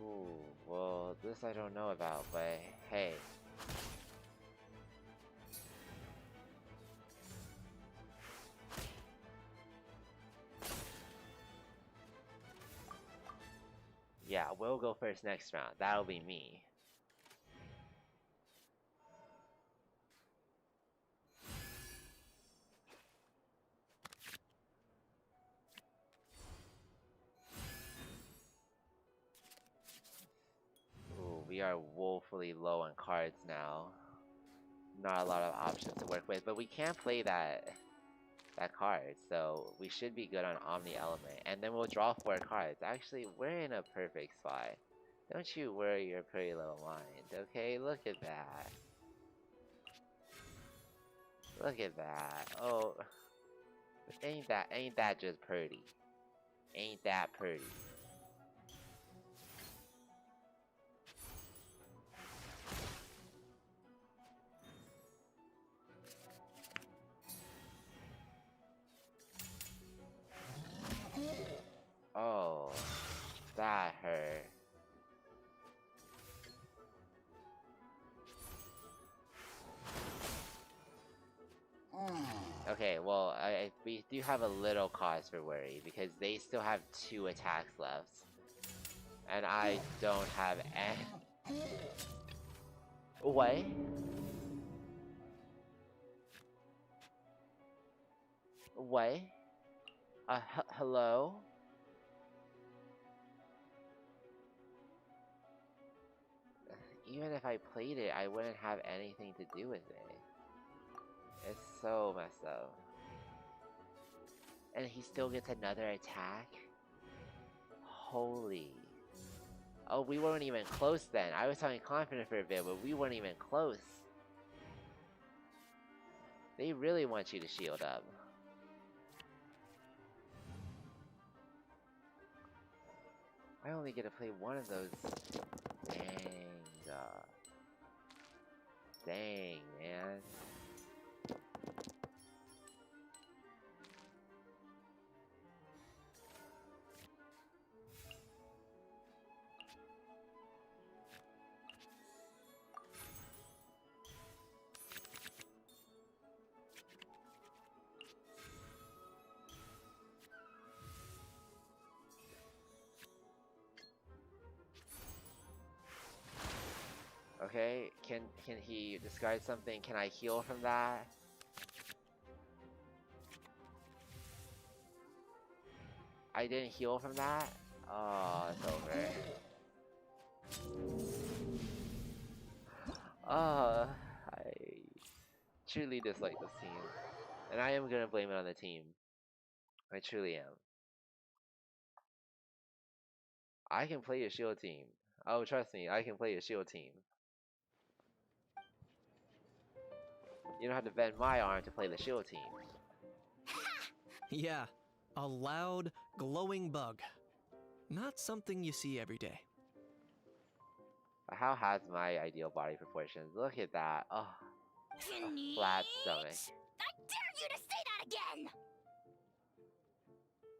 Ooh, well, this I don't know about, but hey. Yeah, we'll go first next round. That'll be me. Ooh, we are woefully low on cards now. Not a lot of options to work with, but we can't play that card, so we should be good on Omni Element, and then we'll draw 4 cards. Actually, we're in a perfect spot. Don't you worry your pretty little mind, okay? Look at that. Look at that. Oh, ain't that just pretty? Ain't that pretty? Oh, that hurt. Okay, well, we do have a little cause for worry because they still have 2 attacks left, and I don't have any. What? What? Hello? Even if I played it, I wouldn't have anything to do with it. It's so messed up. And he still gets another attack? Holy. Oh, we weren't even close then. I was talking confident for a bit, but we weren't even close. They really want you to shield up. I only get to play one of those. Dang. Dang, man. Okay, can he discard something? Can I heal from that? I didn't heal from that? Oh, it's over. I truly dislike this team. And I am gonna blame it on the team. I truly am. I can play your shield team. Oh, trust me, I can play your shield team. You don't have to bend my arm to play the shield team. Yeah, a loud, glowing bug. Not something you see every day. How has my ideal body proportions? Look at that. Oh, a flat stomach. I dare you to say that again!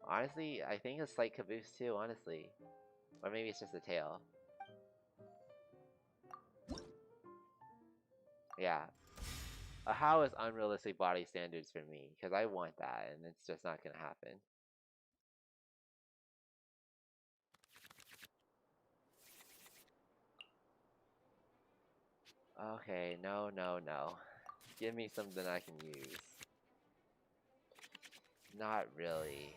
Honestly, I think a slight caboose too, honestly. Or maybe it's just a tail. Yeah. A how is unrealistic body standards for me, because I want that, and it's just not gonna happen. Okay, no, no, no. Give me something I can use. Not really.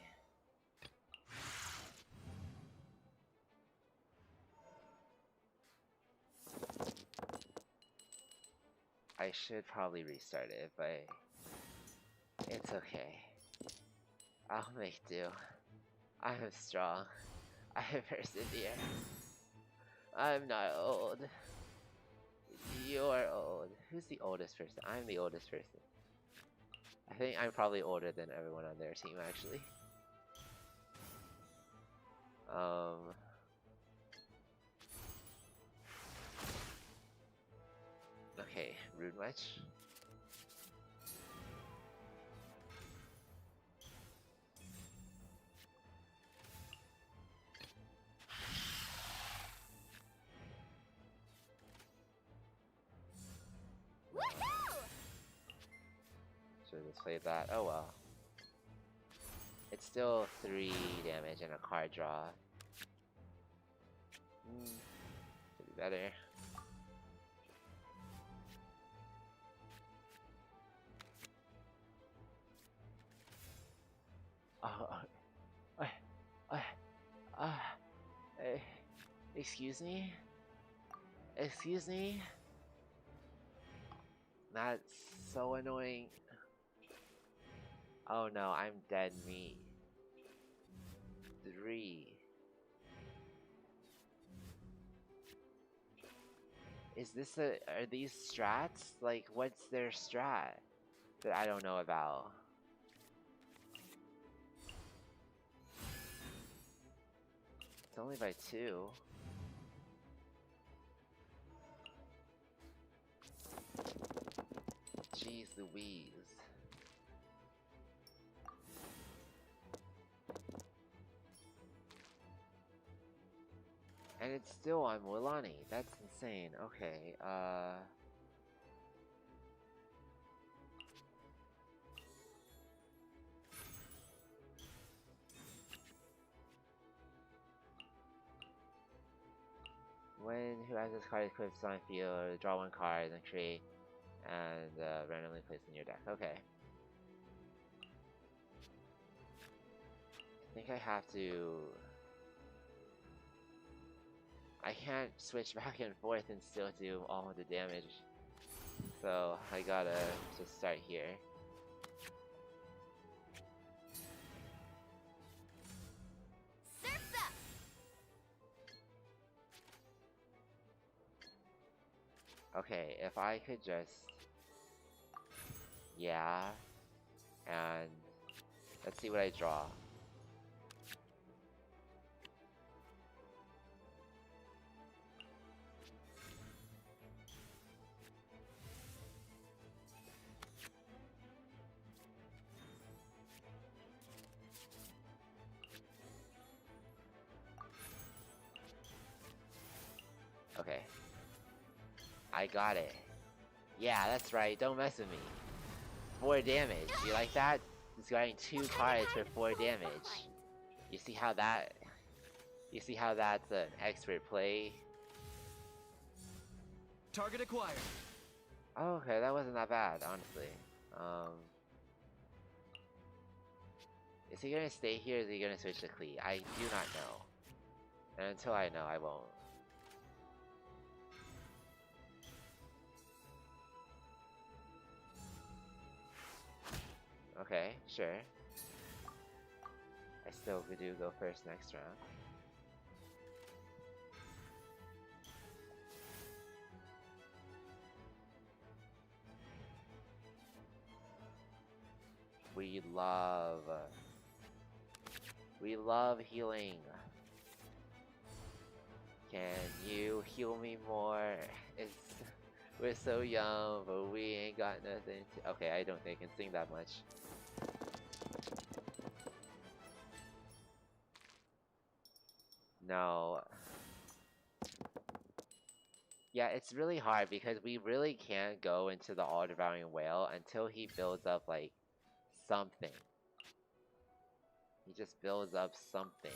I should probably restart it, but it's okay. I'll make do. I am strong. I persevere. I'm not old. You're old. Who's the oldest person? I'm the oldest person. I think I'm probably older than everyone on their team, actually. Okay, rude much? Woohoo! Should've just played that. Oh well. It's still 3 damage and a card draw. Could be better. Oh, uh, uh, uh, uh, excuse me? Excuse me? That's so annoying. Oh no, I'm dead meat. 3. Is this are these strats? Like, what's their strat that I don't know about? It's only by 2. Jeez Louise. And it's still on Mulan. That's insane. Okay, when who has this card equipped on field, draw 1 card, then create and randomly place in your deck. Okay. I think I have to... I can't switch back and forth and still do all of the damage. So I gotta just start here. Surf's up! Okay, if I could just... Yeah. And... let's see what I draw. Okay. I got it. Yeah, that's right. Don't mess with me. 4 damage. You like that? It's getting 2 cards for 4 damage. You see how that... You see how that's an expert play? Target acquired. Oh, okay, that wasn't that bad, honestly. Is he gonna stay here or is he gonna switch to Klee? I do not know. And until I know, I won't. Okay, sure. So we do go first next round. We love healing. Can you heal me more? It's we're so young, but we ain't got nothing to. Okay, I don't think I can sing that much. No. Yeah, it's really hard because we really can't go into the all-devouring whale until he builds up like something. He just builds up something.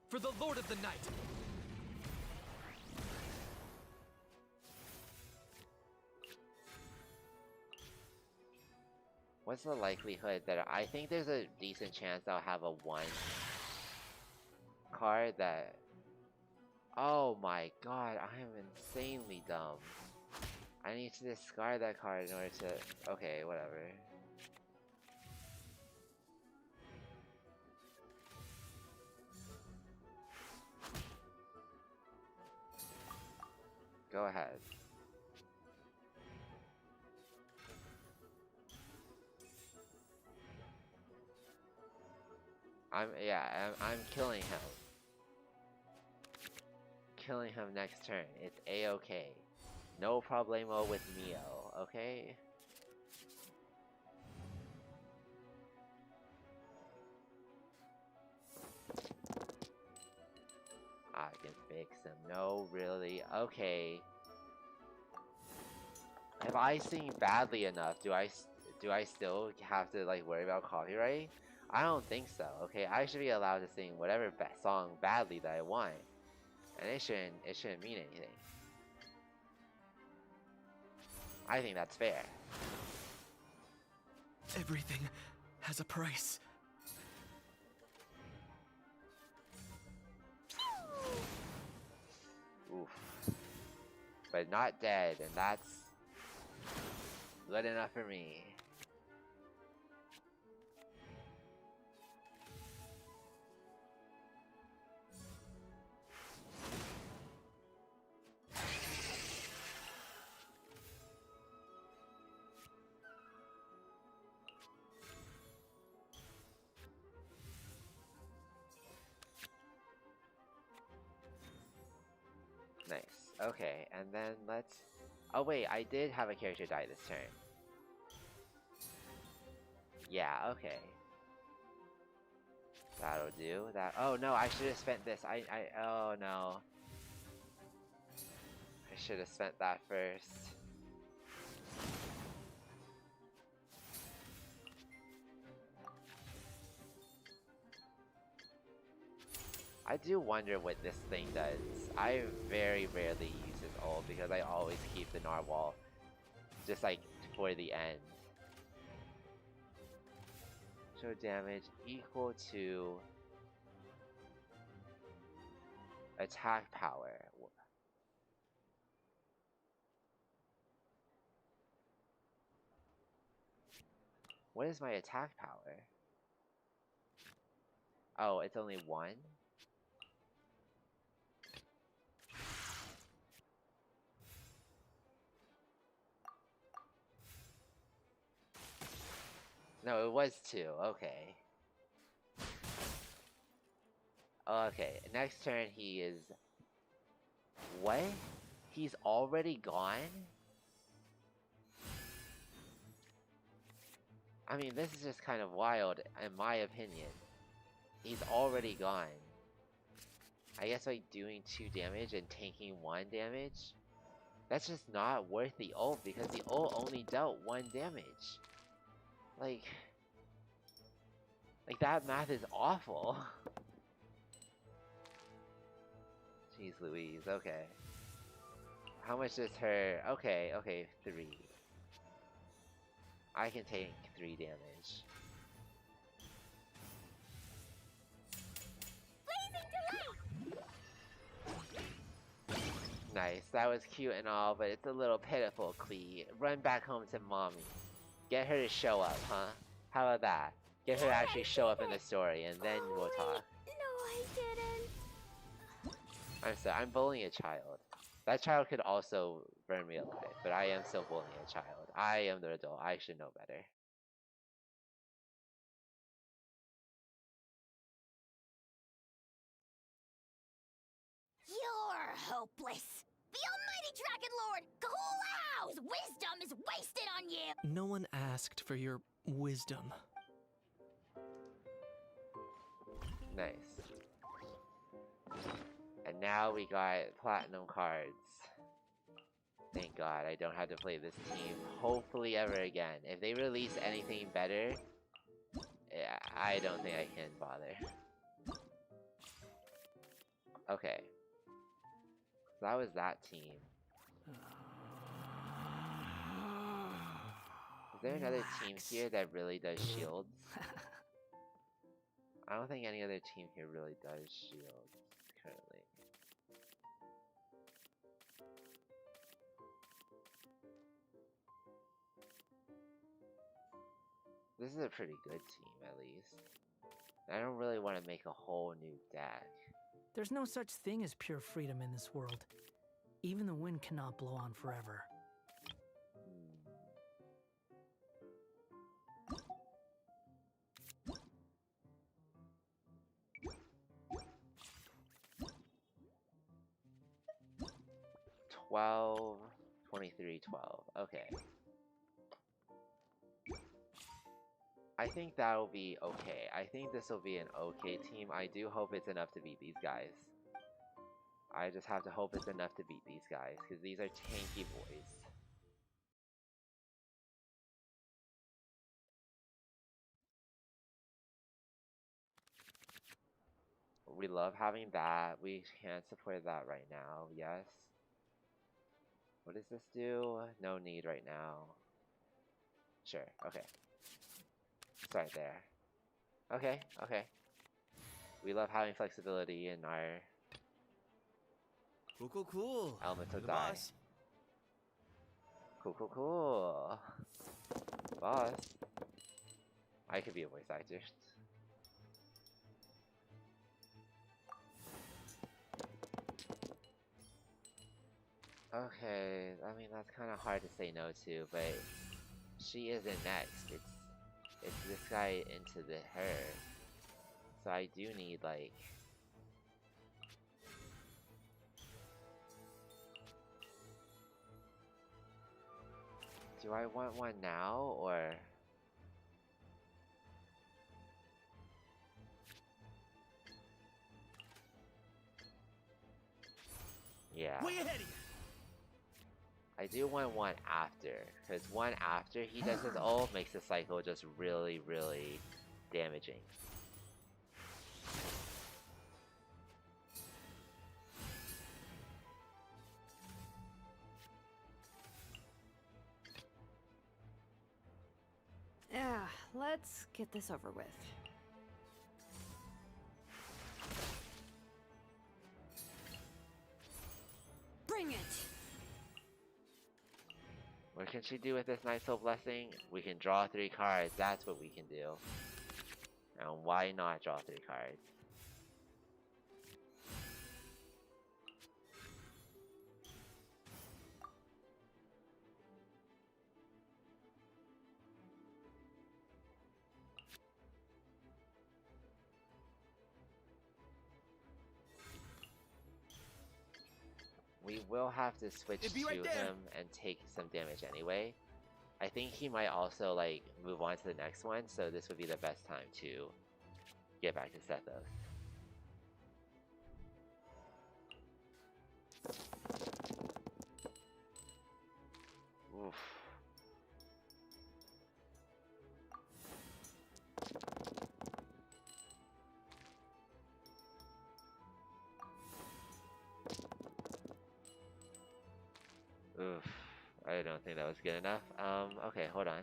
For the Lord of the Night! What's the likelihood that I think there's a decent chance I'll have a 1 card that. Oh my god, I am insanely dumb. I need to discard that card in order to. Okay, whatever. Go ahead. I'm killing him. Killing him next turn. It's a-okay. No problemo with Mio, okay? I can fix him. No, really? Okay. If I sing badly enough, do I still have to like worry about copyright? I don't think so. Okay, I should be allowed to sing whatever song badly that I want, and it shouldn't mean anything. I think that's fair. Everything has a price. Oof. But not dead, and that's good enough for me. Nice. Okay, and then let's. Oh wait, I did have a character die this turn. Yeah, okay. That'll do. That. Oh no, I should have spent this. Oh no. I should have spent that first. I do wonder what this thing does. I very rarely use his ult because I always keep the narwhal just like for the end. Show damage equal to attack power. What is my attack power? Oh, it's only 1? No, it was 2. Okay. Okay, next turn he is... What? He's already gone? I mean, this is just kind of wild, in my opinion. He's already gone. I guess by doing 2 damage and taking 1 damage? That's just not worth the ult, because the ult only dealt 1 damage. Like that math is awful. Jeez Louise, okay. How much is her... Okay, 3. I can take 3 damage. Nice. That was cute and all, but it's a little pitiful, Clee. Run back home to mommy. Get her to show up, huh? How about that? Get her to actually show up in the story, and then we'll talk. No, I didn't. I'm sorry, I'm bullying a child. That child could also burn me alive, but I am still bullying a child. I am the adult. I should know better. You're hopeless. The almighty Dragon Lord Klaus' wisdom is wasted on you. No one asked for your wisdom. Nice. And now we got platinum cards. Thank God I don't have to play this team hopefully ever again. If they release anything better, yeah, I don't think I can bother. Okay. So that was that team. Is there another team here that really does shields? I don't think any other team here really does shields currently. This is a pretty good team, at least. I don't really want to make a whole new deck. There's no such thing as pure freedom in this world. Even the wind cannot blow on forever. Hmm. 12, 23, 12. Okay. I think that'll be okay. I think this will be an okay team. I do hope it's enough to beat these guys. I just have to hope it's enough to beat these guys, because these are tanky boys. We love having that. We can't support that right now. Yes. What does this do? No need right now. Sure. Okay. It's right there. Okay. Okay. We love having flexibility in our Cool. elemental The die. boss. Cool. Boss. I could be a voice actor. Okay, I mean that's kind of hard to say no to, but she isn't next. It's this guy into her. So I do need like. Do I want one now or? Yeah. Way ahead of you. I do want one after, because one after he does his ult makes the cycle just really, really damaging. Yeah, let's get this over with. Bring it! What can she do with this Night Soul Blessing? We can draw 3 cards, that's what we can do. And why not draw 3 cards? We will have to switch It'd be to right there. him and take some damage anyway. I think he might also like move on to the next one, so this would be the best time to get back to Sethos. Oof. Oof. I don't think that was good enough. Okay, hold on.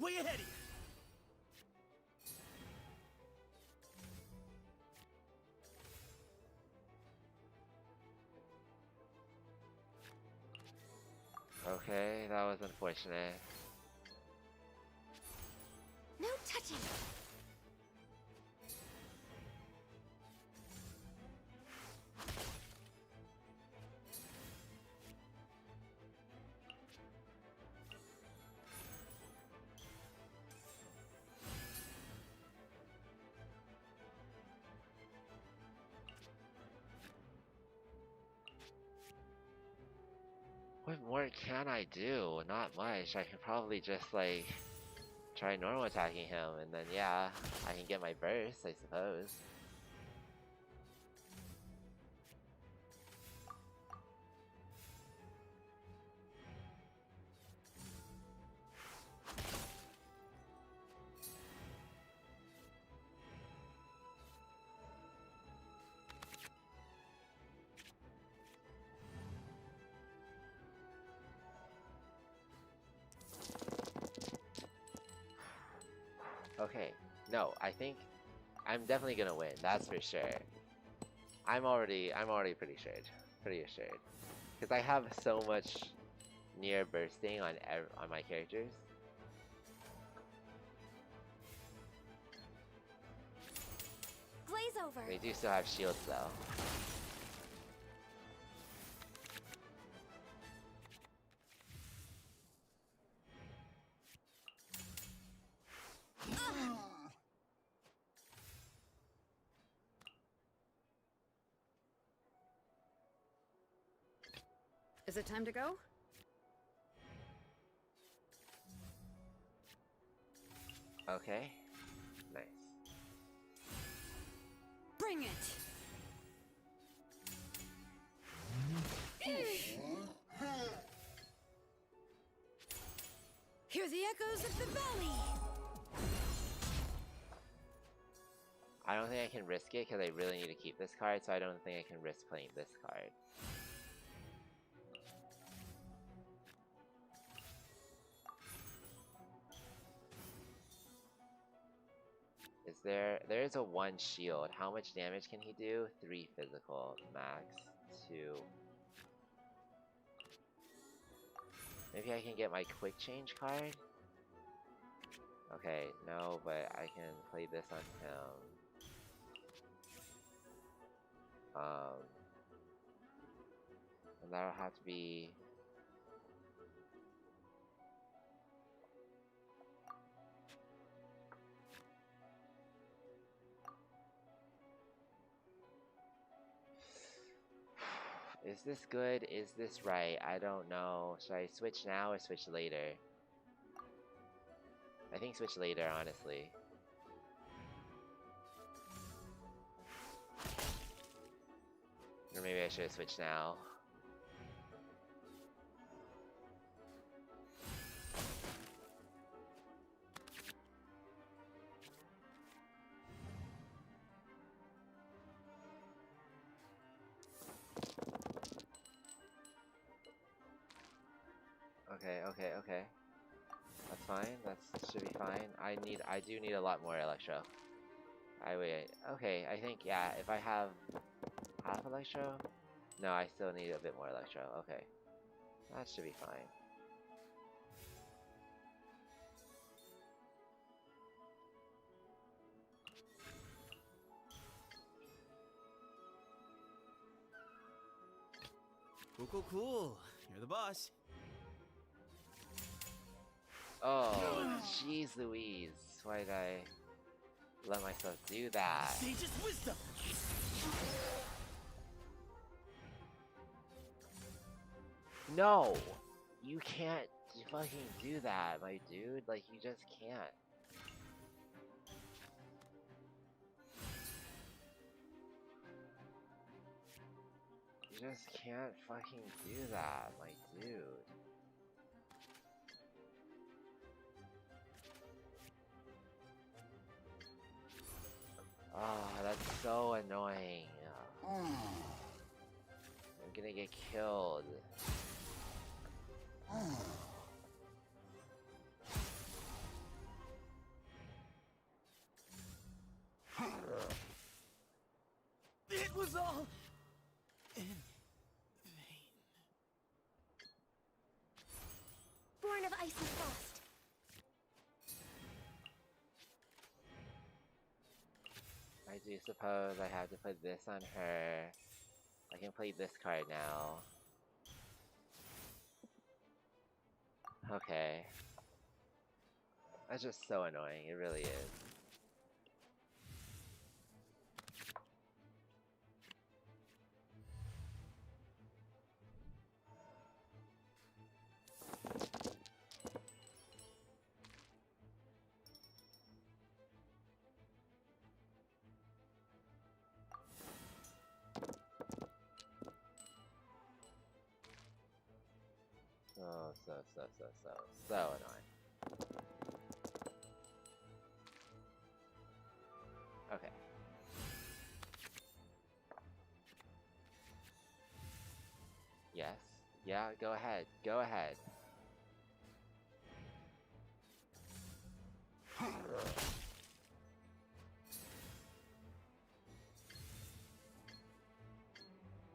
way ahead of you. Okay, that was unfortunate. No touching. What more can I do? Not much. I can probably just like try normal attacking him, and then yeah, I can get my burst, I suppose. Okay, no, I think I'm definitely gonna win. That's for sure. I'm already pretty assured, because I have so much near bursting on my characters. Glaze over. They do still have shields though. Is it time to go? Okay, nice. Bring it! Hear the echoes of the valley! I don't think I can risk it because I really need to keep this card, so I don't think I can risk playing this card. There is a 1 shield. How much damage can he do? 3 physical, max 2. Maybe I can get my quick change card? Okay, no, but I can play this on him. And that'll have to be... Is this good? Is this right? I don't know. Should I switch now or switch later? I think switch later, honestly. Or maybe I should have switched now. Okay. That's fine. That should be fine. I do need a lot more Electro. Okay, I think, yeah, if I have half Electro? No, I still need a bit more Electro. Okay. That should be fine. Cool. You're the boss. Oh, jeez Louise. Why did I let myself do that? Sage's wisdom. No! You can't fucking do that, my dude. Like, you just can't. You just can't fucking do that, my dude. Oh, that's so annoying. I'm gonna get killed. was all in vain. Born of ice and frost. I do suppose I have to put this on her. I can play this card now. Okay. That's just so annoying, it really is. So annoying. Okay. Yes. Yeah, go ahead. Go ahead.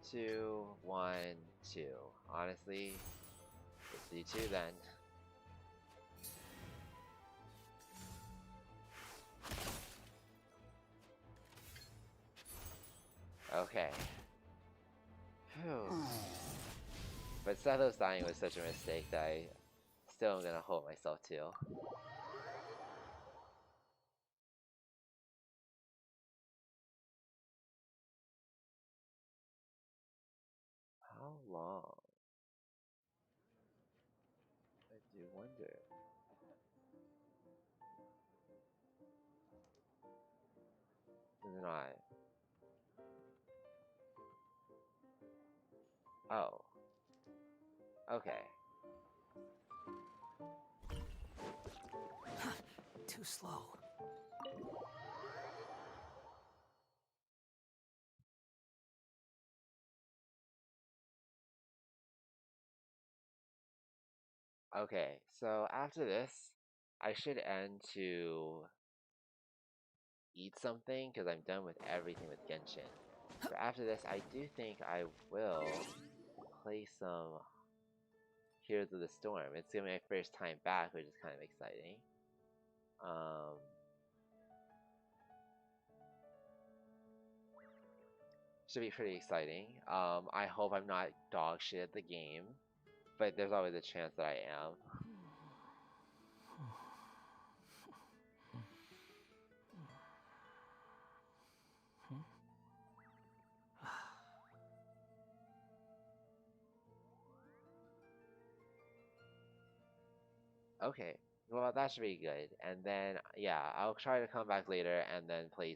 Two, one, two. Honestly, let's do two then. Okay. Phew. But Setho's dying was such a mistake that I still am gonna hold myself to. How long? I do wonder. Isn't I? Oh. Okay. Too slow. Okay, so after this, I should end to eat something because I'm done with everything with Genshin. So after this, I do think I will play some Heroes of the Storm. It's gonna be my first time back, which is kind of exciting. Should be pretty exciting. I hope I'm not dog shit at the game, but there's always a chance that I am. Okay, well that should be good. And then yeah, I'll try to come back later and then play